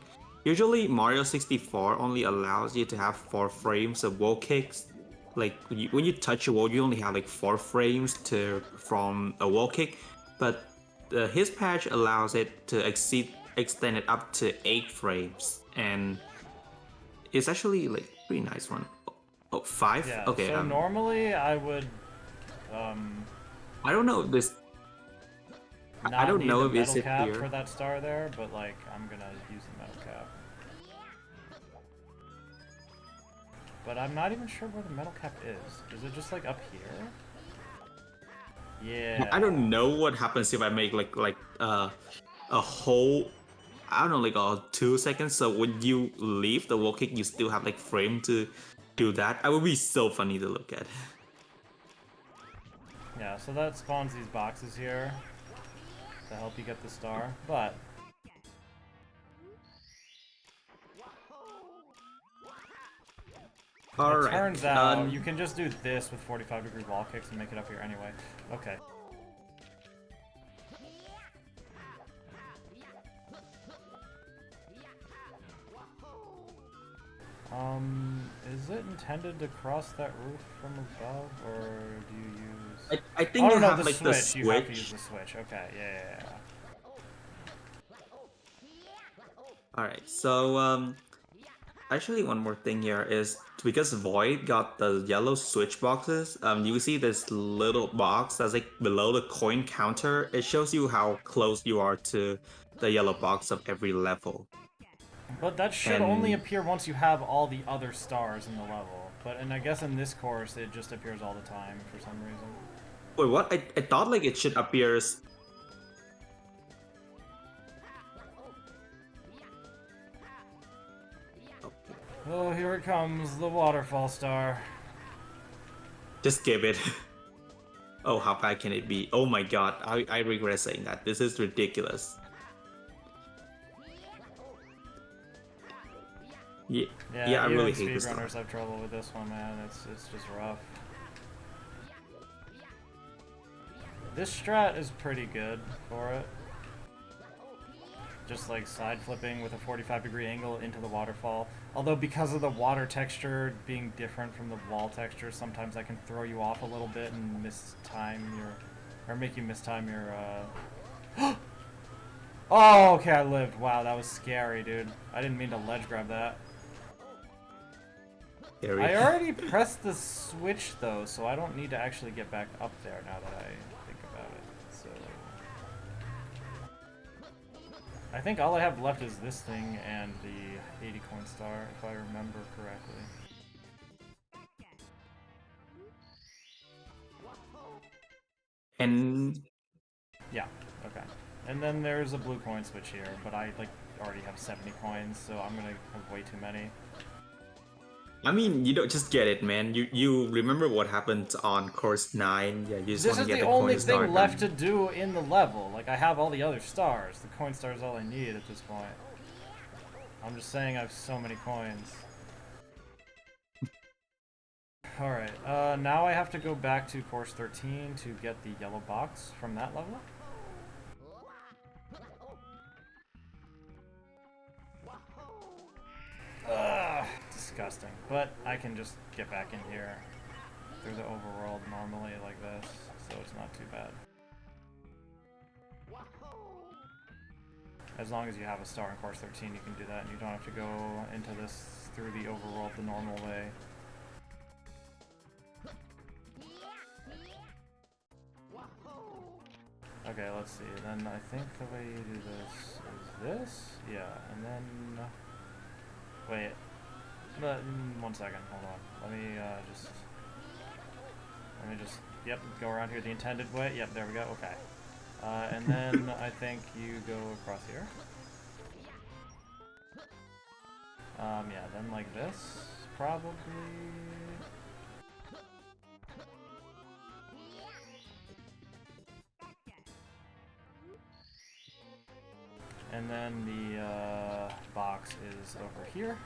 usually Mario 64 only allows you to have 4 frames of wall kicks. Like when you touch a wall, you only have like 4 frames to from a wall kick, but his patch allows it to extend it up to 8 frames, and it's actually like pretty nice one. Oh, 5? Yeah. Okay. So normally I would I don't know this. I not don't need know the if it's metal cap here. for that star there, but like I'm gonna use the metal cap. But I'm not even sure where the metal cap is. Is it just like up here? Yeah. I don't know what happens if I make a whole, I don't know, like a 2 seconds. So when you leave the wall kick, you still have like frame to do that. That would be so funny to look at. Yeah, so that spawns these boxes here to help you get the star, but All it right. turns out you can just do this with 45-degree wall kicks and make it up here anyway. Okay. Is it intended to cross that roof from above, or do you use... I think oh, you no, have the like switch. the You have to use switch. the switch. Okay, yeah. All right. So actually, one more thing here is because Void got the yellow switch boxes. You see this little box that's like below the coin counter. It shows you how close you are to the yellow box of every level. But that should only And appear once you have all the other stars in the level. And I guess in this course, it just appears all the time for some reason. wait, what? I thought like it should appear. Oh, here it comes, the waterfall star. Just give it. Oh, how bad can it be? Oh my god, I regret saying that. This is ridiculous. Yeah, I even really hate this speedrunners stuff. have trouble with this one, man. It's just rough. This strat is pretty good for it. Just like side flipping with a 45-degree angle into the waterfall. Although because of the water texture being different from the wall texture, sometimes that can throw you off a little bit and mistime your, or make you mistime your. Oh, okay, I lived. Wow, that was scary, dude. I didn't mean to ledge grab that. Scary. I already pressed the switch though, so I don't need to actually get back up there now that I think about it. So I think all I have left is this thing and the 80 coin star, if I remember correctly. And Yeah, okay. And then there's a blue coin switch here, but I like already have 70 coins, so I'm gonna have way too many. I mean, you don't just get it, man. You remember what happened on course 9? Yeah, you just This want to is get the the only coin star thing left to done. do in the level. Like, I have all the other stars. The coin star is all I need at this point. I'm just saying I have so many coins. Alright, now I have to go back to course 13 to get the yellow box from that level. Ugh, disgusting. But I can just get back in here through the overworld normally like this, so it's not too bad. As long as you have a star in course 13, you can do that, and you don't have to go into this through the overworld the normal way. Okay, let's see. Then I think the way you do this is this? Yeah, and then... Wait. 1 second, hold on. Let me just... Yep, go around here the intended way. Yep, there we go, okay. And then I think you go across here. Yeah, then like this, probably... And then the box is over here.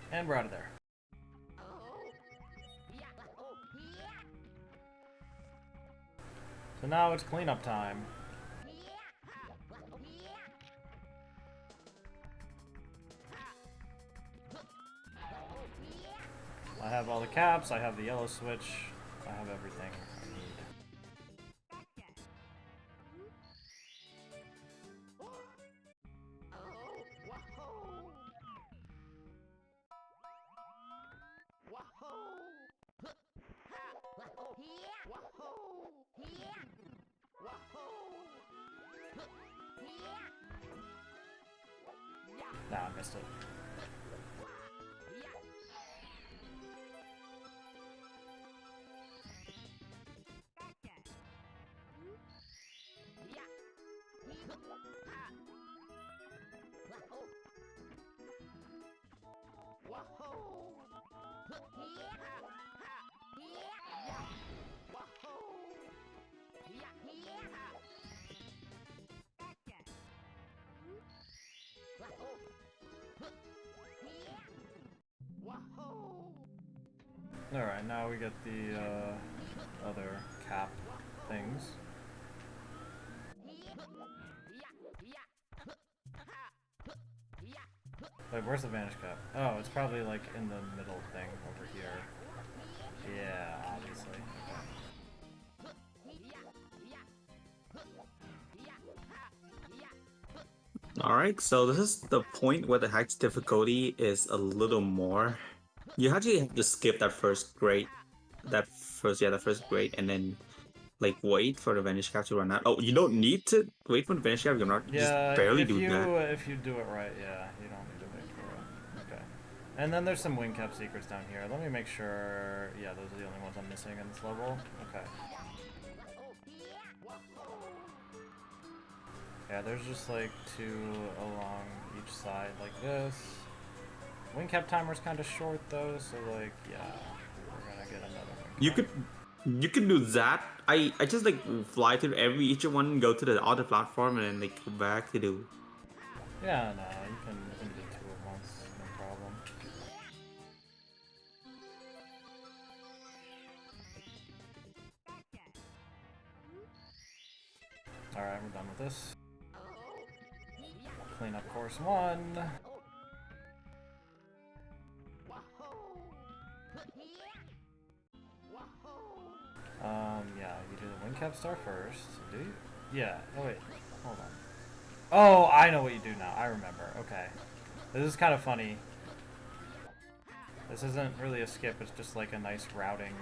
And we're out of there. So now it's cleanup time. I have all the caps, I have the yellow switch, I have everything I need. Nah, I missed it. Alright, now we get the other cap things. Wait, where's the vanish cap? Oh, it's probably like in the middle thing over here. Yeah, obviously. Alright, so this is the point where the hex difficulty is a little more. You actually have to skip that first grade. That first grade, and then like wait for the vanish cap to run out. Oh, you don't need to wait for the vanish cap, you're not just barely do that. If you do it right, yeah, you don't need to wait for it. Okay. And then there's some wing cap secrets down here. Let me make sure. Yeah, those are the only ones I'm missing in this level. Okay. Yeah, there's just like 2 along each side like this. Wing cap timer's kind of short though, so like, yeah, we're gonna get another wing cap. You could do that. I just like fly through each one, go to the other platform, and then like go back to do. Yeah, no, you can do 2 at once, no problem. Alright, we're done with this. Clean up course 1. Yeah, you do the wing cap star first, do you? Yeah, oh wait, hold on. Oh, I know what you do now, I remember, okay. This is kind of funny. This isn't really a skip, it's just like a nice routing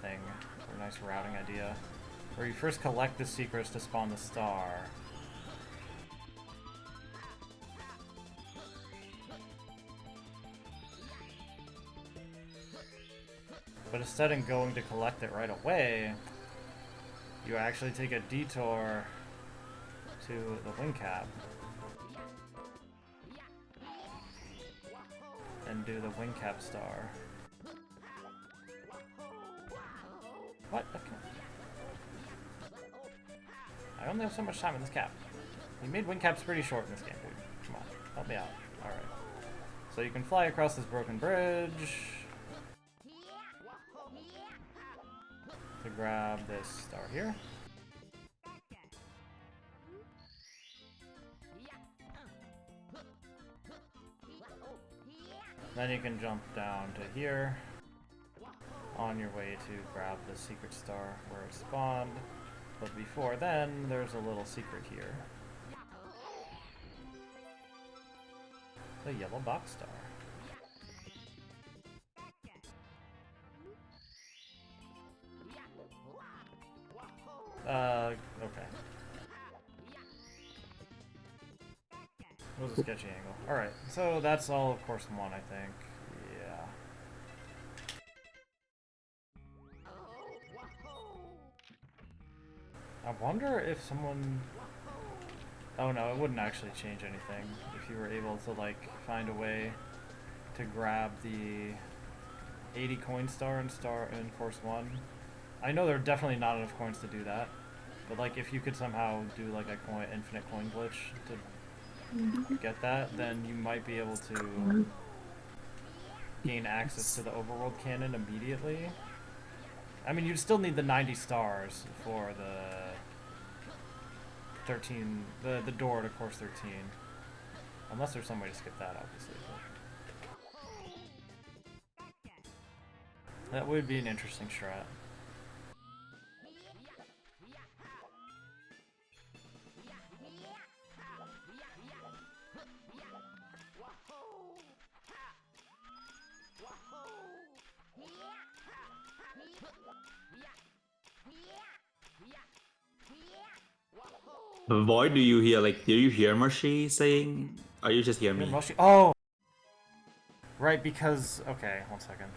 thing, or a nice routing idea. Where you first collect the secrets to spawn the star. But instead of going to collect it right away, you actually take a detour to the wing cap and do the wing cap star. What? Okay. I only have so much time in this cap. You made wing caps pretty short in this game, dude. Come on, help me out. Alright. So you can fly across this broken bridge to grab this star here. Then you can jump down to here on your way to grab the secret star where it spawned. But before then, there's a little secret here. The yellow box star. Okay. It was a sketchy angle. Alright, so that's all of course 1, I think. Yeah. I wonder if someone... Oh no, it wouldn't actually change anything if you were able to, like, find a way to grab the 80 coin star in course 1. I know there are definitely not enough coins to do that, but like if you could somehow do like a infinite coin glitch to get that, then you might be able to gain access to the overworld cannon immediately. I mean, you'd still need the 90 stars for the 13, the door to course 13. Unless there's some way to skip that, obviously. But that would be an interesting strat. Void, do you hear, like, do you hear Marshy saying, or you just hear me? Oh! Right, because... Okay, 1 second.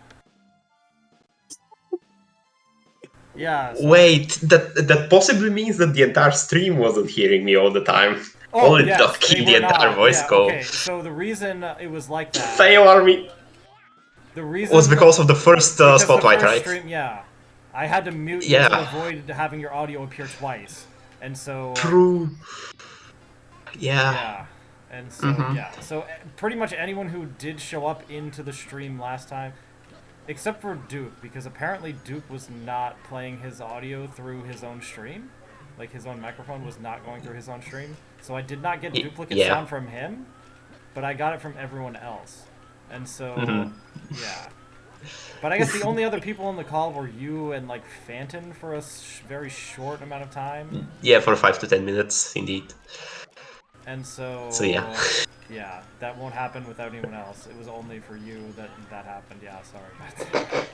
Yeah, so Wait, that possibly means that the entire stream wasn't hearing me all the time. Oh, Only yes, not they keep were the entire not. voice Yeah, call. okay, so the reason it was like that... Fail army The reason... was because of the first spotlight, right? Stream, yeah. I had to mute you Yeah. to avoid having your audio appear twice. And so... True. Yeah. Yeah. And so, yeah. So pretty much anyone who did show up into the stream last time, except for Duke, because apparently Duke was not playing his audio through his own stream. Like, his own microphone was not going through his own stream. So I did not get duplicate sound from him, but I got it from everyone else. And so, yeah. But I guess the only other people on the call were you and, like, Phantom for a very short amount of time. Yeah, for 5 to 10 minutes, indeed. And so yeah. Yeah, that won't happen without anyone else. It was only for you that happened. Yeah, sorry about that.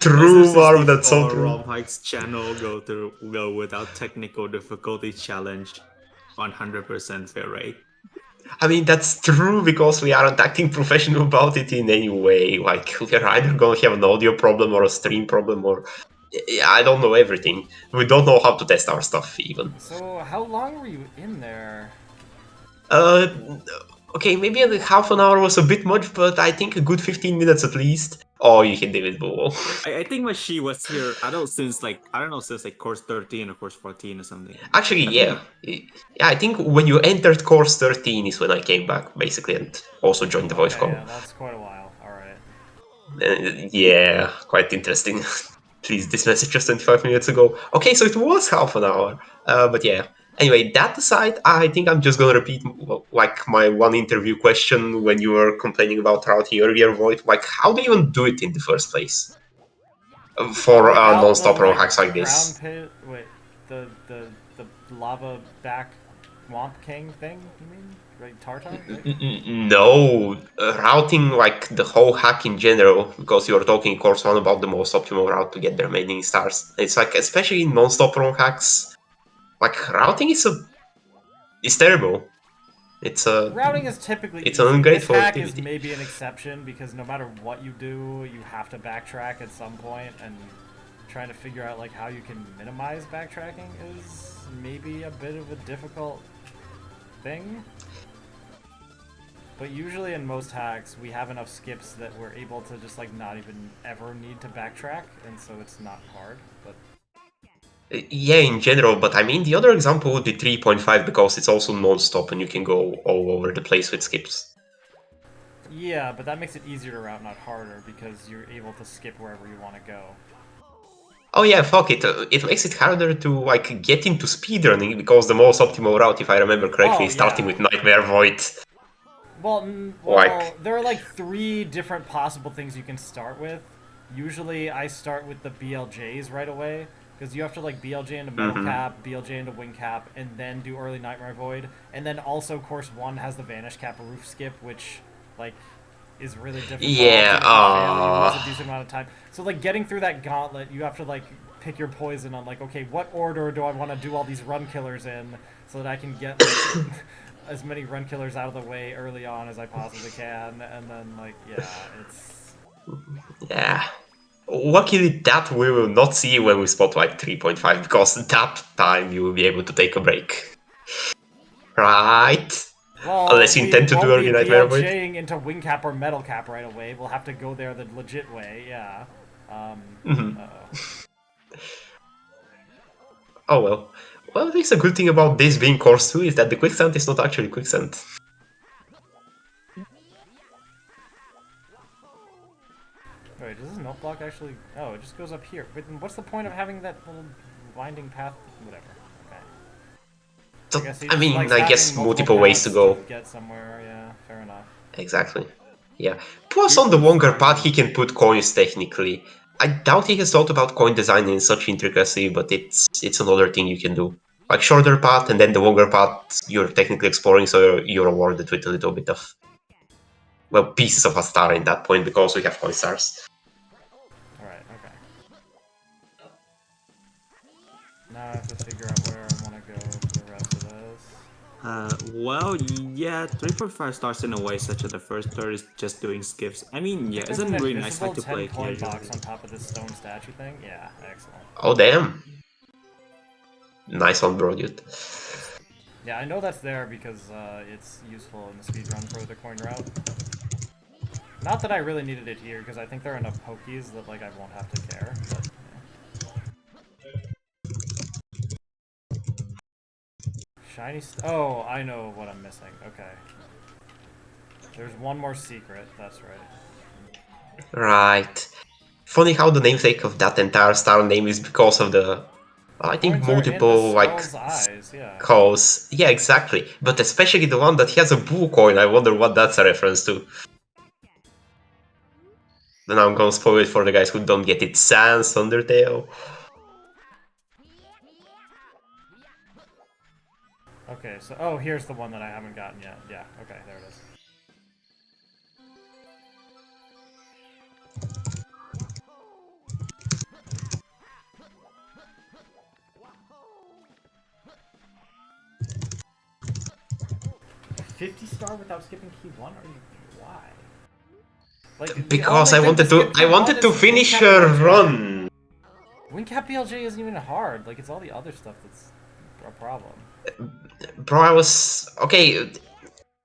True, Marv, that's so true. Rob Hike's channel go without technical difficulty challenge 100% fair rate. I mean, that's true because we aren't acting professional about it in any way. Like, we're either gonna have an audio problem or a stream problem or... I don't know everything. We don't know how to test our stuff, even. So, how long were you in there? Okay, maybe half an hour was a bit much, but I think a good 15 minutes at least. Oh, you hit David Bowl. I think when she was here, I don't know, since course 13 or course 14 or something. Actually, yeah. I think when you entered course 13 is when I came back, basically, and also joined the voice call. Yeah, that's quite a while. Alright. Yeah, quite interesting. Please, this message just 25 minutes ago. Okay, so it was half an hour. But yeah. Anyway, that aside, I think I'm just gonna repeat like my one interview question when you were complaining about routing earlier, Void. Like, how do you even do it in the first place? For non-stop row hacks like this. Pit, wait, the lava back Womp King thing, you mean? Right, Tartar? Right? No, routing like the whole hack in general, because you were talking in course 1 about the most optimal route to get the remaining stars. It's like, especially in non-stop row hacks, like routing is terrible. Routing is typically it's easy. an ungrateful this hack activity. is maybe an exception because no matter what you do, you have to backtrack at some point, and trying to figure out like how you can minimize backtracking is maybe a bit of a difficult thing. But usually in most hacks, we have enough skips that we're able to just like not even ever need to backtrack, and so it's not hard. But yeah, in general, but I mean the other example would be 3.5 because it's also non-stop and you can go all over the place with skips. yeah, but that makes it easier to route, not harder, because you're able to skip wherever you want to go. Oh yeah, fuck it. It makes it harder to like get into speedrunning because the most optimal route, if I remember correctly, is starting with Nightmare Void. Like, there are like 3 different possible things you can start with. Usually, I start with the BLJs right away because you have to like BLJ into Metal Cap, BLJ into Wing Cap, and then do early Nightmare Void. And then also course 1 has the Vanish Cap roof skip, which like is really difficult. yeah, And if you fail, you lose a decent amount of time. So like getting through that gauntlet, you have to like pick your poison on like, okay, what order do I want to do all these run killers in so that I can get like, as many run killers out of the way early on as I possibly can, and then like it's yeah. Luckily, that we will not see when we spot like 3.5, because that time you will be able to take a break. Right? Unless you we intend to do won't be early Nightmare Void. BLJing into Wing Cap or Metal Cap right away. We'll have to go there the legit way, yeah. Oh well. Well, I think a good thing about this being Course 2 is that the quicksand is not actually quicksand. Wait, does this milk block actually... Oh, it just goes up here. But then what's the point of having that little winding path? Whatever. Okay. So, I guess he I just mean, likes I having guess multiple ways to paths go. get somewhere, yeah. Fair enough. Exactly. Yeah. Plus, on the longer path, he can put coins technically. I doubt he has thought about coin design in such intricacy, but it's another thing you can do. Like shorter path, and then the longer path you're technically exploring, so you're awarded with a little bit of, well, pieces of a star in that point, because we have coin stars. Alright, okay. Now I have to figure out where I want to go for the rest of this. Well, yeah, 3.5 stars in a way, such that the first third is just doing skips. I mean, yeah, There's it's a an really nice invisible hack to 10 play coin casually. box on top of this stone statue thing? Yeah, excellent. Oh damn! Nice one, bro, dude. Yeah, I know that's there because it's useful in the speedrun for the coin route. Not that I really needed it here, because I think there are enough pokies that like I won't have to care, but shiny oh, I know what I'm missing. Okay. There's one more secret, that's right. Right. Funny how the namesake of that entire star name is because of the, I think, Coins are in the multiple like skull's eyes, yeah. calls. Yeah, exactly. But especially the one that has a bull coin. I wonder what that's a reference to. Then I'm gonna spoil it for the guys who don't get it. Sans Undertale. Okay, so oh, here's the one that I haven't gotten yet. Yeah, okay, there it is. A 50 star without skipping key 1? Are you why? Like Because I wanted to finish a run. Wing Cap BLJ isn't even hard. Like it's all the other stuff that's a problem. Bro, I was okay.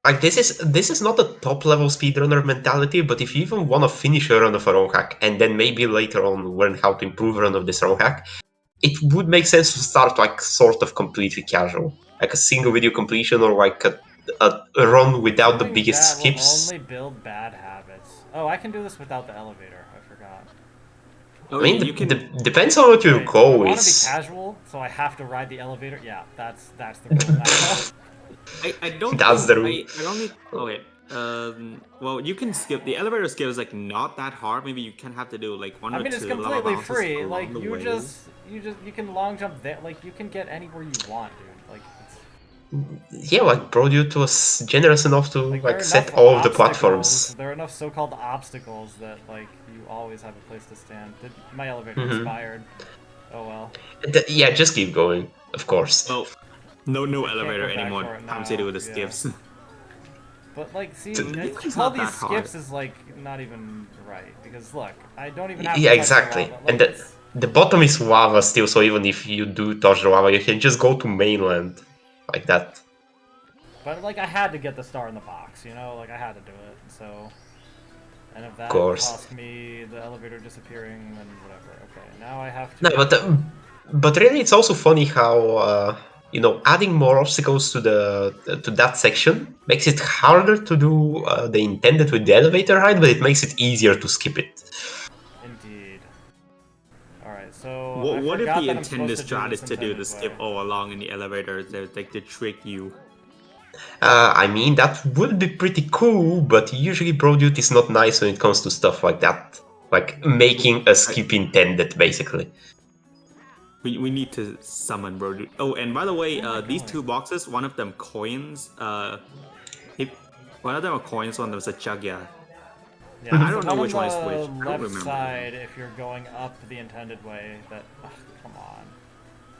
Like this is not a top level speedrunner mentality, but if you even want to finish a run of a wrong hack and then maybe later on learn how to improve a run of this wrong hack, it would make sense to start like sort of completely casual, like a single video completion or like a run without the Doing biggest that will skips. only build bad habits. Oh, I can do this without the elevator. I forgot. Oh I yeah, mean, you can. depends on what your Wait, do I goal want to be is. casual, so I have to ride the elevator? Yeah, that's the goal now. I don't That's think the rule. I don't need. Okay. Well, you can skip the elevator skip is like not that hard. Maybe you can have to do like one I or mean, it's two lava completely bounces free. along Like the you way. you can long jump there. Like you can get anywhere you want, dude. Like it's Yeah, like bro, dude was generous enough to like there like are set enough all of the obstacles. platforms. There are enough so-called obstacles that like you always have a place to stand. My elevator Mhm. expired. Oh well. Yeah, just keep going, of course. Well, no I can't elevator go back anymore. for it Time to do now. the Yeah. skips. But like, see, It's to call not these that hard. skips is like not even right because look, I don't even have to Yeah, touch the exactly. lava. And Like it's, the bottom is lava still, so even if you do touch the lava, you can just go to mainland like that. but like I had to get the star in the box, you know, like I had to do it. So, and if Of that course. cost me the elevator disappearing, then whatever. Okay, now I have to. No, but really, it's also funny how adding more obstacles to to that section makes it harder to do the intended with the elevator ride, but it makes it easier to skip it. Indeed. All right, so I What if forgot the that I'm supposed intended to do strat is this to do intended the way. skip all along in the elevator? Like to trick you. I mean, that would be pretty cool, but usually Brodude is not nice when it comes to stuff like that. Like making a skip intended, basically. We need to summon bro. Oh, and by the way, Where am I these going? 2 boxes, one of them coins. If one of them are coins, one of them is a chugya. Yeah, I it's the don't know one on which one is which. the I don't left remember. side if you're going up the intended way. That, ugh, come on.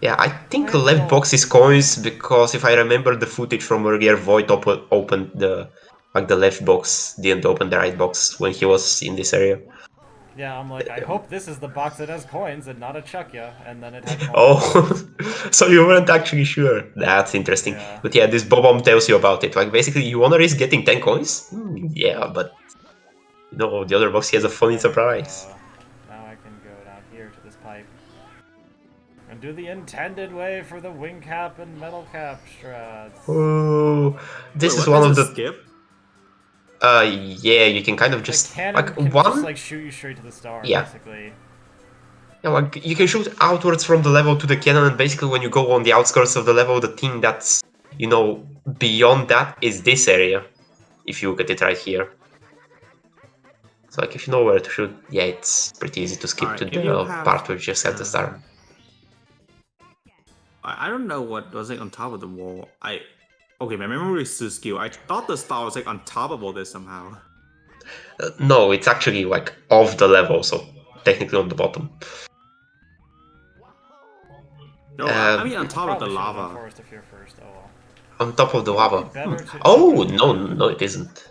Yeah, I think I have to left go- box is coins because if I remember the footage from earlier, Void opened the left box, didn't open the right box when he was in this area. Yeah, I'm like, I hope this is the box that has coins and not a Chukya, and then it had coins. Oh, so you weren't actually sure. That's interesting. Yeah. But yeah, this Bobom tells you about it. Like basically, you wanna risk getting 10 coins? Yeah, but you know the other box has a funny There we surprise. go. Now I can go down here to this pipe. And do the intended way for the wing cap and metal cap strats. Oh, this Wait, is what? one There's of a the. skip? Yeah, You can kind of the just cannon like can just one. like shoot you straight to the star, Yeah. basically. Yeah, like you can shoot outwards from the level to the cannon, and basically when you go on the outskirts of the level, the thing that's beyond that is this area. If you look at it right here, so like if you know where to shoot, yeah, it's pretty easy to skip Alright, to if you the have part where you just have the star. I don't know what was like on top of the wall. Okay, my memory is too skewed. I thought the star was like on top of all this somehow. No, it's actually like off the level, so technically on the bottom. No, I mean on top of the Probably should have done lava. Forest of Fear first. Oh well. On top of the Would it lava. be better to? Oh Okay. no, no, it isn't.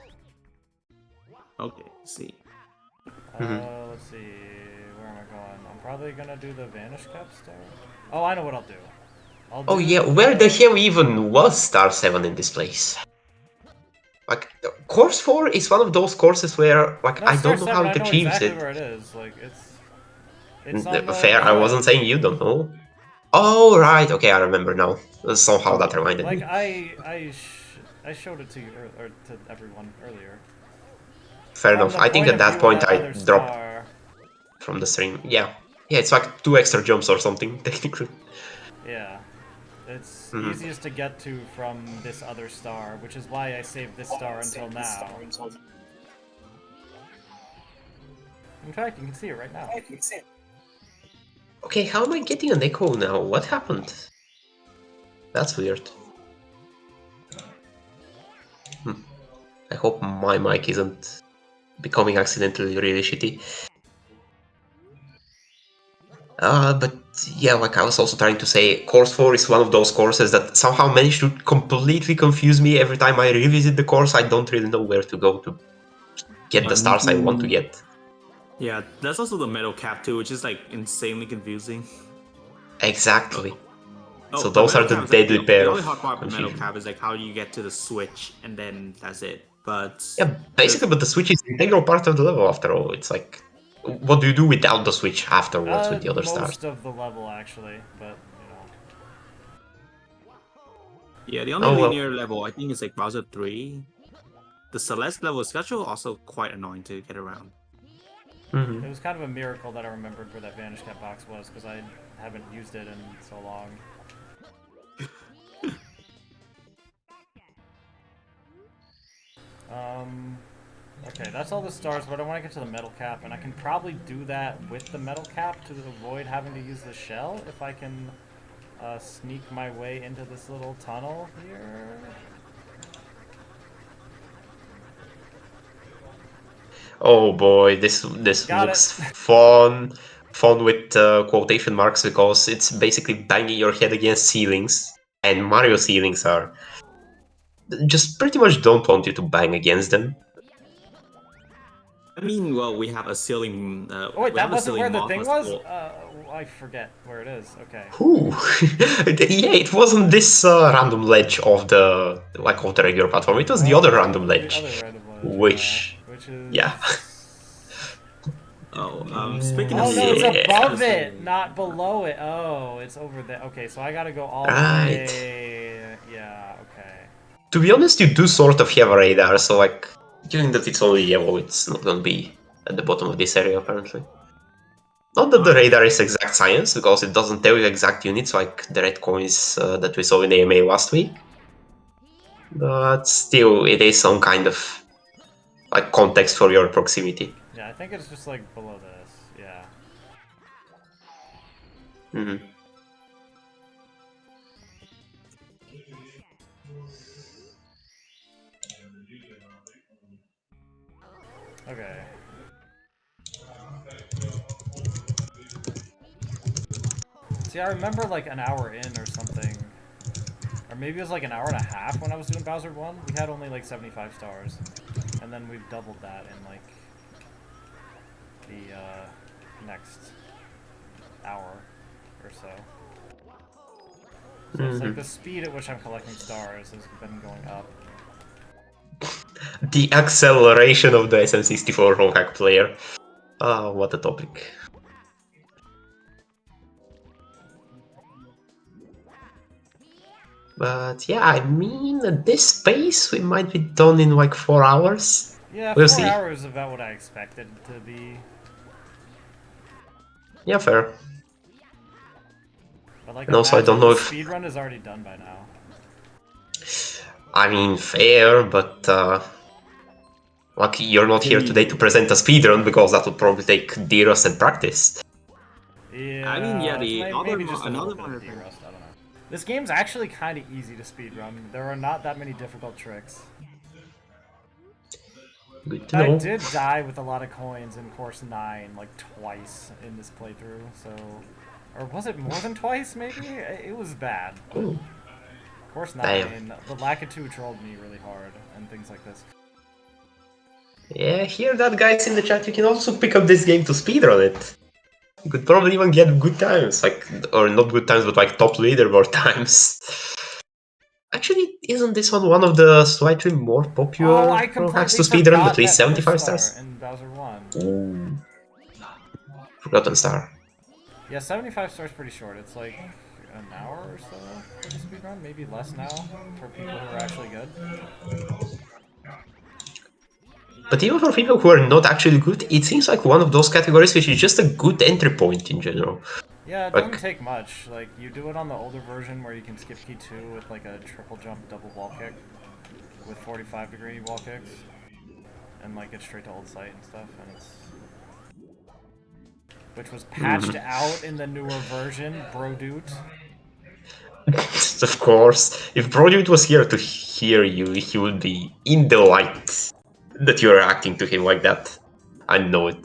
Okay, see. Let's see. Where am I going? I'm probably gonna do the Vanish Cap star. Oh, I know what I'll do. I'll do Oh yeah, where the hell even was Star 7 in this place? Like, course 4 is one of those courses where, like, No, I Star don't know how 7, I it know achieves exactly it. where it is. Like, it's on Fair, the I wasn't cliff. saying you don't know. Oh, right, okay, I remember now. Somehow that reminded Like, me. I showed it to you, or to everyone earlier. Fair From enough. the I think point at of that view of point that I other dropped star. from the stream. Yeah. Yeah, it's like 2 extra jumps or something, technically. Yeah. It's Mhm. easiest to get to from this other star, which is why I saved this star until now. In fact, you can see it right now. Okay, how am I getting an echo now? What happened? That's weird. I hope my mic isn't becoming accidentally really shitty. But yeah, like I was also trying to say, Course 4 is one of those courses that somehow managed to completely confuse me. Every time I revisit the course, I don't really know where to go to get the stars I want to get. Yeah, that's also the metal cap too, which is like insanely confusing. Exactly. So Oh, the those are metal the cap is like deadly the pair only of hard part of the metal confusion. cap is like how do you get to the switch and then that's it. But Yeah, basically, but the switch is an integral part of the level after all. It's like, what do you do without the switch afterwards with the other stars? Most of the level, actually, but, yeah, the only Oh well. linear level I think is like Bowser 3. The Celeste level is actually also quite annoying to get around. Mhm. It was kind of a miracle that I remembered where that Vanish Cap box was, because I haven't used it in so long. Okay, that's all the stars, but I want to get to the metal cap, and I can probably do that with the metal cap to avoid having to use the shell if I can sneak my way into this little tunnel here. Oh boy, this Got it. looks fun. Fun with quotation marks because it's basically banging your head against ceilings, and Mario ceilings are just pretty much don't want you to bang against them. I mean, well, we have a ceiling. Oh wait, We have that a wasn't where ceiling the moth thing as was? well. I forget where it is. Okay. Ooh. Yeah, it wasn't this random ledge of the regular platform. It was the other random The ledge, other random ledge, yeah. which Which is... yeah. Oh, speaking of Oh no, it's ceiling, above yeah. it, not below it. Oh, it's over there. Okay, so I gotta go all the Right. way. Yeah, okay. To be honest, you do sort of have a radar, so like, given that it's only yellow, it's not gonna be at the bottom of this area apparently. Not that the radar is exact science, because it doesn't tell you exact units like the red coins that we saw in AMA last week. But still, it is some kind of like context for your proximity. Yeah, I think it's just like below this. Yeah. Mhm. Okay. See, I remember like an hour in or something, or maybe it was like an hour and a half when I was doing Bowser 1. We had only like 75 stars, and then we've doubled that in like the next hour or so. So it's like the speed at which I'm collecting stars has been going up. The acceleration of the SM64 ROM hack player. Ah, what a topic. But yeah, I mean, at this pace, we might be done in like 4 hours. Yeah, We'll 4 see. hours is about what I expected to be. Yeah, fair. But like, And also, I don't imagine know the if... speedrun is already done by now. I mean, fair, but like, you're not here today to present a speedrun because that would probably take D-Rust and practice. Yeah, I mean, yeah, it's the maybe just a little another bit of minor thing. D-Rust, I don't know. This game's actually kind of easy to speedrun. There are not that many difficult tricks. Good to I know. did die with a lot of coins in Course 9, like, twice in this playthrough, so... Or was it more than twice, maybe? It was bad. But Ooh. Course Damn. 9, the Lakitu trolled me really hard, and things like this. Yeah, hear that, guys in the chat. You can also pick up this game to speedrun it. You could probably even get good times, like, or not good times, but like top leaderboard times. Actually, isn't this one of the slightly more Oh, popular I hacks completely to speedrun, forgot at least that first 75 star stars? in Bowser 1. Ooh. Forgotten star. Yeah, 75 stars pretty short. It's like an hour or so for the speedrun, maybe less now for people who are actually good. But even for people who are not actually good, it seems like one of those categories which is just a good entry point in general. Yeah, it doesn't Like, take much. Like, you do it on the older version where you can skip key 2 with like a triple jump double wall kick with 45-degree wall kicks. And like get straight to old sight and stuff, and it's... Which was patched out in the newer version, bro dude. of course, if Brodude was here to hear you, he would be in delight that you're acting to him like that. I know it.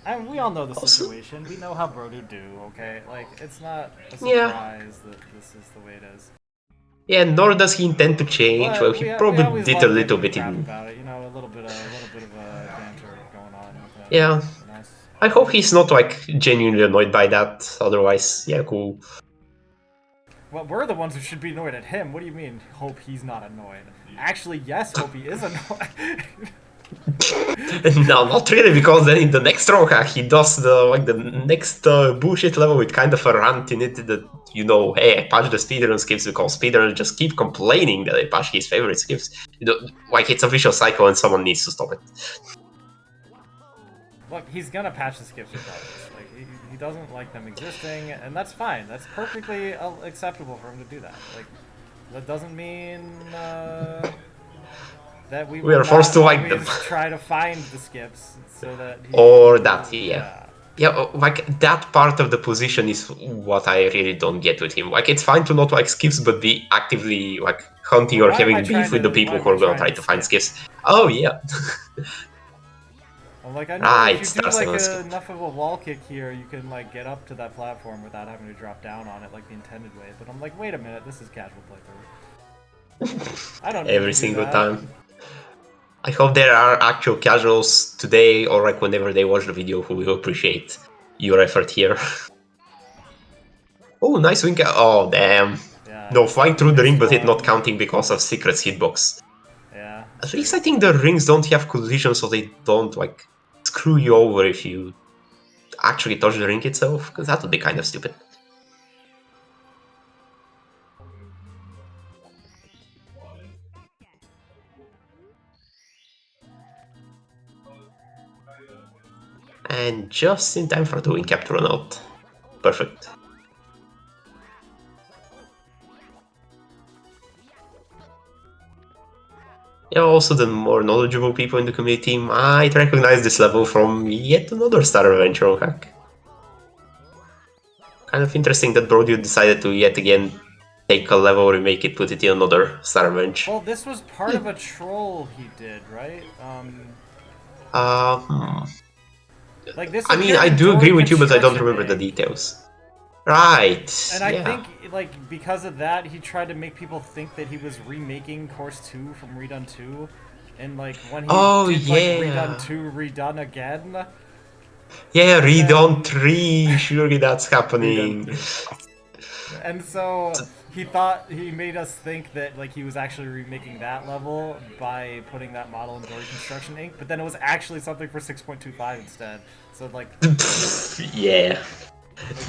And we all know the Also, situation. We know how bro dude do, okay? Like, it's not a yeah. surprise that this is the way it is. Yeah, nor does he intend to change. Well, But he we probably always did a love little giving him bit crap in... about it, you know, a little bit of banter going on with him. Yeah. Nice. I hope he's not, like, genuinely annoyed by that. Otherwise, yeah, cool. Well, we're the ones who should be annoyed at him. What do you mean, hope he's not annoyed? Actually, yes, hope he is annoyed. No, not really, because then in the next Roha, he does the next bullshit level with kind of a rant in it that, you know, hey, I patched the speedrun skips because speedrunners just keep complaining that I patch his favorite skips. You know, like, it's a vicious cycle and someone needs to stop it. Look, he's gonna patch the skips regardless. Like, he doesn't like them existing, and that's fine. That's perfectly acceptable for him to do that. Like, that doesn't mean that we We will are forced not to like them. always try to find the skips so that he, Or that, yeah. Yeah, like, that part of the position is what I really don't get with him. Like, it's fine to not like skips, but be actively, like, hunting Well, or why am I having beef trying with the to? people Why am who I are gonna trying try to to find skip? skips. Oh, yeah. I'm like, I know if Right, you do stars like on skip. enough of a wall kick here, you can like get up to that platform without having to drop down on it like the intended way. But I'm like, wait a minute, this is casual playthrough. I don't need Every to do single that. time. I hope there are actual casuals today or like whenever they watch the video who will appreciate your effort here. Oh, nice wing. Oh, damn. Yeah, No, flying through the ring, missed but it not one. counting because of Secret's hitbox. Yeah. At least I think the rings don't have collision, so they don't like screw you over if you actually touch the ring itself, because that would be kind of stupid. And just in time for the wing cap to run out. Perfect. Yeah, also the more knowledgeable people in the community might recognize this level from yet another Star Adventure hack. Kind of interesting that Brodio decided to yet again take a level, remake it, put it in another Star Adventure. Well, this was part of a troll he did, right? Hmm. Like this I mean, appeared I in do agree Dory with you, but I don't Construction remember the Inc. details. Right. And I Yeah. think, like, because of that, he tried to make people think that he was remaking Course 2 from Redone 2. And, like, when he Oh did, like, Redone yeah. 2 redone again. Yeah, And read on then 3. Surely that's Redone happening. 3. And so he thought he made us think that like he was actually remaking that level by putting that model in Dory Construction Inc. But then it was actually something for 6.25 instead. So like Yeah.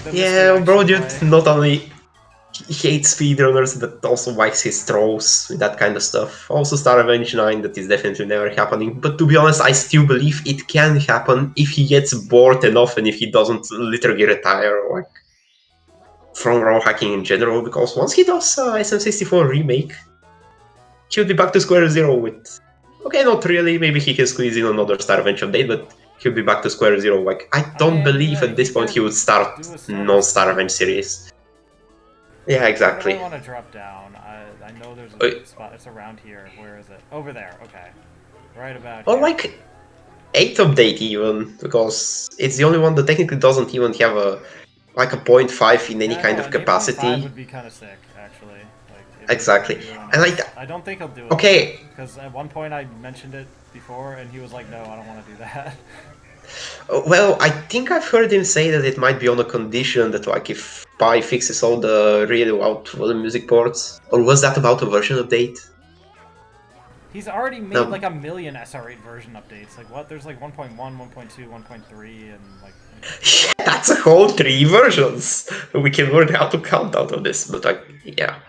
the Yeah, bro, misdirection dude play. not only hates speedrunners, but also likes his trolls with that kind of stuff. Also, Star Revenge 9, that is definitely never happening. But to be honest, I still believe it can happen if he gets bored enough and if he doesn't literally retire like from raw hacking in general. Because once he does SM64 remake, he'll be back to square zero with. Okay, not really. Maybe he can squeeze in another Star Revenge update, but he'll be back to square zero. Like I I don't mean, believe at he this point he would can start do a starter non-Star city. Revenge series. Yeah, Where do I exactly. want to drop down? I know there's Uh, a spot. It's around here. Where is it? Over there. Okay. Right about Or here. like 8th update even, because it's the only one that technically doesn't even have a like a 0.5 in any Yeah, I kind know. of An 8.5 capacity. would be kind of sick, actually. Like, if he was Exactly. gonna do an And like, 8. I don't think he'll do it, though. okay, Because at one point I mentioned it before, and he was like, no, I don't want to do that. well, I think I've heard him say that it might be on a condition that like if Pi fixes all the really loud volume music ports, or was that about a version update? He's already made No, like a million SR8 version updates. Like, what? There's like 1.1, 1.2, 1.3, and like... yeah, that's a whole 3 versions. We can learn how to count out of this, but like, yeah.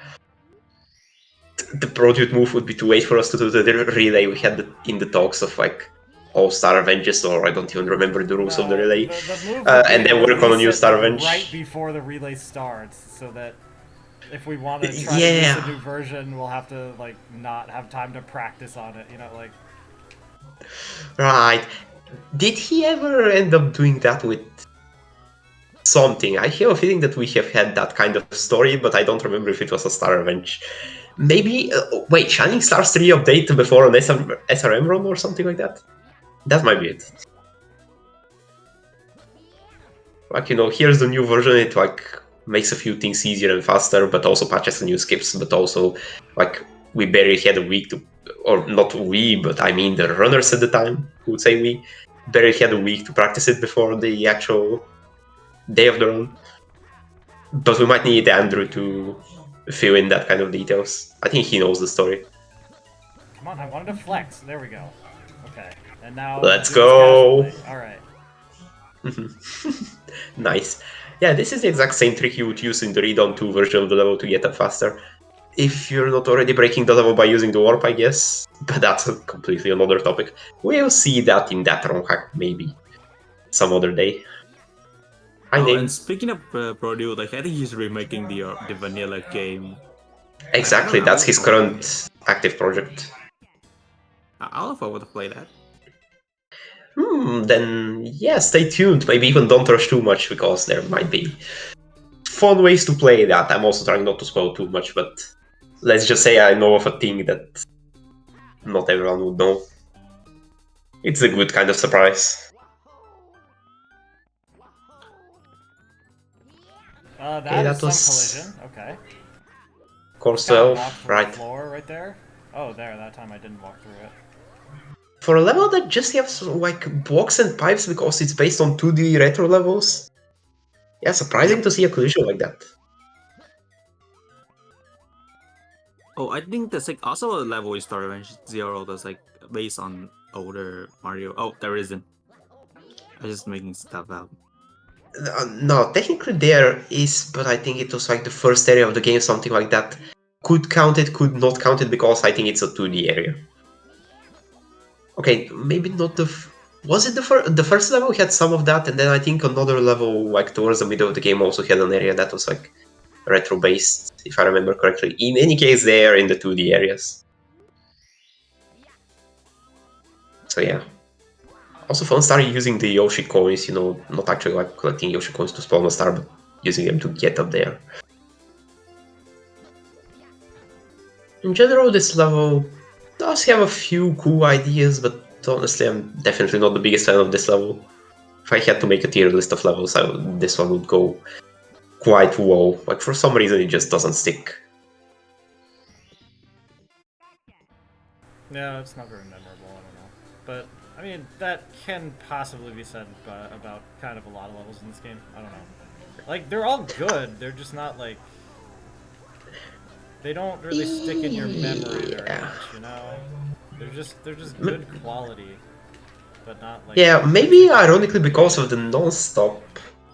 The product move would be to wait for us to do the relay we had in the talks of like All Star Avengers, or I don't even remember the rules of the No, relay, the move would be and to then work on a release new it Star like right Avenge. before the relay starts, so that if we want to try to use a Yeah, new version, we'll have to like not have time to practice on it. You know, like right. Did he ever end up doing that with something? I have a feeling that we have had that kind of story, but I don't remember if it was a Star Avenge. Maybe, wait, Shining Stars 3 update before an SRM run or something like that? That might be it. Like, here's the new version, it like makes a few things easier and faster, but also patches the new skips, but also like we barely had a week to, or not we, but I mean the runners at the time would say we barely had a week to practice it before the actual day of the run. But we might need Andrew to fill in that kind of details. I think he knows the story. come on, I wanted to flex. There we go. Okay, and now Let's do this go! casually. All right. Nice. Yeah, this is the exact same trick you would use in the read-on 2 version of the level to get up faster. If you're not already breaking the level by using the warp, I guess. But that's a completely another topic. We'll see that in that ROM hack, maybe. Some other day. Hi, Oh, and name. speaking of Purdue, like I think he's remaking the vanilla game. I don't Exactly, know. I that's look his forward to play it. current active project. I'll look forward to play that. Then yeah, stay tuned. Maybe even don't rush too much because there might be fun ways to play that. I'm also trying not to spoil too much, but let's just say I know of a thing that not everyone would know. It's a good kind of surprise. Okay, That is that some was collision. Okay. course Kind of walk 12, through a right? floor right there. Oh, there. That time I didn't walk through it. For a level that just has like blocks and pipes because it's based on 2D retro levels, yeah, surprising Yep. to see a collision like that. Oh, I think there's like also a level in Star Revenge Zero that's like based on older Mario. Oh, there isn't. I'm just making stuff out. No, technically there is, but I think it was like the first area of the game, something like that. Could count it, could not count it because I think it's a 2D area. Okay, maybe not the. Was it the first level had some of that, and then I think another level, like towards the middle of the game, also had an area that was like retro based, if I remember correctly. In any case, they are in the 2D areas. So yeah. Also fun started using the Yoshi coins, you know, not actually like collecting Yoshi coins to spawn a star, but using them to get up there. In general, this level does have a few cool ideas, but honestly, I'm definitely not the biggest fan of this level. If I had to make a tier list of levels, this one would go quite low. Like, for some reason, it just doesn't stick. Yeah, it's not very memorable. I don't know, but I mean that can possibly be said about kind of a lot of levels in this game. I don't know. Like they're all good. They're just not like they don't really stick in your memory very Yeah. much. You know, they're just good quality, but not like Yeah, maybe ironically because of the non-stop.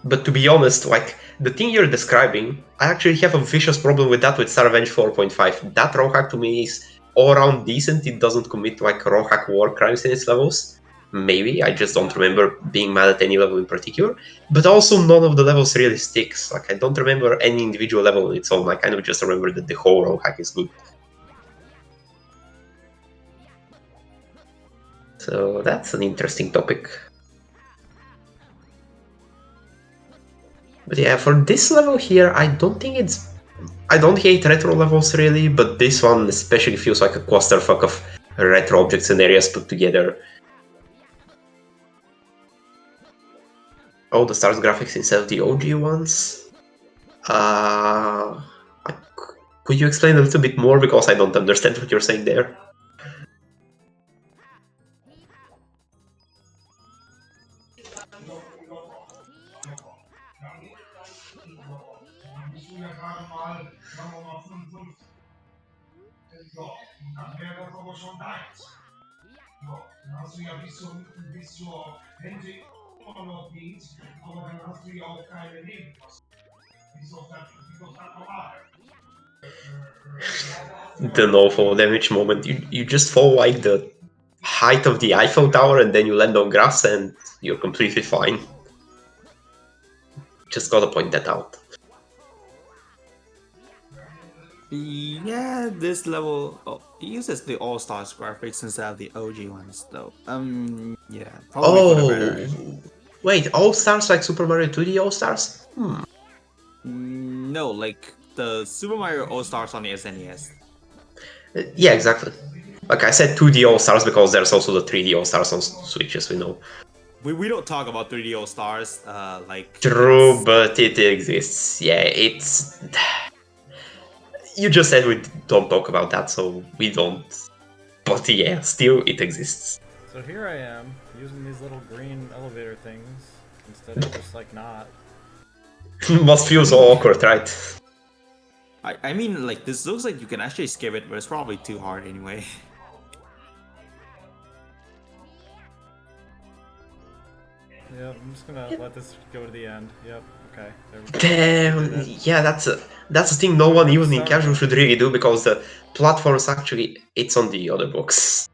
But to be honest, like, the thing you're describing, I actually have a vicious problem with that with Starvenge 4.5. That raw hack to me is all around decent, it doesn't commit like raw hack war crimes in its levels. Maybe, I just don't remember being mad at any level in particular. But also none of the levels really sticks. Like, I don't remember any individual level on its own, I kind of just remember that the whole raw hack is good. So that's an interesting topic. But yeah, for this level here, I don't hate retro levels really, but this one especially feels like a clusterfuck of retro objects and areas put together. Oh, the stars graphics instead of the OG ones? Could you explain a little bit more, because I don't understand what you're saying there? The no fall damage moment, you just fall like the height of the Eiffel Tower and then you land on grass and you're completely fine. Just gotta point that out. Yeah, this level uses the All Stars graphics instead of the OG ones, though. Yeah, probably for the better. Wait, All Stars like Super Mario 2D All Stars? No, like the Super Mario All Stars on the SNES. Yeah, exactly. Like I said 2D All Stars because there's also the 3D All Stars on Switch, as we know. We don't talk about 3D All Stars. Like True, but it exists. Yeah, it's. You just said we don't talk about that, so we don't. But yeah, still it exists. So here I am using these little green elevator things instead of just like not. Must feel so awkward, right? I mean, like this looks like you can actually skip it, but it's probably too hard anyway. Yep, I'm just gonna let this go to the end. Yep, okay. There we go. Damn, yeah, that's the thing no one even in casual should really do, because the platforms actually, it's on the other box.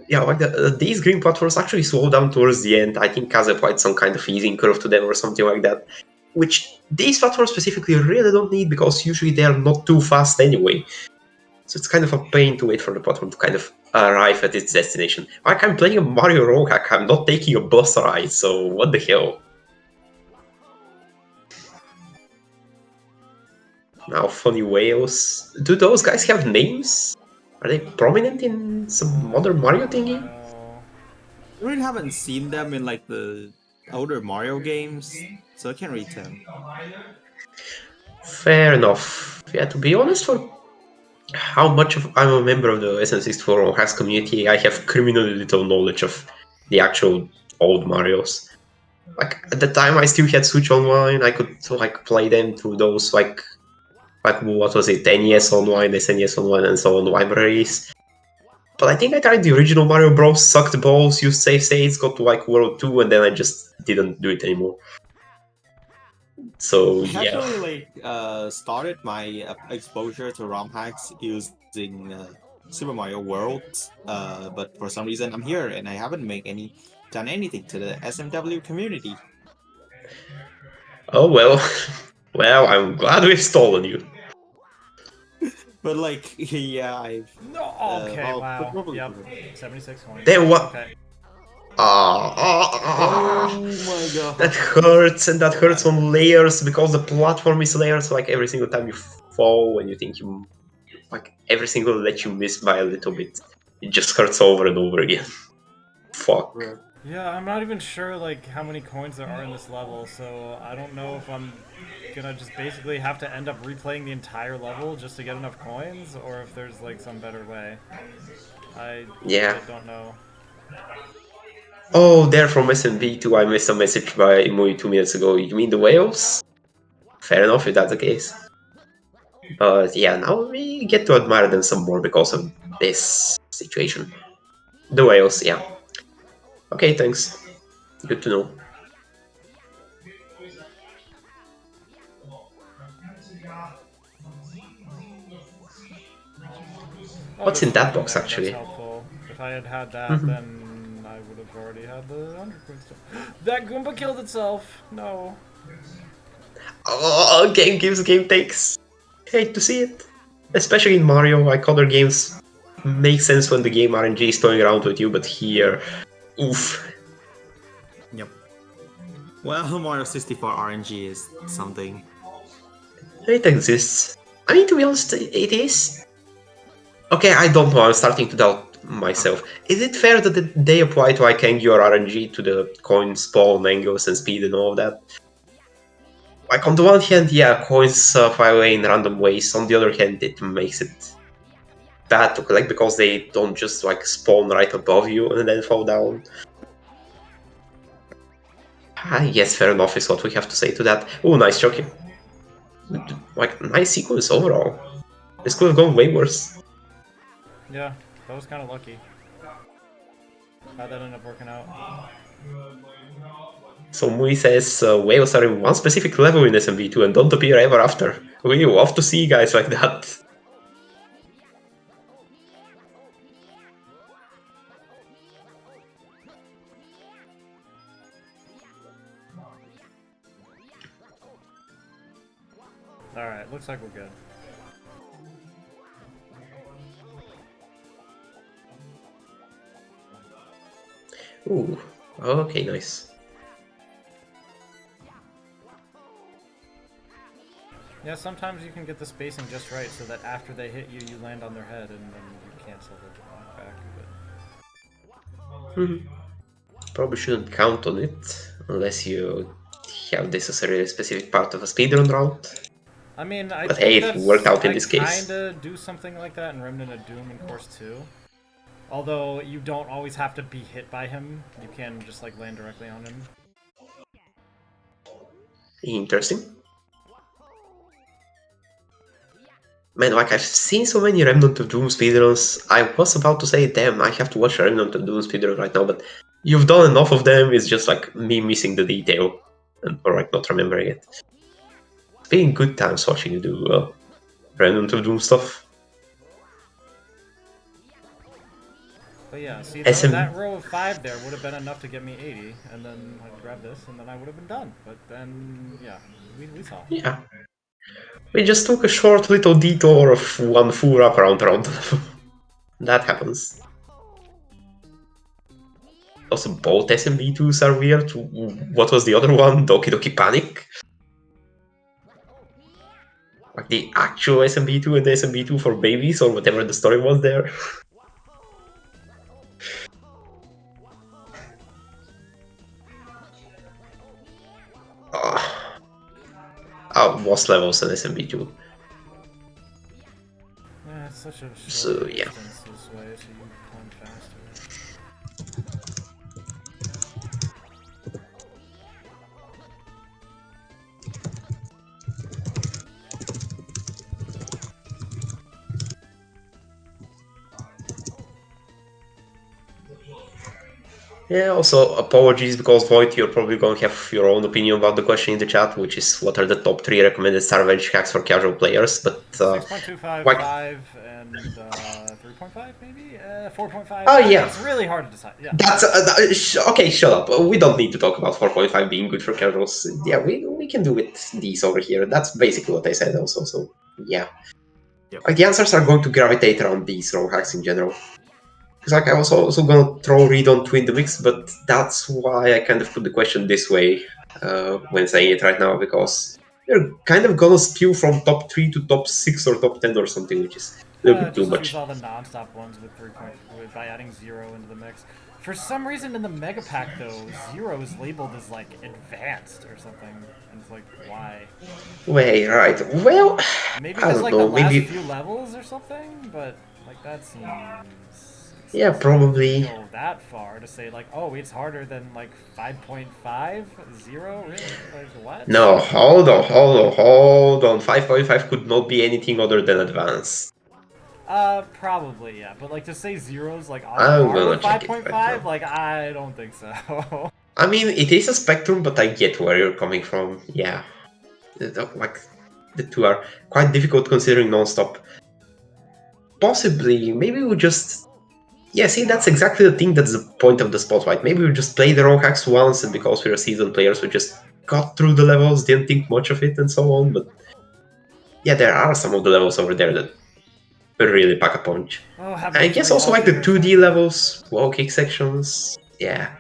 Yeah, like these green platforms actually slow down towards the end. I think Kaz applied some kind of easing curve to them or something like that. Which these platforms specifically really don't need, because usually they are not too fast anyway. So it's kind of a pain to wait for the platform to kind of arrive at its destination. Like, I'm playing a Mario roguelike, I'm not taking a bus ride, so what the hell? Now, funny whales. Do those guys have names? Are they prominent in some other Mario thingy? I really haven't seen them in like the older Mario games, so I can't really tell. Fair enough. Yeah, to be honest, for how much of I'm a member of the SN64 hacks community, I have criminally little knowledge of the actual old Marios. Like, at the time I still had Switch Online, I could like play them through those like what was it, NES Online, SNES Online, and so on libraries. But I think I tried the original Mario Bros, sucked balls, used save states, got to like World 2, and then I just didn't do it anymore. So I yeah. actually started my exposure to ROM hacks using Super Mario World, but for some reason I'm here and I haven't done anything to the SMW community. Oh well. Well, I'm glad we've stolen you. But like, yeah, I've No, okay, well, wow. probably Yep, would've. 76 coins. Then what? Okay. Oh my god. That hurts, and that hurts on layers because the platform is layers. Like every single time you fall, when you think you, like every single that you miss by a little bit, it just hurts over and over again. Fuck. Yeah, I'm not even sure like how many coins there are in this level, so I don't know if I'm gonna just basically have to end up replaying the entire level just to get enough coins, or if there's like some better way. I Yeah. legit don't know. Oh, they're from SMB too. I missed a message by Imui 2 minutes ago. You mean the whales? Fair enough if that's the case. But yeah, now we get to admire them some more because of this situation. The whales, yeah. Okay, thanks. Good to know. Oh, What's there's in that food in box there. That's actually? helpful. If I had had that, then I would have already had the undercoin stuff. That Goomba killed itself. No. Oh, game gives, game takes. Hate to see it. Especially in Mario, like other games, make sense when the game RNG is toying around with you, but here, oof. Yep. Well, Mario 64 RNG is something. It exists. I mean, to be honest, it is. Okay, I don't know, I'm starting to doubt myself. Is it fair that they apply to like Angular RNG to the coin spawn, angles, and speed and all of that? Like, on the one hand, yeah, coins fly away in random ways. On the other hand, it makes it bad to collect because they don't just like spawn right above you and then fall down. Yes, fair enough is what we have to say to that. Oh, nice jockey. Like, nice sequence overall. This could have gone way worse. Yeah, that was kind of lucky. How'd that end up working out? So Mui says whales are in one specific level in SMB2 and don't appear ever after. We love to see guys like that. Alright, looks like we're good. Ooh, okay, nice. Yeah, sometimes you can get the spacing just right so that after they hit you, you land on their head and then you cancel the back. Probably shouldn't count on it unless you have necessarily a specific part of a speedrun route. I mean, I But hey, think it worked out in I this case. kinda do something like that in Remnant of Doom in Course 2. Although you don't always have to be hit by him, you can just like land directly on him. Interesting. Man, like I've seen so many Remnant of Doom speedruns, I was about to say, damn, I have to watch a Remnant of Doom speedrun right now, but you've done enough of them, it's just like me missing the detail, or like not remembering it. It's been good times watching you do Remnant of Doom stuff. But yeah, see, SM... that row of 5 there would have been enough to get me 80, and then I'd grab this, and then I would have been done. But then, yeah, we saw. Yeah. We just took a short little detour of one full wraparound around. That happens. Also, both SMB2s are weird. What was the other one? Doki Doki Panic? Like the actual SMB2 and the SMB2 for babies, or whatever the story was there. Was levels in SMB2. Yeah, it's such a short So, yeah. distance this way, so you climb faster. Yeah, also apologies because Void, you're probably going to have your own opinion about the question in the chat, which is what are the top 3 recommended Starvage hacks for casual players, but 6.25, like, 5, and 3.5 maybe? 4.5? oh yeah, It's really hard to decide, yeah. that's okay. Shut up. We don't need to talk about 4.5 being good for casuals. Yeah, we can do with these over here. That's basically what I said also. So yeah, Yep. like the answers are going to gravitate around these raw hacks in general. It's like I was also gonna throw Read on 2 in the mix, but that's why I kind of put the question this way when saying it right now, because you're kind of gonna skew from top 3 to top 6 or top 10 or something, which is a little bit too Just choose much. all the non-stop ones with by adding 0 into the mix. For some reason in the Megapack though, 0 is labeled as like advanced or something. And it's like, why? Wait, right. Well, Maybe I because don't like the know. last Maybe, few levels or something? But like that seems yeah, excessive to probably. go that far to say like, oh, it's harder than like 5.5? 0? Really? Like what? No, hold on. 5.5 could not be anything other than advanced. Probably, yeah. But like to say 0's like on I'm par gonna with check it right 5.5, now. like I don't think so. I mean, it is a spectrum, but I get where you're coming from. Yeah. Like, the two are quite difficult considering non-stop. Possibly, maybe we just... Yeah, see, that's exactly the thing that's the point of the spotlight. Maybe we just play the wrong hacks once, and because we're seasoned players, we just got through the levels, didn't think much of it, and so on, but... Yeah, there are some of the levels over there that really pack a punch. Oh, having I guess 3 also like the alternators. 2D levels, wall kick sections, yeah.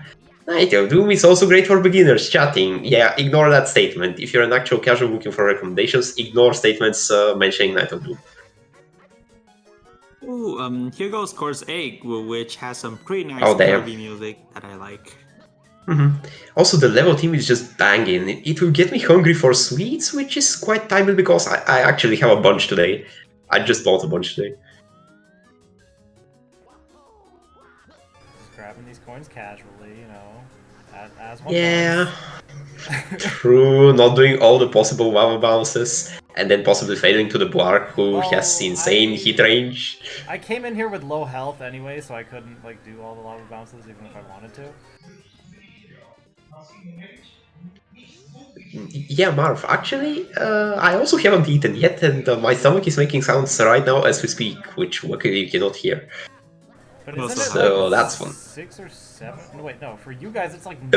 Night of Doom is also great for beginners. Chatting, yeah, ignore that statement. If you're an actual casual looking for recommendations, ignore statements mentioning Night of Doom. Ooh, here goes Course 8, which has some pretty nice Oh, damn. Kirby music that I like. Also, the level team is just banging. It will get me hungry for sweets, which is quite timely because I actually have a bunch today. I just bought a bunch today. Just grabbing these coins casually, you know, as one Yeah, does. true. Not doing all the possible lava bounces, and then possibly failing to the Blark, who has Well, insane hit range. I came in here with low health anyway, so I couldn't like do all the lava bounces even if I wanted to. Yeah, Marv, actually, I also haven't eaten yet, and my stomach is making sounds right now as we speak, which luckily you cannot hear. But Well, isn't so it like So that's fun. 6 or 7? No, wait, no. For you guys, it's like 9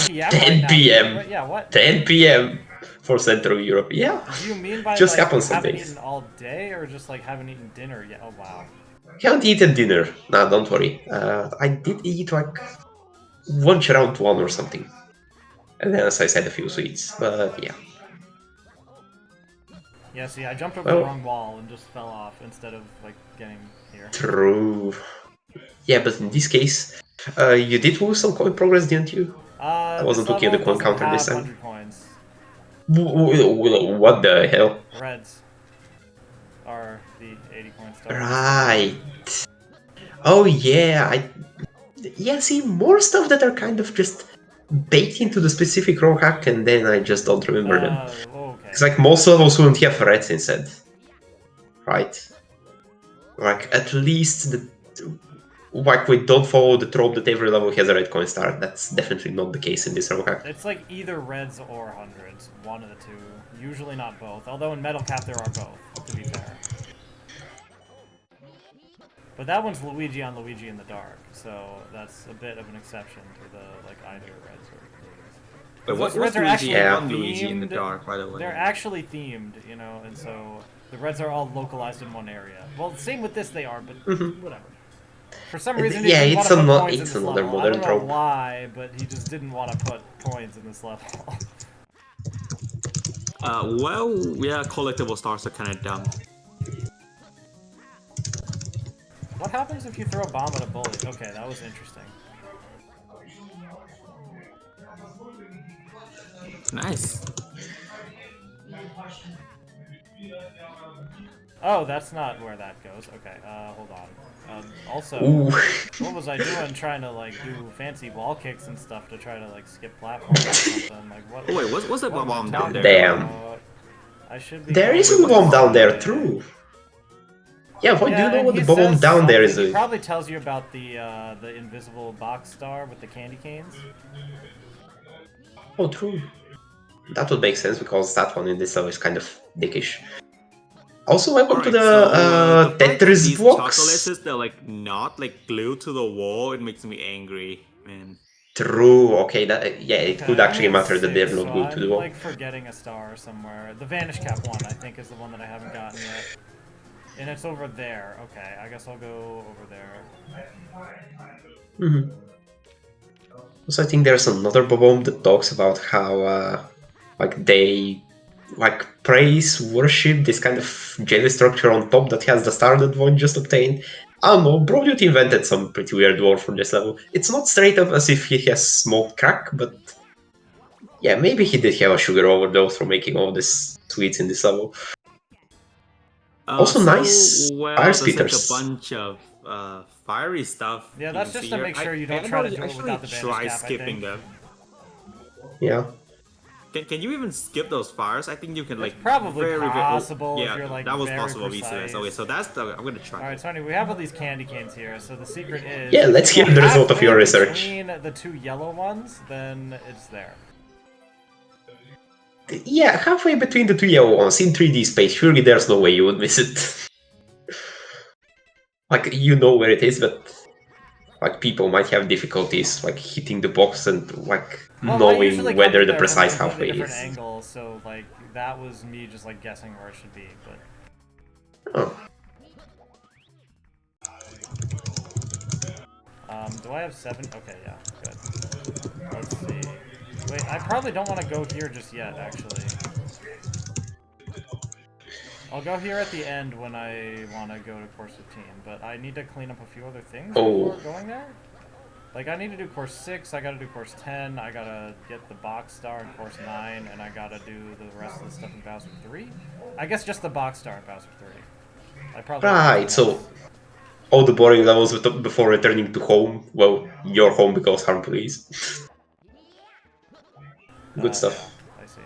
p.m. right 10 now. p.m. Yeah, what? 10 p.m. for Central Europe. Yeah, Do you mean by just like happens some haven't days. eaten all day or just like haven't eaten dinner yet? Oh, wow. Haven't eaten dinner. Nah, don't worry. I did eat like lunch around 1 or something. And then, as I said, a few sweets. But yeah. Yeah, see, I jumped over the Well, wrong wall and just fell off instead of like getting here. true. Yeah, but in this case, you did lose some coin progress, didn't you? I This wasn't looking at level the coin doesn't counter this have time. 100 coins. What the hell? Reds are the 80 coin stuff. Right. Oh yeah, yeah, see, more stuff that are kind of just baked into the specific raw hack, and then I just don't remember them. Okay. It's like most levels wouldn't have reds instead. Right? Like, at least like we don't follow the trope that every level has a red coin star. That's definitely not the case in this raw hack. It's like either reds or hundreds, one of the two. Usually not both, although in Metal Cap there are both, to be fair. But that one's Luigi on Luigi in the dark, so that's a bit of an exception to the like either reds or blues. But Those what's reds are Luigi actually Yeah. on Luigi in the themed. dark, by the way? They're actually themed, you know, and so the reds are all localized in one area. Well, same with this they are, but whatever. For some reason, he Yeah, didn't want to put coins in it's this another level. I modern don't know trope. why, but he just didn't want to put coins in this level. Well, yeah, collectible stars are kind of dumb. What happens if you throw a bomb at a bully? Okay, that was interesting. Nice. Oh, that's not where that goes. Okay, hold on. Also, Ooh. what was I doing trying to, like, do fancy wall kicks and stuff to try to, like, skip platforms or something? Like, what? Oh wait, what's that what am I bomb down talking there? Damn. about? I should be There going is Wait, a what's the bomb this down there, way. true. Yeah, Void, do you Yeah, know and what he the bomb says down there is? something. He probably tells you about the invisible box star with the candy canes. Oh, true. That would make sense because that one in this level is kind of dickish. Also, welcome to Alright, so the the fact that Tetris these blocks. chocolates they're like not like glued to the wall, it makes me angry, man. True. Okay, that yeah, it Okay, could I only actually have matter that they're 6, not so glued to the I'm wall. like forgetting a star somewhere. The Vanish Cap one, I think, is the one that I haven't gotten yet. And it's over there. Okay, I guess I'll go over there. So I think there's another Bobom that talks about how like they praise, worship this kind of jelly structure on top that has the star that Void just obtained. I don't know, Brodyut invented some pretty weird dwarf for this level. It's not straight up as if he has smoked crack, but yeah, maybe he did have a sugar overdose from making all these sweets in this level. Also, nice fire There's like a speeders. bunch of fiery stuff. Yeah, you that's can just see to here. make sure you don't I try to know do it actually without the bandage try cap, I skipping think. them. Yeah. Can you even skip those fires? I think you can, like, It's probably possible yeah, if you're, like, that was very possible precise. easily. Okay, so that's the. I'm gonna try. Alright, so anyway, we have all these candy canes here, so the secret is... Yeah, if let's you hear go the result of halfway your research. between the two yellow ones, then it's there. Yeah, halfway between the two yellow ones in 3D space, surely there's no way you would miss it. Like, you know where it is, but like people might have difficulties like hitting the box and like Well, I usually knowing come whether to the there from a precise completely halfway different is. angle, so, like, that was me just, like, guessing where it should be, but... Oh. Do I have 7? Okay, yeah, good. Let's see. Wait, I probably don't want to go here just yet, actually. I'll go here at the end when I want to go to course 15, but I need to clean up a few other things before going there. Like, I need to do course 6, I gotta do course 10, I gotta get the box star in course 9, and I gotta do the rest of the stuff in Bowser 3. I guess just the box star in Bowser 3. I probably Right, so all the boring levels before returning to home, well, your home because harm please. Good stuff. Yeah, I see.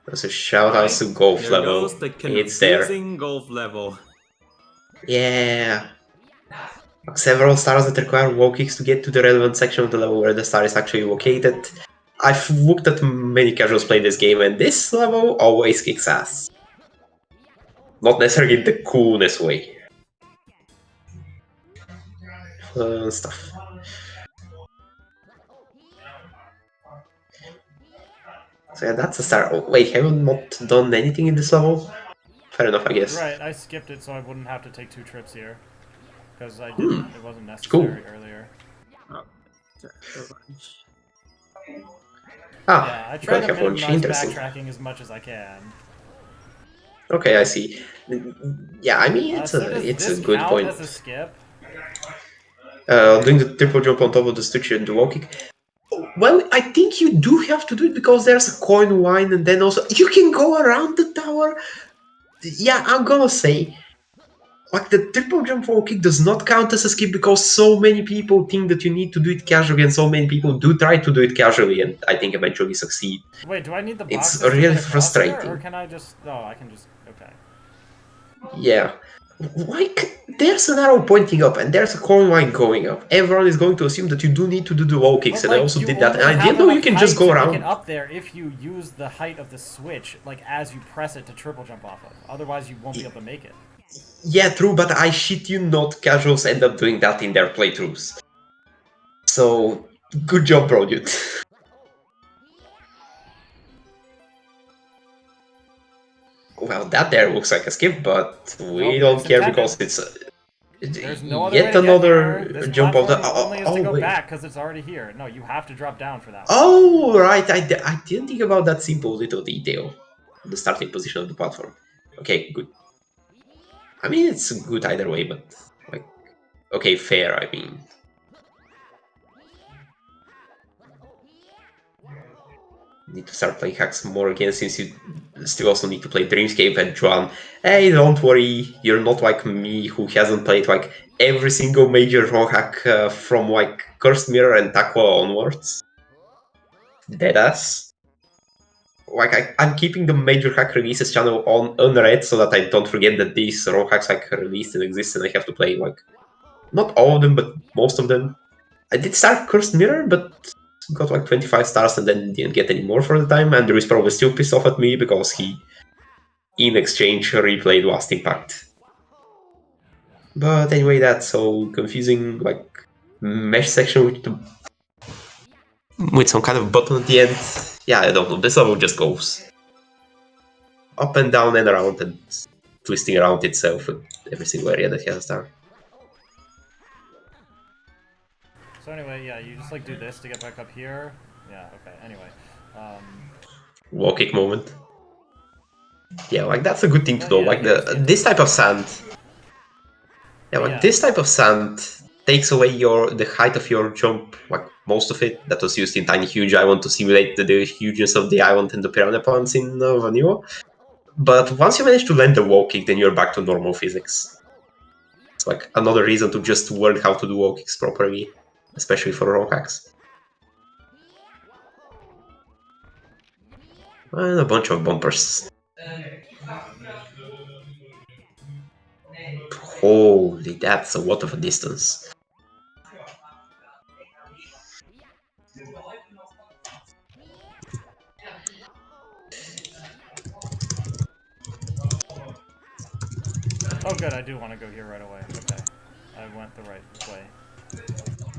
That's a shout out to golf there level. goes the It's there. confusing golf level. Yeah. Several stars that require wall kicks to get to the relevant section of the level where the star is actually located. I've looked at many casuals play this game, and this level always kicks ass. Not necessarily in the coolest way. Stuff. So yeah, that's a star. Oh, wait, have you not done anything in this level? Fair enough, I guess. Right, I skipped it so I wouldn't have to take 2 trips here. Because I didn't, it wasn't Cool. necessary earlier. Yeah, I try to minimize backtracking as much as I can. Okay, I see. Yeah, I mean, it's So a good point. As a skip? Doing the triple jump on top of the structure and the wall kick. Well, I think you do have to do it because there's a coin line, and then also you can go around the tower. Yeah, I'm gonna say, like, the triple jump wall kick does not count as a skip because so many people think that you need to do it casually, and so many people do try to do it casually, and I think eventually succeed. Wait, do I need the boxes It's really to get frustrating. there, or can I just... Oh, I can just... Okay. Yeah. Like, there's an arrow pointing up, and there's a coin line going up. Everyone is going to assume that you do need to do the wall kicks, But, and I also did that, and I didn't know you can just go around. Get up there if you use the height of the switch, like, as you press it to triple jump off of. Otherwise, you won't be able to make it. Yeah, true, but I shit you not, casuals end up doing that in their playthroughs. So, good job, bro, dude. Well, that there looks like a skip, but we don't care because it's there's no other yet way to another get here. This jump of the. Only is to go back because it's already here. No, you have to drop down for that. Oh, right. I didn't think about that simple little detail. The starting position of the platform. Okay, good. I mean, it's good either way, but like, okay, fair. I mean, need to start playing hacks more again since you still also need to play Dreamscape and Juan. Hey, don't worry, you're not like me who hasn't played like every single major raw hack from like Cursed Mirror and Takwa onwards. Deadass. Like, I'm keeping the major hack releases channel on unread so that I don't forget that these raw hacks like released and exist and I have to play like not all of them but most of them. I did start Cursed Mirror but got like 25 stars and then didn't get any more for the time, and Drew is probably still pissed off at me because he in exchange replayed Last Impact. But anyway, that's so confusing, like mesh section with some kind of button at the end. Yeah, I don't know, this level just goes up and down and around, and twisting around itself with every single area that has a star. So anyway, yeah, you just like do this to get back up here. Yeah, okay, anyway. Wall kick moment. Yeah, like that's a good thing to Well, know. yeah, Like here's the this type of attempt. sand. Yeah, But like yeah. this type of sand takes away the height of your jump, like most of it that was used in Tiny Huge Island to simulate the hugeness of the island and the piranha plants in Vanilla. But once you manage to land the wall kick, then you're back to normal physics. It's like another reason to just learn how to do wall kicks properly, especially for rock hacks. And a bunch of bumpers. Holy, that's a lot of a distance. Oh, good, I do want to go here right away. Okay. I went the right way.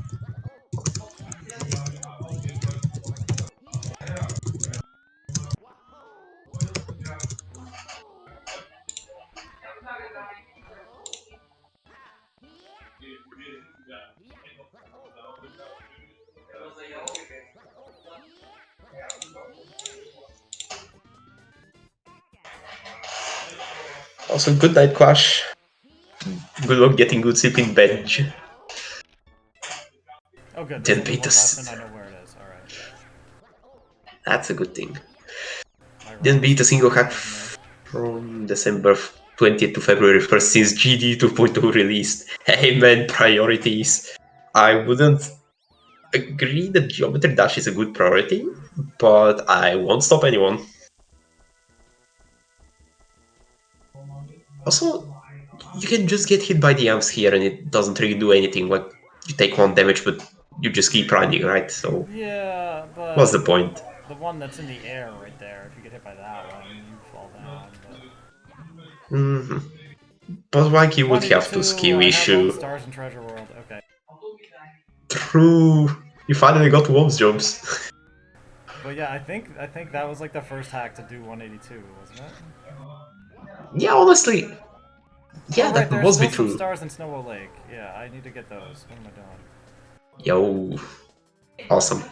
Also, good night, Clash. Good luck getting good sleeping bench. Oh, good, there's Didn't only beat one left us. and I know where it is. Alright. That's a good thing. My Didn't beat a routes single are hack ahead of me. from December 20th to February 1st since GD 2.2 released. Hey man, priorities. I wouldn't agree that Geometry Dash is a good priority, but I won't stop anyone. Also, you can just get hit by the amps here and it doesn't really do anything. Like, you take 1 damage, but you just keep running, right? So, Yeah, what's but the point? the one that's in the air right there, if you get hit by that one, you fall down. Mm-hmm. But like you would have to 182, skill I have all the issue. stars in Treasure World. Okay. True. You finally got Worms jumps. But yeah, I think that was like the first hack to do 182, wasn't it? Yeah, honestly. Yeah, Oh right, that there's must be still some true. stars in Snowball Lake. Yeah, I need to get those. What am I doing? Yo. Awesome.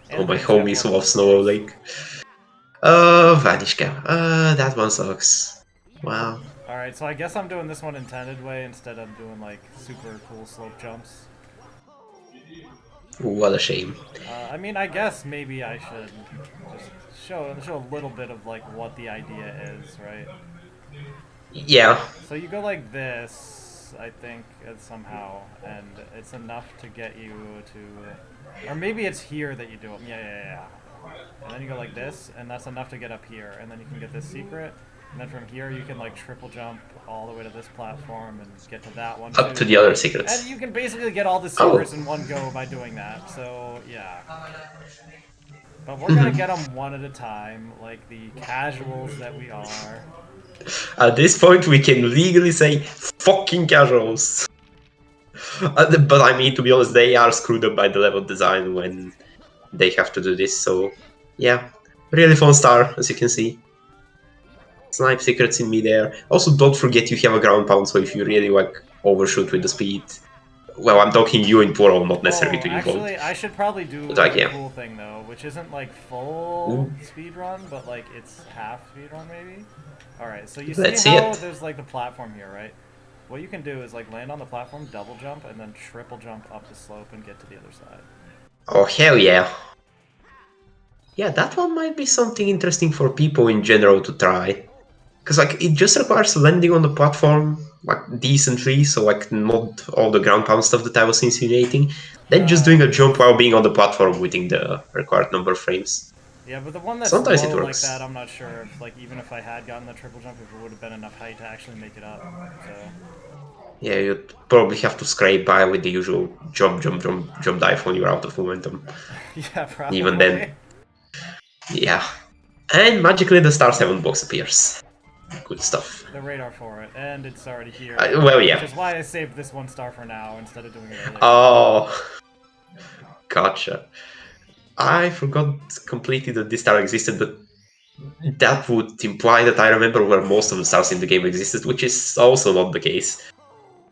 And All my Vanish Cap homies level, love of Snow course. Lake. Vanish Cap. That one sucks. Wow. Alright, so I guess I'm doing this one intended way instead of doing like super cool slope jumps. Ooh, what a shame. I mean, I guess maybe I should just show a little bit of like what the idea is, right? Yeah. So you go like this, I think, somehow, and it's enough to get you to, or maybe it's here that you do them. Yeah. And then you go like this, and that's enough to get up here, and then you can get this secret, and then from here you can like triple jump all the way to this platform and get to that one Up to too. the other secrets. And you can basically get all the Oh. secrets in one go by doing that. So yeah. But we're gonna get them one at a time, like the casuals that we are. At this point, we can legally say fucking casuals. But I mean, to be honest, they are screwed up by the level design when they have to do this. So, yeah, really fun star, as you can see. Snipe secrets in midair. Also, don't forget you have a ground pound, so if you really like overshoot with the speed, well, I'm talking you in plural, not necessarily Oh, to you both. actually, I should probably do But, like, the yeah. cool thing though, which isn't like full speed run, but like it's half speed run maybe. All right, so you Let's see see how it. there's like the platform here, right? What you can do is like land on the platform, double jump, and then triple jump up the slope and get to the other side. Oh, hell yeah. Yeah, that one might be something interesting for people in general to try. Because like it just requires landing on the platform like decently, so like not all the ground pound stuff that I was insinuating. Then just doing a jump while being on the platform within the required number of frames. Yeah, but the one that's Sometimes it low like works. that, I'm not sure if like even if I had gotten the triple jump, if it would have been enough height to actually make it up. So. Yeah, you'd probably have to scrape by with the usual jump dive when you're out of momentum. Yeah, probably. Even then. Yeah. And magically the star 7 box appears. Good stuff. The radar for it, and it's already here. Well, yeah. Which is why I saved this one star for now instead of doing it earlier. Oh. Gotcha. I forgot completely that this star existed, but that would imply that I remember where most of the stars in the game existed, which is also not the case.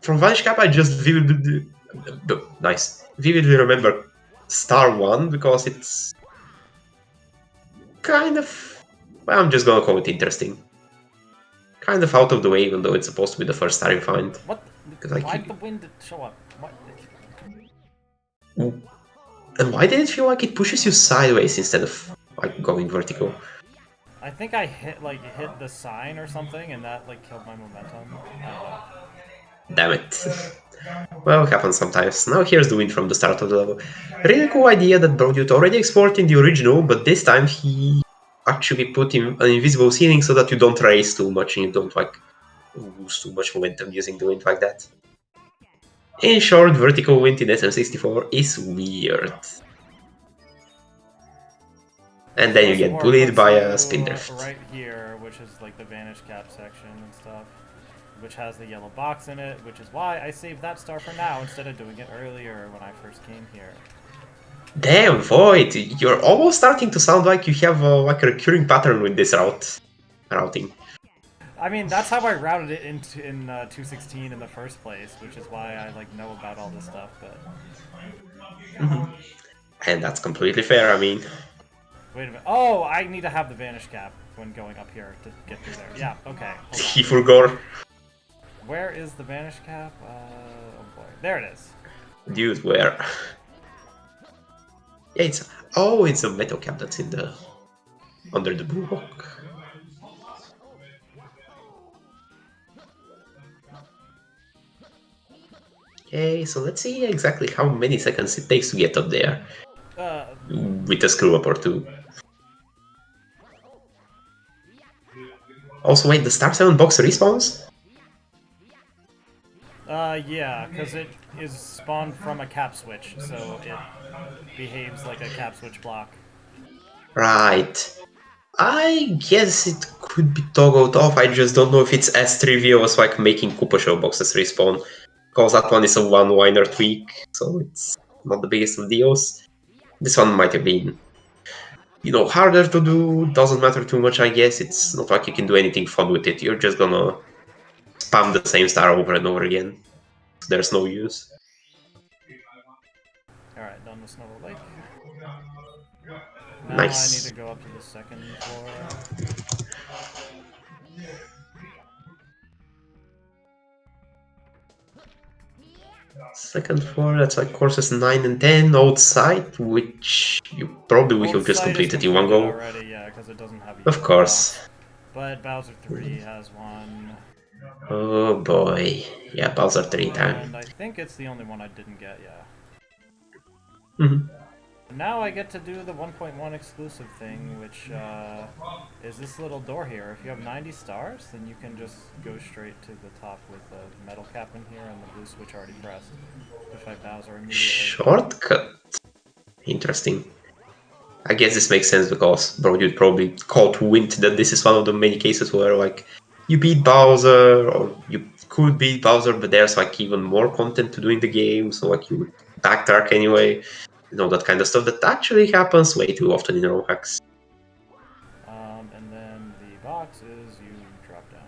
From Vanish Cap, I just vividly, vividly remember Star 1 because it's kind of, well, I'm just gonna call it interesting. Kind of out of the way, even though it's supposed to be the first star you find. What? Because Why did the wind show up? What? And why did it feel like it pushes you sideways instead of like going vertical? I think I hit the sign or something, and that like killed my momentum. I don't know. Damn it. Well, it happens sometimes. Now here's the win from the start of the level. Really cool idea that Brodyut already explored in the original, but this time he actually put in an invisible ceiling so that you don't race too much and you don't like lose too much momentum using the wind like that. In short, vertical wind in SM64 is weird. And then you get bullied by a spin drift. Right here, which is like the Vanish Cap section and stuff, which has the yellow box in it, which is why I saved that star for now instead of doing it earlier when I first came here. Damn, Void, you're almost starting to sound like you have like a recurring pattern with this routing. I mean, that's how I routed it in 216 in the first place, which is why I like know about all this stuff. But And that's completely fair. I mean, wait a minute. Oh, I need to have the Vanish Cap when going up here to get through there. Yeah. Okay. Hold on. he forgot. Where is the Vanish Cap? Oh boy, there it is. Dude, where? Yeah, it's a metal cap that's in the under the blue rock. Okay, so let's see exactly how many seconds it takes to get up there with a screw up or two. Also, wait, the Star 7 box respawns? Yeah, because it is spawned from a cap switch, so it behaves like a cap switch block. Right. I guess it could be toggled off, I just don't know if it's as trivial as like making Koopa Show boxes respawn. Because that one is a one-liner tweak, so it's not the biggest of deals. This one might have been, harder to do, doesn't matter too much, I guess. It's not like you can do anything fun with it, you're just gonna spam the same star over and over again. There's no use. Alright, done with Snowball Lake. Now Nice. I need to go up to the second floor. Second floor, that's like courses 9 and 10 outside, which you probably will have just completed in one go. Already, yeah, because it doesn't have a Of course. box. But Bowser 3 has one. Oh boy. Yeah, Bowser 3 time. And I think it's the only one I didn't get, yeah. Mm-hmm. Now I get to do the 1.1 exclusive thing, which is this little door here. If you have 90 stars, then you can just go straight to the top with the metal cap in here and the blue switch already pressed to fight Bowser immediately. Shortcut. Interesting. I guess this makes sense because Brodyut probably caught wind that this is one of the many cases where like you beat Bowser or you could beat Bowser, but there's like even more content to do in the game, so like you would backtrack anyway. That kind of stuff that actually happens way too often in ROM hacks. And then the box is you drop down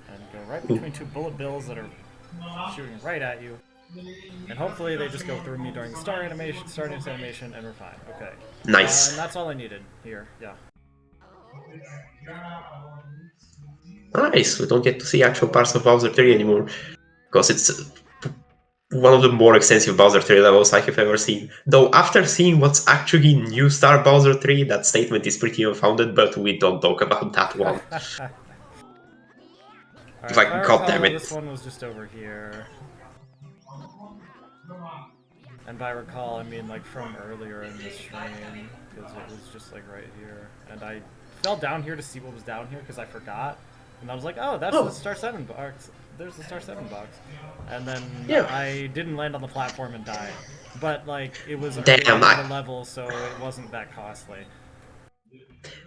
and go right between two bullet bills that are shooting right at you. And hopefully they just go through me during the start animation, and we're fine. Okay. Nice. And that's all I needed here, yeah. Nice, we don't get to see actual parts of Bowser 3 anymore, because it's one of the more extensive Bowser 3 levels I have ever seen. Though after seeing what's actually New Star Bowser 3, that statement is pretty unfounded, but we don't talk about that one. Right, Like, goddammit. This one was just over here. And by recall, I mean like from earlier in the stream, because it was just like right here. And I fell down here to see what was down here because I forgot. And I was like, oh, that's the Star 7 box. There's the Star 7 box. And then I didn't land on the platform and died. But like, it was a the level, so it wasn't that costly.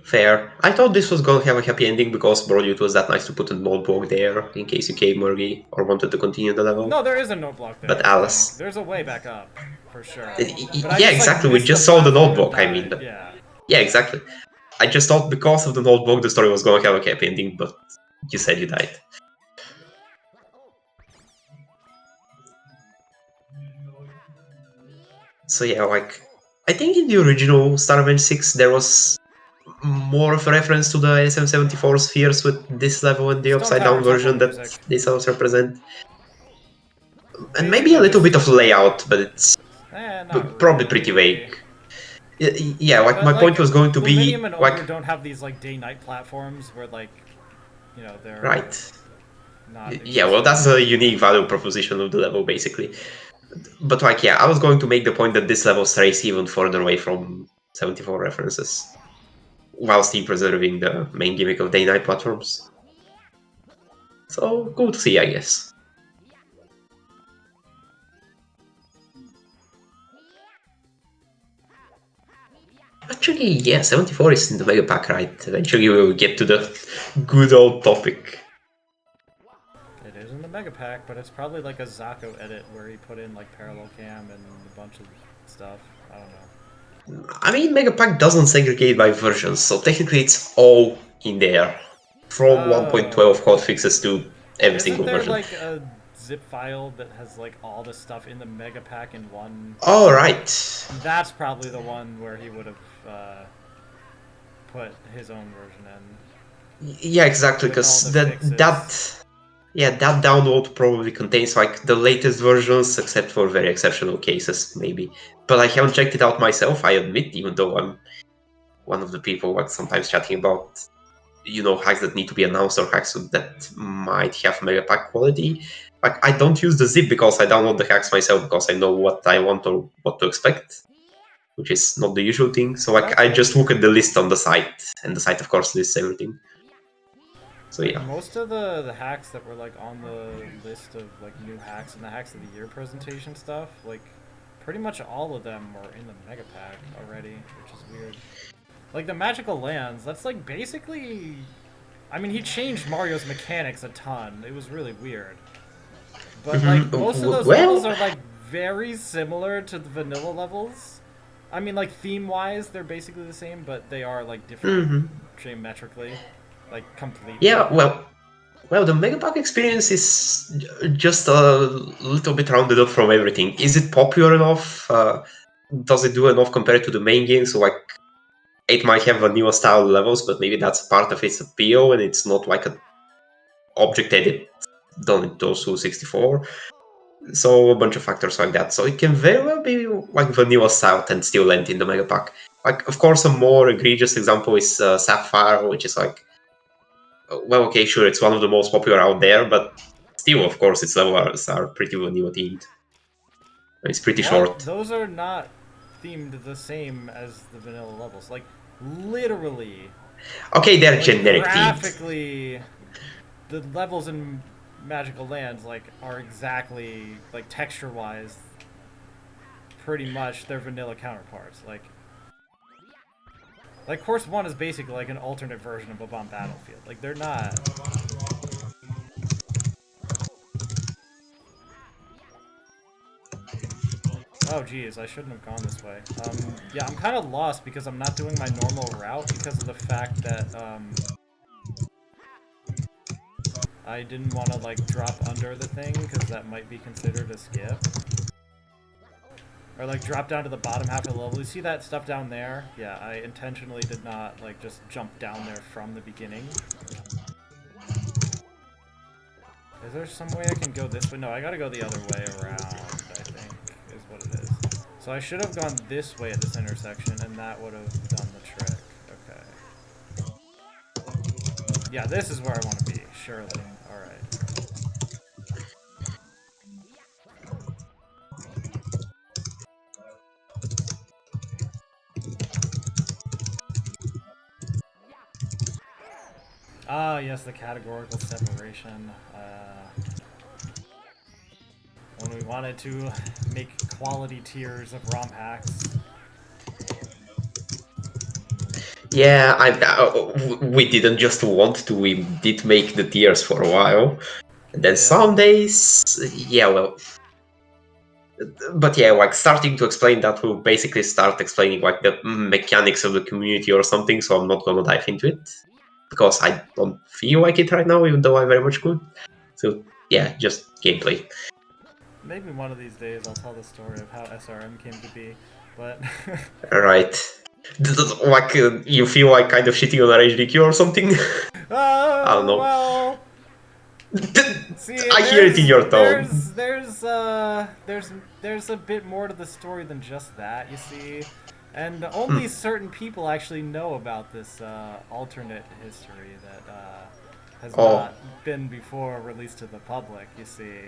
Fair. I thought this was gonna have a happy ending because Brodyut was that nice to put a note block there in case you came early or wanted to continue the level. No, there is a note block there. But Alice. There's a way back up, for sure. Yeah, exactly. We just saw the note block, I mean. But... Yeah. Yeah, exactly. I just thought because of the notebook the story was going to have a happy ending, but you said you died. So yeah, like, I think in the original Star Revenge 6 there was more of a reference to the SM74 spheres with this level and the Stone upside Tower down Temple version that music. these cells represent. And maybe Basically a little just bit of layout, but it's not probably pretty really. vague. Yeah, like But my like point was going to be Luminium and like, Ogre don't have these like day-night platforms where like, you know, they're right. not Yeah, well, that's existing. a unique value proposition of the level, basically. But like, yeah, I was going to make the point that this level strays even further away from 74 references, while still preserving the main gimmick of day-night platforms. So, cool to see, I guess. Actually, yeah, 74 is in the Megapack, right? Eventually we will get to the good old topic. It is in the Megapack, but it's probably like a Zako edit where he put in like parallel cam and a bunch of stuff. I don't know. I mean, Megapack doesn't segregate by versions, so technically it's all in there. From 1.12 hotfixes to every Isn't single there version. like a zip file that has like all the stuff in the Megapack in one? All right. That's probably the one where he would have put his own version in. Yeah, exactly, With all because the fixes. that download probably contains like the latest versions, except for very exceptional cases, maybe. But I haven't checked it out myself, I admit, even though I'm one of the people like sometimes chatting about, hacks that need to be announced or hacks that might have Megapack quality. Like, I don't use the zip because I download the hacks myself because I know what I want or what to expect, which is not the usual thing. So like, I Okay. just look at the list on the site, and the site of course lists everything. So Like yeah. most of the hacks that were like on the list of like new hacks and the hacks of the year presentation stuff, like pretty much all of them were in the Megapack already, which is weird. Like the magical lands, that's like basically, I mean, he changed Mario's mechanics a ton. It was really weird. But like most of those levels Well, are like very similar to the vanilla levels. I mean, like theme-wise, they're basically the same, but they are like different geometrically, like completely. yeah, well, the Megapack experience is just a little bit rounded up from everything. Is it popular enough? Does it do enough compared to the main game? So like, it might have vanilla style levels, but maybe that's part of its appeal, and it's not like an object edit done in Tosu 64. So a bunch of factors like that. So it can very well be like vanilla style and still land in the Megapack. Like, of course, a more egregious example is Sapphire, which is like, well, okay, sure, it's one of the most popular out there, but still, of course, its levels are pretty vanilla themed. It's pretty What? short. Those are not themed the same as the vanilla levels. Like, literally, Okay, they're like generic themed. graphically, the levels in Magical Lands like are exactly like texture-wise, pretty much their vanilla counterparts. Like Course One is basically like an alternate version of a bomb battlefield. Like they're not. Oh geez, I shouldn't have gone this way. Yeah, I'm kind of lost because I'm not doing my normal route because of the fact that I didn't want to like drop under the thing because that might be considered a skip. Or like drop down to the bottom half of the level. You see that stuff down there? Yeah, I intentionally did not like just jump down there from the beginning. Is there some way I can go this way? No, I gotta go the other way around, I think, is what it is. So I should have gone this way at this intersection, and that would have done the trick. Okay. Yeah, this is where I want to be, surely. Alright. Ah, yes, the categorical separation. When we wanted to make quality tiers of ROM hacks. Yeah, we didn't just want to, we did make the tiers for a while. And then Yeah. some days, yeah, well, But yeah, like starting to explain that will basically start explaining like the mechanics of the community or something. So I'm not gonna dive into it because I don't feel like it right now, even though I very much could. So yeah, just gameplay. Maybe one of these days I'll tell the story of how SRM came to be, but Right. Like you feel like kind of shitting on a HDQ or something. I don't oh know. well. See, I hear it in your tone. there's a bit more to the story than just that, you see, and only certain people actually know about this alternate history that has Oh. not been before released to the public. You see,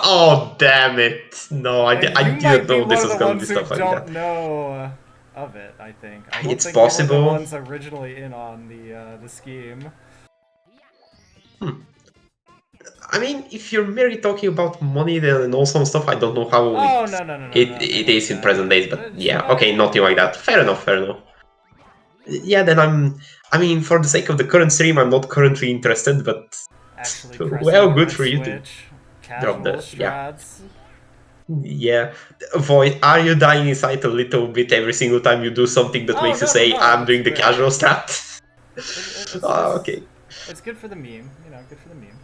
Oh damn it! No, and I you didn't might be know one this of was the gonna be ones who stuff like don't that. know of it. I think I don't It's think you were the possible. ones originally in on the scheme. I mean, if you're merely talking about money then and all some stuff, I don't know how Oh no no no no nothing it like is in present that. days, but yeah, But okay, nothing like that. Fair enough, fair enough. Yeah, then I mean, for the sake of the current stream, I'm not currently interested, but actually pressing well, the good red for you to switch, drop casual the, yeah. strats. Yeah. Void, are you dying inside a little bit every single time you do something that Oh makes you no no say, no, I'm it's doing the great. casual strat? It's Ah, just okay. it's good for the meme, you know, good for the meme.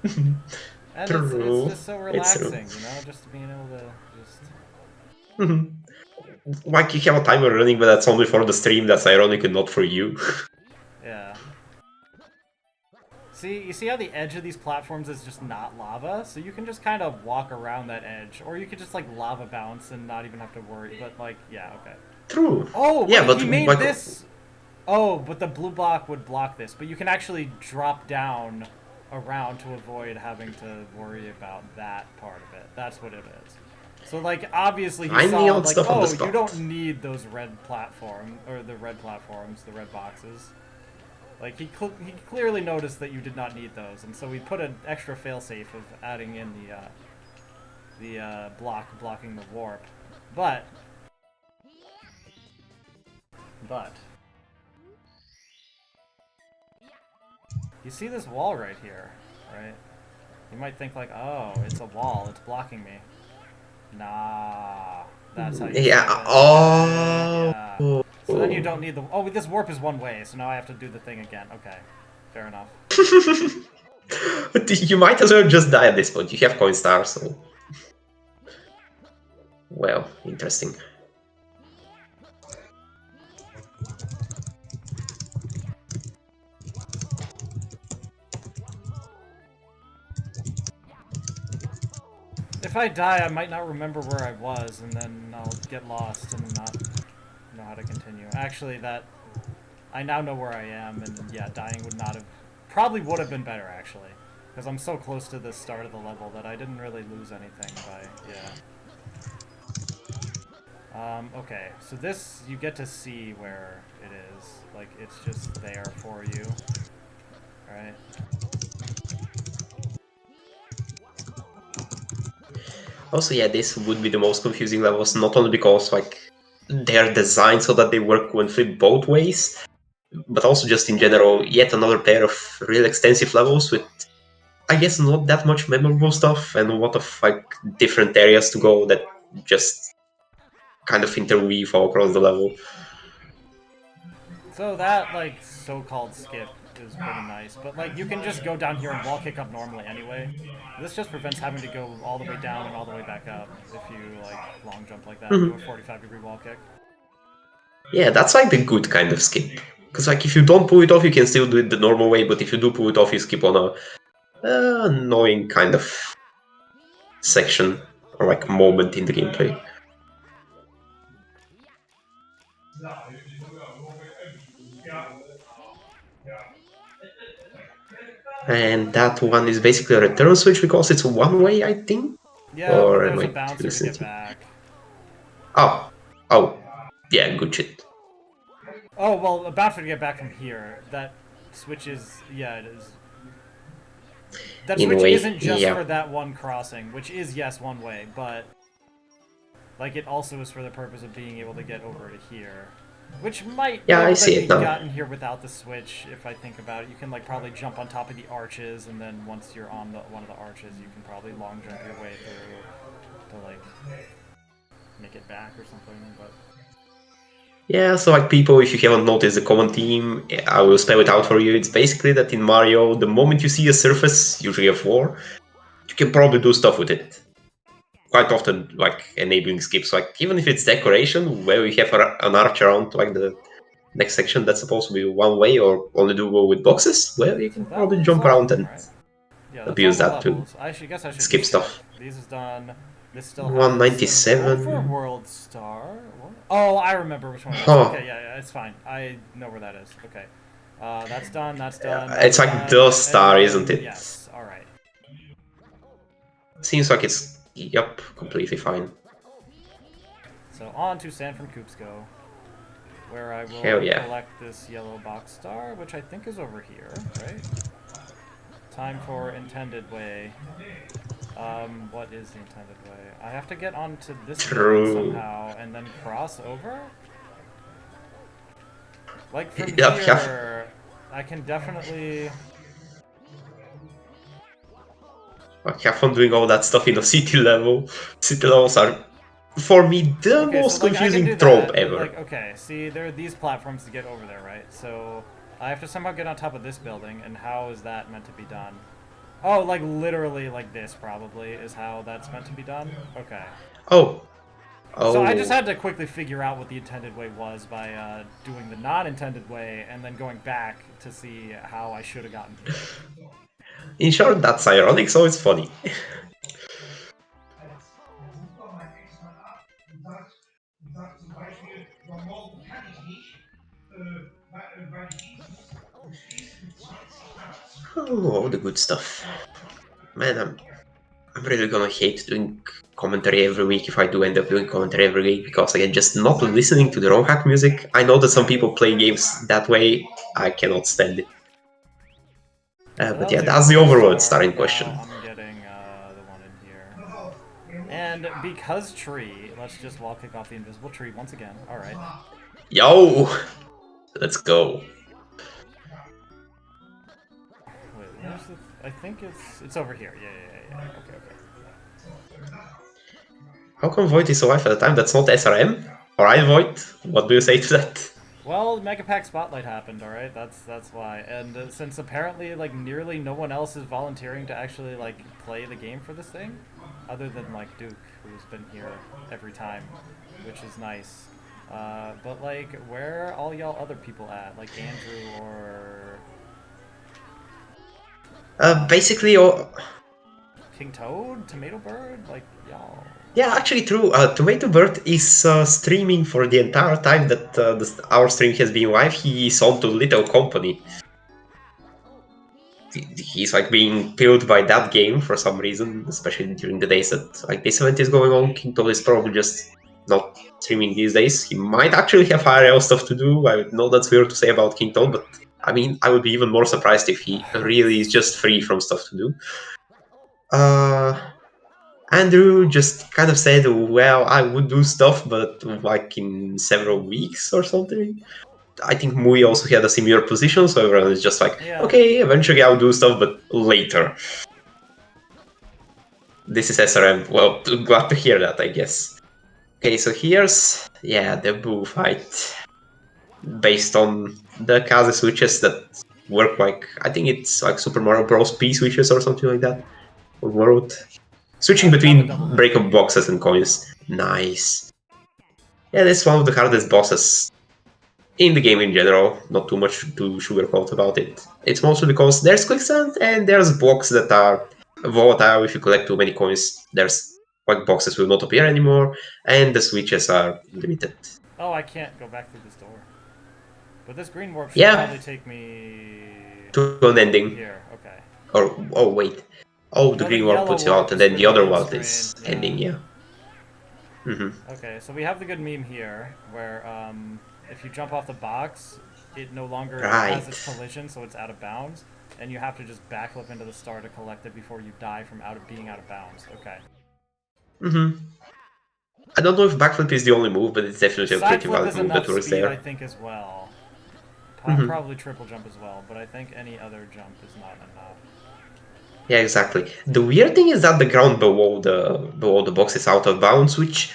And it's True. just so It's true. relaxing, you know, just being able to just Like you have a timer running, but that's only for the stream. That's ironic and not for you. yeah. See, you see how the edge of these platforms is just not lava, so you can just kind of walk around that edge, or you could just like lava bounce and not even have to worry. But like, yeah, okay. True. Oh Yeah, wait, but he made like, this. Oh, but the blue block would block this. But you can actually drop down around to avoid having to worry about that part of it. That's what it is. So, like, obviously he finding saw, out like, stuff on the oh, you don't spot. need those red platform, or the red platforms, the red boxes. Like, he clearly noticed that you did not need those, and so we put an extra failsafe of adding in the block blocking the warp. But, you see this wall right here, right? You might think like, oh, it's a wall, it's blocking me. Nah, that's how you Yeah. solve it. Oh. Yeah. So then you don't need the. Oh, this warp is one way, so now I have to do the thing again. Okay, fair enough. You might as well just die at this point. You have coin star, so well, interesting. If I die, I might not remember where I was, and then I'll get lost and not know how to continue. Actually, that I now know where I am, and yeah, dying would not have, probably would have been better actually, because I'm so close to the start of the level that I didn't really lose anything by yeah. Okay, so this, you get to see where it is. Like, it's just there for you. Right? Also, yeah, this would be the most confusing levels, not only because like they're designed so that they work when flipped both ways, but also just in general, yet another pair of real extensive levels with, I guess, not that much memorable stuff and a lot of like different areas to go that just kind of interweave all across the level. So that, like, so-called skip is pretty nice. But, like, you can just go down here and wall kick up normally anyway. This just prevents having to go all the way down and all the way back up if you, like, long jump like that and do a 45-degree wall kick. Yeah, that's like the good kind of skip. Because like if you don't pull it off, you can still do it the normal way, but if you do pull it off, you skip on a annoying kind of section or like moment in the gameplay. And that one is basically a return switch because it's one way, I think? Yeah, but Or am there's a I bouncer to get hallucinating? back. Oh, oh, yeah, good shit. Oh, well, a bouncer to get back from here. That switch is, yeah, it is. That In a switch way, isn't just yeah. for that one crossing, which is, yes, one way, but like it also is for the purpose of being able to get over to here. Which might Yeah, be I able see to it be now. gotten here without the switch, if I think about it. You can like probably jump on top of the arches, and then once you're on one of the arches, you can probably long jump your way through to like make it back or something. But Yeah, so like people, if you haven't noticed the common theme, I will spell it out for you. It's basically that in Mario, the moment you see a surface, usually a floor, you can probably do stuff with it. Quite often, like enabling skips, like even if it's decoration, where we have an arch around like the next section that's supposed to be one way or only doable with boxes, well, you so can that probably was jump all of around them, and right? Yeah, that's all abuse the that to levels. Guess I should skip just check. stuff. These is done. This still has an 197. overworld star. What? Oh, I remember which one it is. Huh. Okay, yeah, it's fine. I know where that is. Okay. That's done, that's done, It's that's like done. the And star, isn't then, it? yes, alright. Seems like it's, yep, completely fine. So on to San Francisco, where I will Hell yeah. collect this yellow box star, which I think is over here, right? Time for intended way. What is the intended way? I have to get onto this building True. somehow and then cross over? Like from Yep, here, I can definitely... have fun doing all that stuff in a city level. City levels are, for me, the Okay, so most like I can do confusing trope that, but ever. like, okay, see, there are these platforms to get over there, right? So I have to somehow get on top of this building, and how is that meant to be done? Oh, like literally like this probably is how that's meant to be done? Okay. Oh. So I just Oh. had to quickly figure out what the intended way was by doing the non-intended way and then going back to see how I should have gotten here. In short, that's ironic, so it's funny. Oh, all the good stuff. Man, I'm really gonna hate doing commentary every week if I do end up doing commentary every week, because again, just not listening to the ROM hack music. I know that some people play games that way. I cannot stand it. So that But was yeah, the that's the overworld overworld star. star in Now question. I'm getting the one in here. And because tree, let's just wall kick off the invisible tree once again. Alright. Yo! Let's go. Wait, where's the... I think it's over here. Yeah. Okay. How come Void is alive at the time? That's not SRM? Alright, Void, what do you say to that? Well, Megapack Spotlight happened, alright? That's why. And since apparently, like, nearly no one else is volunteering to actually, like, play the game for this thing, other than, like, Duke, who's been here every time, which is nice. But, like, where are all y'all other people at? Like, Andrew or... Basically, King Toad? Tomato Bird? Like, y'all... yeah, actually true. Tomato Bird is streaming for the entire time that our stream has been live. He's on to Little Company. He's like being killed by that game for some reason, especially during the days that like this event is going on. King Toad is probably just not streaming these days. He might actually have IRL stuff to do. I know that's weird to say about King Toad, but I mean, I would be even more surprised if he really is just free from stuff to do. Andrew just kind of said, well, I would do stuff, but like in several weeks or something. I think Mui also had a similar position, so everyone is just like, Yeah. okay, eventually I'll do stuff, but later. This is SRM. Well, glad to hear that, I guess. Okay, so here's, yeah, the Boo fight. Based on the Kaze switches that work like, I think it's like Super Mario Bros. P switches or something like that. Or World. Switching You got the between double hit. breakup boxes and coins. Nice. Yeah, this is one of the hardest bosses in the game in general. Not too much to sugarcoat about it. It's mostly because there's quicksand and there's blocks that are volatile. If you collect too many coins, there's like boxes will not appear anymore, and the switches are limited. Oh, I can't go back through this door. But this green warp should Yeah, probably take me... to an ending. Here, okay. Or, oh wait. Oh, the No, the green one yellow puts you out, warp and is then for the the other end one screen. is Yeah. ending, yeah. Okay, so we have the good meme here, where if you jump off the box, it no longer has its Right. collision, so it's out of bounds, and you have to just backflip into the star to collect it before you die from being out of bounds. Okay. I don't know if backflip is the only move, but it's definitely a Side pretty flip valid is move that enough works speed, I there. think, as well. Mhm. Probably triple jump as well, but I think any other jump is not enough. Yeah, exactly. The weird thing is that the ground below the box is out of bounds, which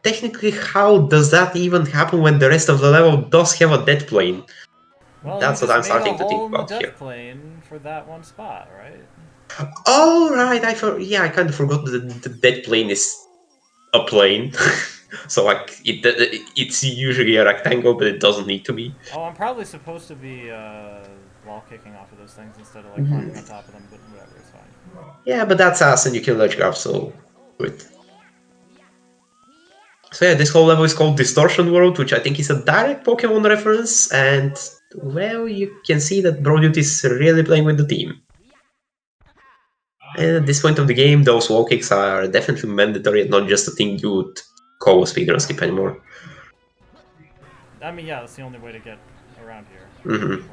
technically, how does that even happen when the rest of the level does have a dead plane? Well, you That's what just I'm made a starting to think hole in the about here. death plane for that one spot, right? Oh right, yeah, I kind of forgot that the dead plane is a plane. So like it's usually a rectangle, but it doesn't need to be. Oh, I'm probably supposed to be wall kicking off of those things instead of like Mhm. climbing on top of them, but whatever, it's fine. Yeah, but that's us, and you can ledge grab, so good. So yeah, this whole level is called Distortion World, which I think is a direct Pokemon reference, and well, you can see that Brodude is really playing with the team. And at this point of the game, those wall kicks are definitely mandatory and not just a thing you would call a speedrun skip anymore. I mean, yeah, that's the only way to get around here. Mm-hmm.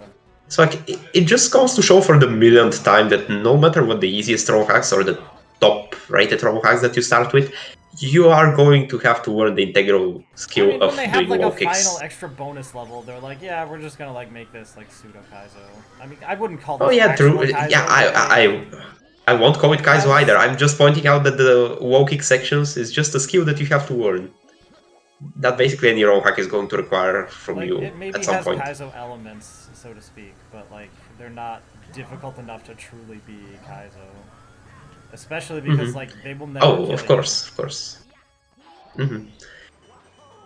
So like, it just goes to show for the millionth time that no matter what the easiest roll hacks or the top rated roll hacks that you start with, you are going to have to learn the integral I skill mean, when of they have doing like a wall final kicks. extra bonus level, they're like, yeah, we're just gonna like make this like pseudo Kaizo. I mean, I wouldn't call Oh this yeah, true. actual Yeah, Kaizo, but like I won't call it it Kaizo has. either. I'm just pointing out that the wall kick sections is just a skill that you have to learn. That basically any roll hack is going to require from Like, you it maybe at some has point. Kaizo elements, so to speak, but like, they're not difficult enough to truly be Kaizo. Especially because, Mm-hmm. like, they will never Oh, kill you. of course. Mm-hmm.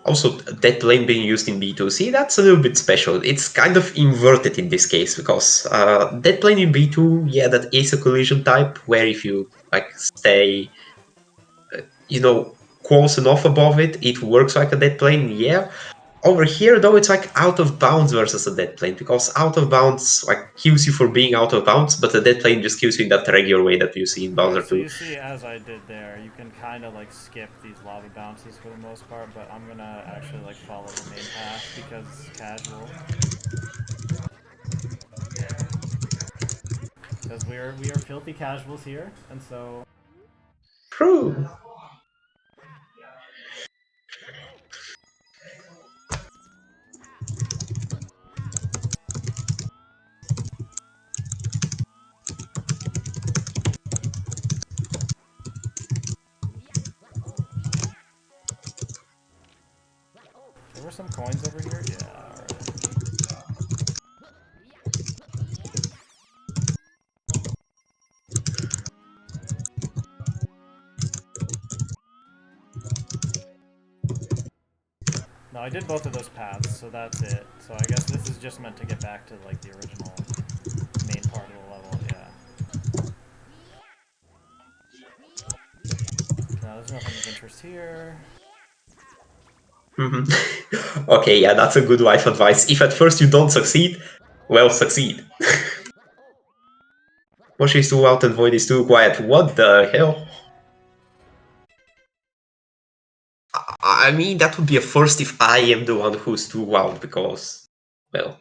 Also, that plane being used in B2, see, that's a little bit special. It's kind of inverted in this case, because that plane in B2, yeah, that is a collision type, where if you, like, stay, close enough above it, it works like a dead plane, yeah. Over here, though, it's like out of bounds versus a dead plane, because out of bounds like kills you for being out of bounds, but a dead plane just kills you in that regular way that you see in Yeah, Bowser so 2. you see, as I did there, you can kind of like skip these lava bounces for the most part, but I'm gonna actually like follow the main path because casual. Because we are filthy casuals here, and so True. there were some coins over here. Yeah, all right. No, I did both of those paths, so that's it. So I guess this is just meant to get back to like the original main part of the level. Yeah. No, there's nothing of interest here. Mm-hmm. Okay, yeah, that's a good life advice. If at first you don't succeed, well, succeed. Moshi is too loud and Void is too quiet. What the hell? I mean, that would be a first if I am the one who's too loud, because, well,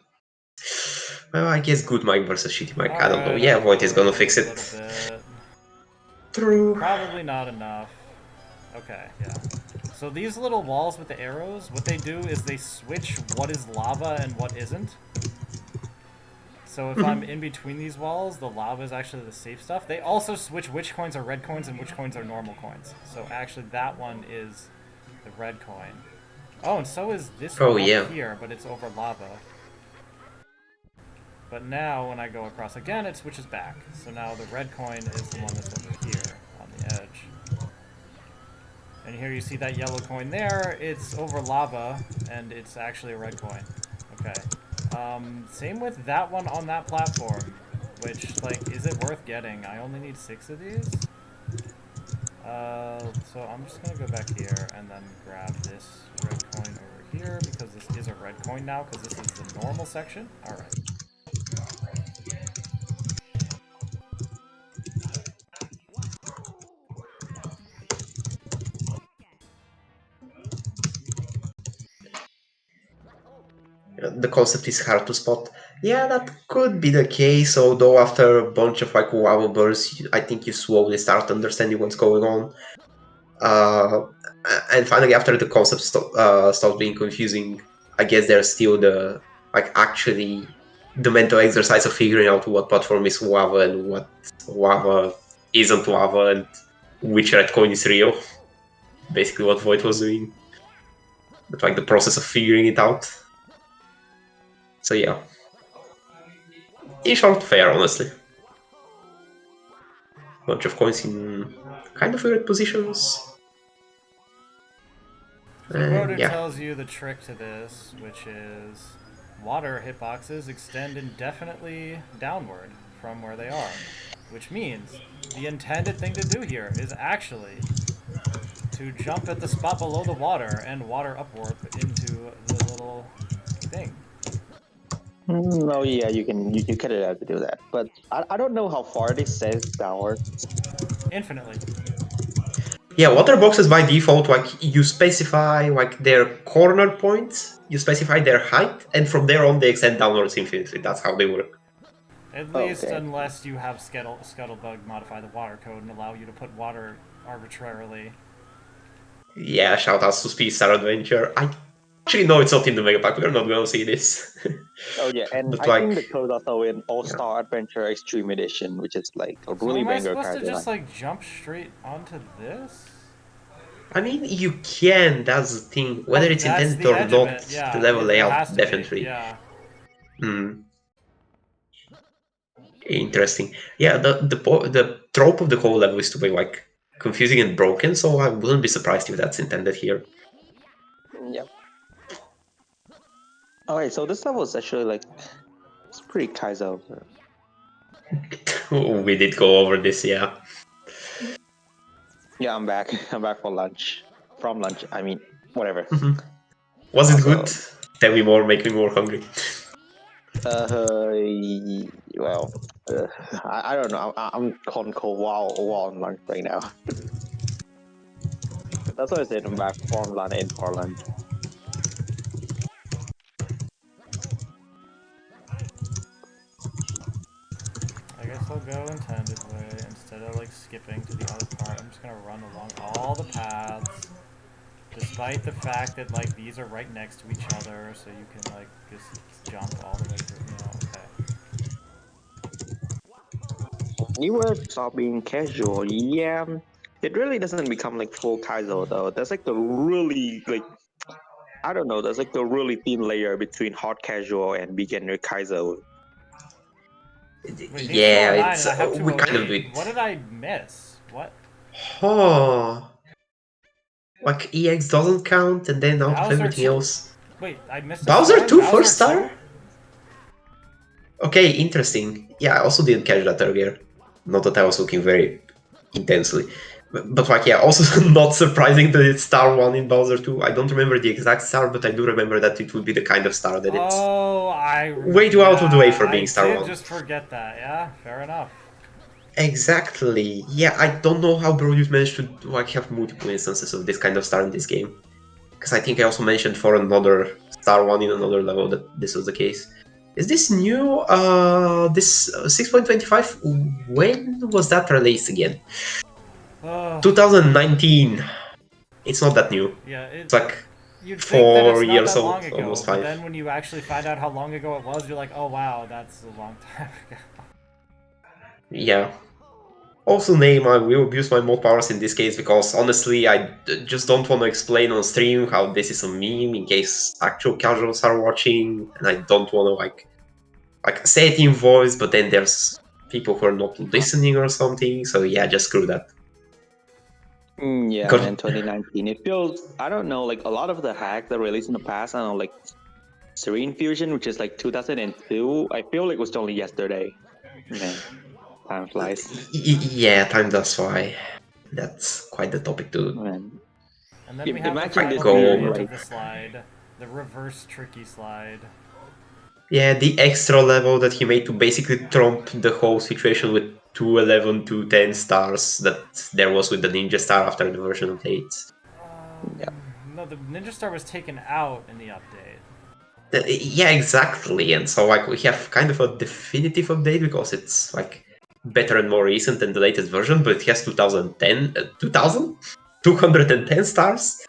I guess good mic versus shitty mic. I don't know. Alright, Yeah, I've Void is gonna loaded fix a it. little bit. True. Probably not enough. Okay, yeah. So these little walls with the arrows, what they do is they switch what is lava and what isn't. So if I'm in between these walls, the lava is actually the safe stuff. They also switch which coins are red coins and which coins are normal coins. So actually that one is the red coin. Oh, and so is this Oh one up yeah. here, but it's over lava. But now when I go across again, it switches back. So now the red coin is the one that's over here on the edge. And here you see that yellow coin there. It's over lava, and it's actually a red coin. Okay. Same with that one on that platform, which, like, is it worth getting? I only need 6 of these. So I'm just gonna go back here and then grab this red coin over here, because this is a red coin now, because this is the normal section. Alright. The concept is hard to spot. Yeah, that could be the case, although after a bunch of like wow bursts, I think you slowly start understanding what's going on. Uh, And finally, after the concept stopped being confusing, I guess there's still the actually the mental exercise of figuring out what platform is lava and what lava isn't lava and which red coin is real. Basically, what Void was doing, but like the process of figuring it out. So yeah, in short, fair, honestly. Bunch of coins in kind of weird positions. So And Broden yeah. tells you the trick to this, which is water hitboxes extend indefinitely downward from where they are, which means the intended thing to do here is actually to jump at the spot below the water and water upward into the little thing. Oh yeah, you can have to do that, but I don't know how far this says downward. Infinitely. Yeah, water boxes by default, like you specify like their corner points, you specify their height, and from there on they extend downwards infinitely. That's how they work. At Oh, least okay. unless you have Scuttlebug modify the water code and allow you to put water arbitrarily. Yeah, shoutouts to Speed Star Adventure. I actually know it's not in the Megapack, we're not gonna see this. Oh yeah, and But I think like, the code also in All yeah. Star Adventure Extreme Edition, which is like a So really am I banger supposed card to just design. like jump straight onto this? I mean, you can, that's the thing. Whether Oh, it's that's intended the or edge of not, it. the Yeah, level it has layout, to be. definitely. Yeah. Interesting. Yeah, the trope of the whole level is to be like confusing and broken, so I wouldn't be surprised if that's intended here. Yep. Okay, so this level is actually like it's pretty Kaizo. We did go over this, yeah. Yeah, I'm back. I'm back for lunch. From lunch, I mean, whatever. Was it Also, good? Tell me more, make me more hungry. well, I don't know. I'm on cold while on lunch right now. That's why I said I'm back from lunch and for lunch. I guess I'll go intended way instead of like skipping to the other part. I'm just gonna run along all the paths, despite the fact that like these are right next to each other, so you can like just jump all the way through. You know, okay. You were stop being casual. Yeah, it really doesn't become like full Kaizo though. There's like the really like I don't know. There's like the really thin layer between hard casual and beginner Kaizo. Wait, Yeah, H209 it's and I have we kind of 208. do it. What did I miss? What? Oh, like EX doesn't count, and then out of Bowser everything 2? else. Wait, I missed a Bowser star? 2 Bowser first star? 2? Okay, interesting. Yeah, I also didn't catch that earlier. Not that I was looking very intensely. But like, yeah, also not surprising that it's star 1 in Bowser 2. I don't remember the exact star, but I do remember that it would be the kind of star that it's Oh, way too out of the way yeah, for I being star did 1. just forget that. Yeah, fair enough. Exactly. Yeah, I don't know how Brodyus managed to like have multiple instances of this kind of star in this game. Because I think I also mentioned for another star 1 in another level that this was the case. Is this new? This 6.25? When was that released again? 2019. It's not that new. Yeah, It's like you'd think that it's 4 not years that old, long ago, almost but 5. then when you actually find out how long ago it was, you're like, oh wow, that's a long time ago. Yeah. Also, name, I will abuse my mod powers in this case because honestly, I just don't want to explain on stream how this is a meme in case actual casuals are watching, and I don't want to like say it in voice, but then there's people who are not listening or something. So yeah, just screw that. Yeah, Got man, 2019. It feels I don't know, like a lot of the hacks that released in the past. I don't know, like Serene Fusion, which is like 2002. I feel like it was only yesterday. Man, time flies. Yeah, time does fly. That's quite the topic to Man, And then we have the imagine this final go being variant over. of like the slide, the reverse tricky slide. Yeah, the extra level that he made to basically trump the whole situation with 211, 210 stars that there was with the Ninja Star after the version updates. yeah. No, the Ninja Star was taken out in the update. Yeah, exactly. And so like we have kind of a definitive update because it's like better and more recent than the latest version, but it has 2010, 2000? 210 stars.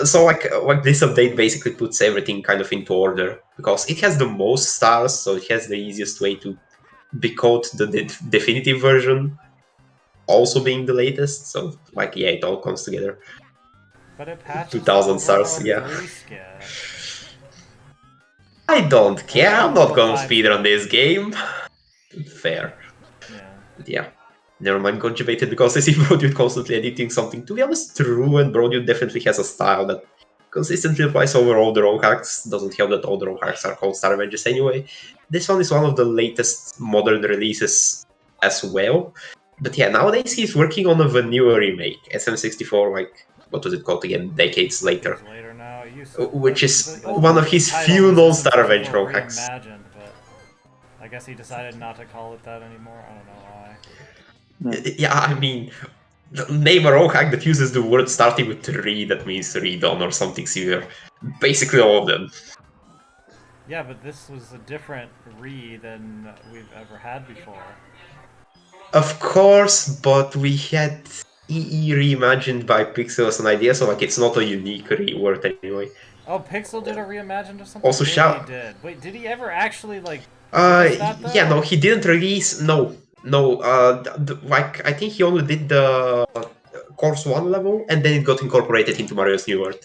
So like this update basically puts everything kind of into order because it has the most stars, so it has the easiest way to decode the definitive version, also being the latest. So like yeah, it all comes together. But it patches 2000 the stars, Overworld yeah. 3 skip. I don't care. I'm not Overworld gonna 5 speedrun skip. this game. Fair. Yeah. But yeah. Never mind conjugated because I see Brodywood constantly editing something. To be honest, true, and Brodywood definitely has a style that consistently applies over all the rogue hacks. Doesn't help that all the rogue hacks are called Star Avengers anyway. This one is one of the latest modern releases as well. But yeah, nowadays he's working on a vanilla remake, SM64, like, what was it called again, decades later. Later now, it used Which is the old one of version his title few was non-Star SM64 Avenger rogue hacks. Reimagined, but I guess he decided not to call it that anymore. I don't know why. Yeah, I mean, name a rogue hack that uses the word starting with re, that means redone or something similar. Basically all of them. Yeah, but this was a different re than we've ever had before. Of course, but we had EE reimagined by Pixel as an idea, so like it's not a unique reword anyway. Oh, Pixel did a reimagined of something? Also, Maybe he did. Wait, did he ever actually, like, finish that, though? yeah, no, he didn't release. No, like I think he only did the Course 1 level, and then it got incorporated into Mario's New World.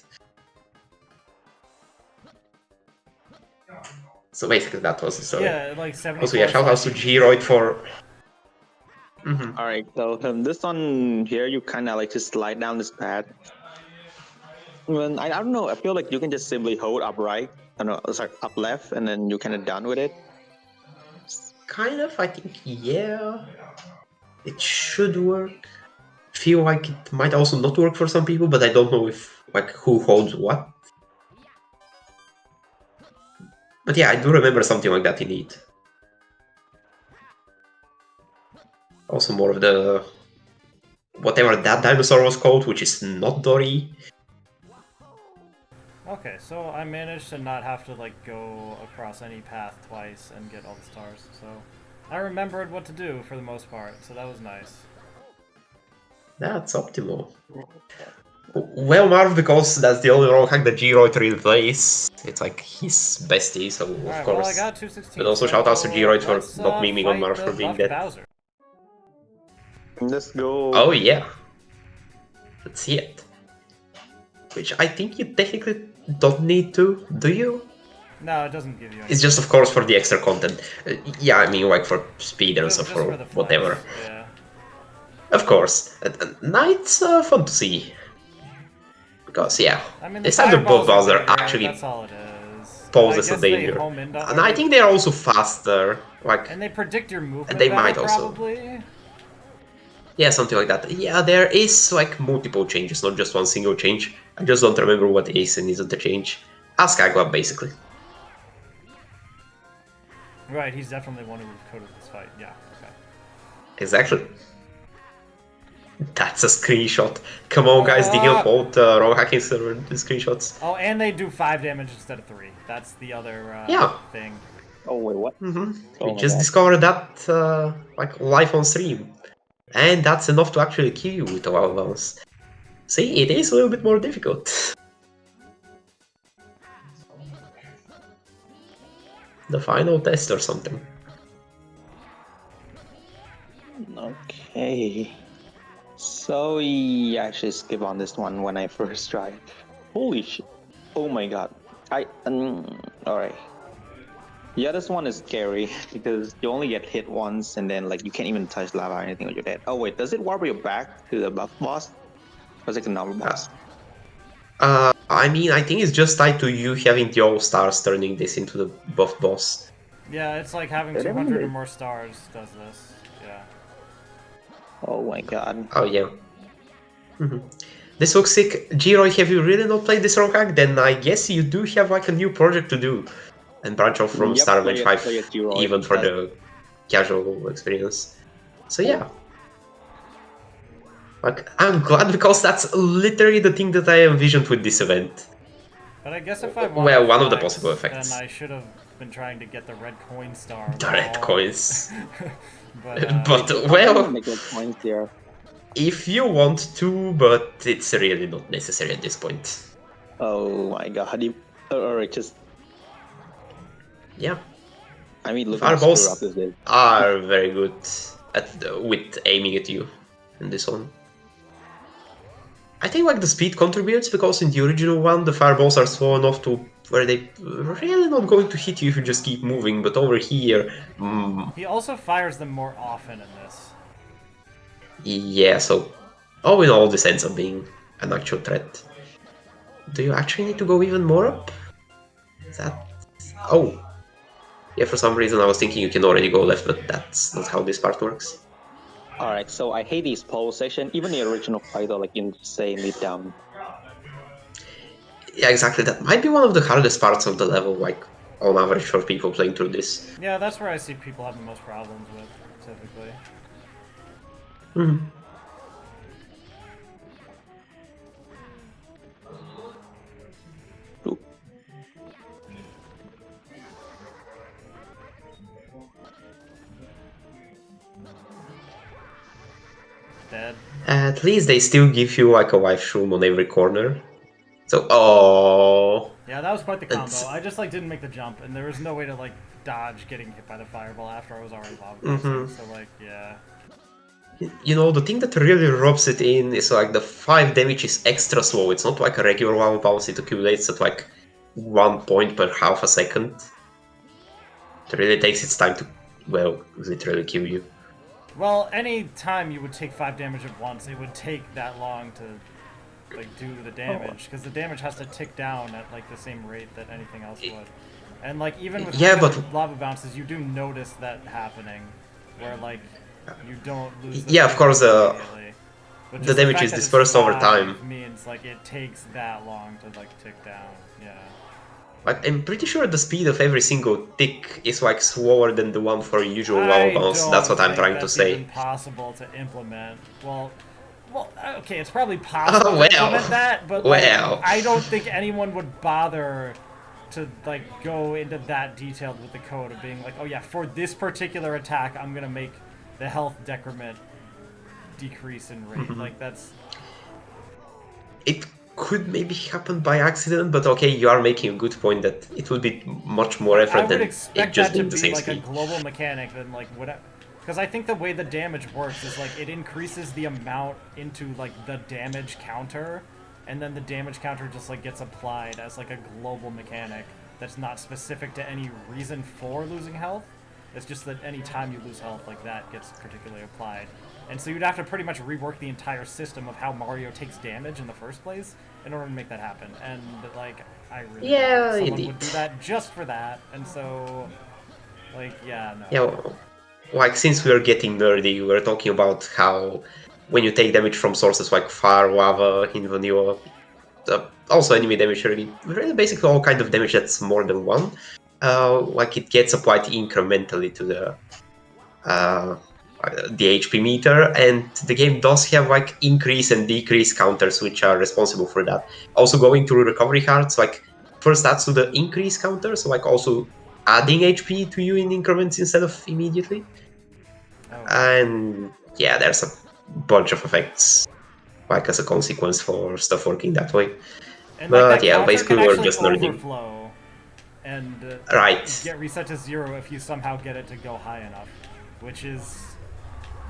So basically, that was the story. Yeah, like 74. Also, yeah, shout out to Geroid for. All right, so this one here, you kind of like just slide down this path. When I don't know, I feel like you can just simply hold up right, sorry, up left, and then you're kind of done with it. Kind of, I think, yeah. It should work. Feel like it might also not work for some people, but I don't know if like who holds what. But yeah, I do remember something like that indeed. Also more of the whatever that dinosaur was called, which is not Dory. Okay, so I managed to not have to, like, go across any path twice and get all the stars, so I remembered what to do for the most part, so that was nice. That's optimal. Well, Marv, because that's the only rogue hack that Geroid really plays. It's like his bestie, so of Alright, course. well, I got 216. But also so shout out to Geroid for let's, not memeing on fight Marv the for being buffed dead. Bowser. Let's go. Oh yeah. Let's see it. Which I think you technically don't need to, do you? No, it doesn't give you any. It's just, of course, for the extra content. Yeah, I mean, like for speedruns or Just for the flex, whatever. Yeah. Of course. Night's fun to see. Because, yeah, I mean, this time the fireballs are Bowser bigger, actually that's all it is. poses I a guess they danger. home in And I think they're also faster. Like, and they predict your movement they better, might also. probably. Yeah, something like that. Yeah, there is like multiple changes, not just one single change. I just don't remember what is and isn't a change. Ask Agua, basically. Right, he's definitely one who would have coded this fight. Yeah, okay. Exactly. That's a screenshot. Come on, guys, digging up old raw hacking server screenshots. Oh, and they do 5 damage instead of 3. That's the other Yeah. thing. Oh wait, what? Mm-hmm. Oh We my just God. discovered that like live on stream. And that's enough to actually kill you with a wild bounce. See, it is a little bit more difficult. The final test or something. Okay. So yeah, I should skip on this one when I first tried. Holy shit! Oh my god! All right. Yeah, this one is scary because you only get hit once and then like you can't even touch lava or anything when you're dead. Oh wait, does it warp you back to the buff boss? Or is it the normal boss? I mean, I think it's just tied to you having the all-stars turning this into the buff boss. Yeah, it's like having 200 or more stars does this. Yeah. Oh my god. Oh yeah. Mm-hmm. This looks sick. Geroid, have you really not played this rogue hack? Then I guess you do have like a new project to do. And branch off from Star Avenge 5, even for the casual experience. So yeah. Like, I'm glad because that's literally the thing that I envisioned with this event. But I guess if I want well, one of the possible effects. then I should have been trying to get the red coin star. The red coins. but But well, Make coins here. If you want to, but it's really not necessary at this point. Oh my god. Alright, just Yeah, I mean looking to screw up fireballs this game. are very good at with aiming at you in this one. I think like the speed contributes because in the original one the fireballs are slow enough to where they really not going to hit you if you just keep moving. But over here, He also fires them more often in this. yeah. So all in all, this ends up being an actual threat. Do you actually need to go even more up? Is that? Oh, yeah. For some reason, I was thinking you can already go left, but that's not how this part works. Alright, so I hate these pole section. Even the original fight are like insanely dumb. Yeah, exactly. That might be one of the hardest parts of the level, like on average for people playing through this. Yeah, that's where I see people have the most problems with, typically. Mm-hmm. Ooh. Dead. At least they still give you like a life shroom on every corner. So, oh, Yeah, that was quite the combo. it's, I just like didn't make the jump, and there was no way to like dodge getting hit by the fireball after I was already lava bouncing. mhm. So like, yeah. You know, the thing that really rubs it in is like the 5 damage is extra slow. It's not like a regular lava bounce, it accumulates at like 1 point per half a second. It really takes its time to, well, literally kill you. Well, any time you would take 5 damage at once, it would take that long to like do the damage, because the damage has to tick down at like the same rate that anything else would. And like even with Yeah, regular but lava bounces, you do notice that happening, where like you don't lose the yeah, of course, immediately. But the just damage fact is that it's dispersed over 5 time. means like it takes that long to like tick down. Yeah. Like, I'm pretty sure the speed of every single tick is like slower than the one for a usual lava I bounce. That's don't what I'm think trying to that's even say. possible to implement. Well, okay, it's probably possible to Well, implement that, but like, well. I don't think anyone would bother to like go into that detailed with the code of being like, oh yeah, for this particular attack, I'm gonna make the health decrement decrease in rate. Like that's It could maybe happen by accident, but okay, you are making a good point that it would be much more I effort would than it expect just that to being the be same like a speed. global mechanic than like whatever. Because I think the way the damage works is like it increases the amount into like the damage counter, and then the damage counter just like gets applied as like a global mechanic that's not specific to any reason for losing health. It's just that any time you lose health, like that gets particularly applied. And so you'd have to pretty much rework the entire system of how Mario takes damage in the first place in order to make that happen. And like, I really Yeah, doubt someone indeed. would do that just for that. And so, like, yeah, no. Yeah, well, like since we are getting nerdy, we were talking about how when you take damage from sources like fire, lava, in vanilla, also enemy damage, really basically all kind of damage that's more than one, like it gets applied incrementally to uh, the HP meter, and the game does have like increase and decrease counters which are responsible for that. Also going through recovery cards, like first adds to the increase counter, so like also adding HP to you in increments instead of immediately. Okay. And yeah, there's a bunch of effects like as a consequence for stuff working that way. And like But that yeah, counter basically can we're actually just nerding. overflow and Right. get reset to 0 if you somehow get it to go high enough, which is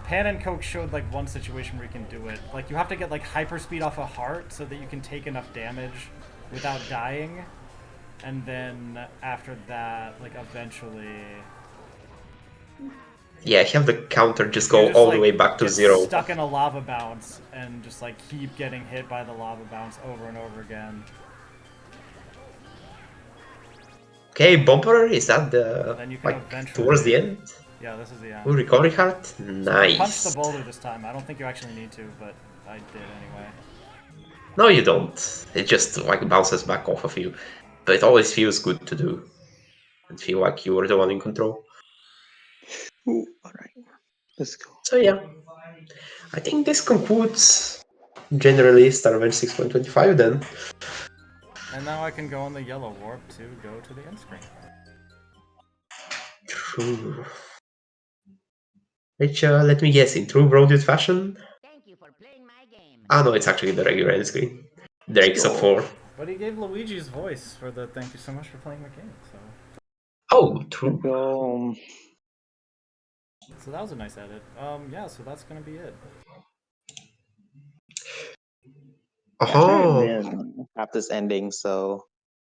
Pan and Coke showed like one situation where you can do it. Like you have to get like hyperspeed off a heart so that you can take enough damage without dying, and then after that, like eventually, Yeah, have the counter just if you go just all the like way back to get 0. stuck in a lava bounce and just like keep getting hit by the lava bounce over and over again, Okay, bumper, is that the then you can like eventually. towards the end? Yeah, this is the Ooh, end. recovery card? So I punched the Nice. boulder this time. I don't think you actually need to, but I did anyway. No, you don't. It just like bounces back off of you. But it always feels good to do. And feel like you were the one in control. Ooh, alright. Let's go. So yeah. I think this concludes generally Starman 6.25 then. And now I can go on the yellow warp to go to the end screen. True. Which, let me guess, in true Broadwood fashion, Ah, no, it's actually the regular end screen. Drake's up Sure. 4. But he gave Luigi's voice for the thank you so much for playing the game. Oh, true. So that was a nice edit. Yeah, so that's gonna be it. Actually, I Oh, didn't have this ending, so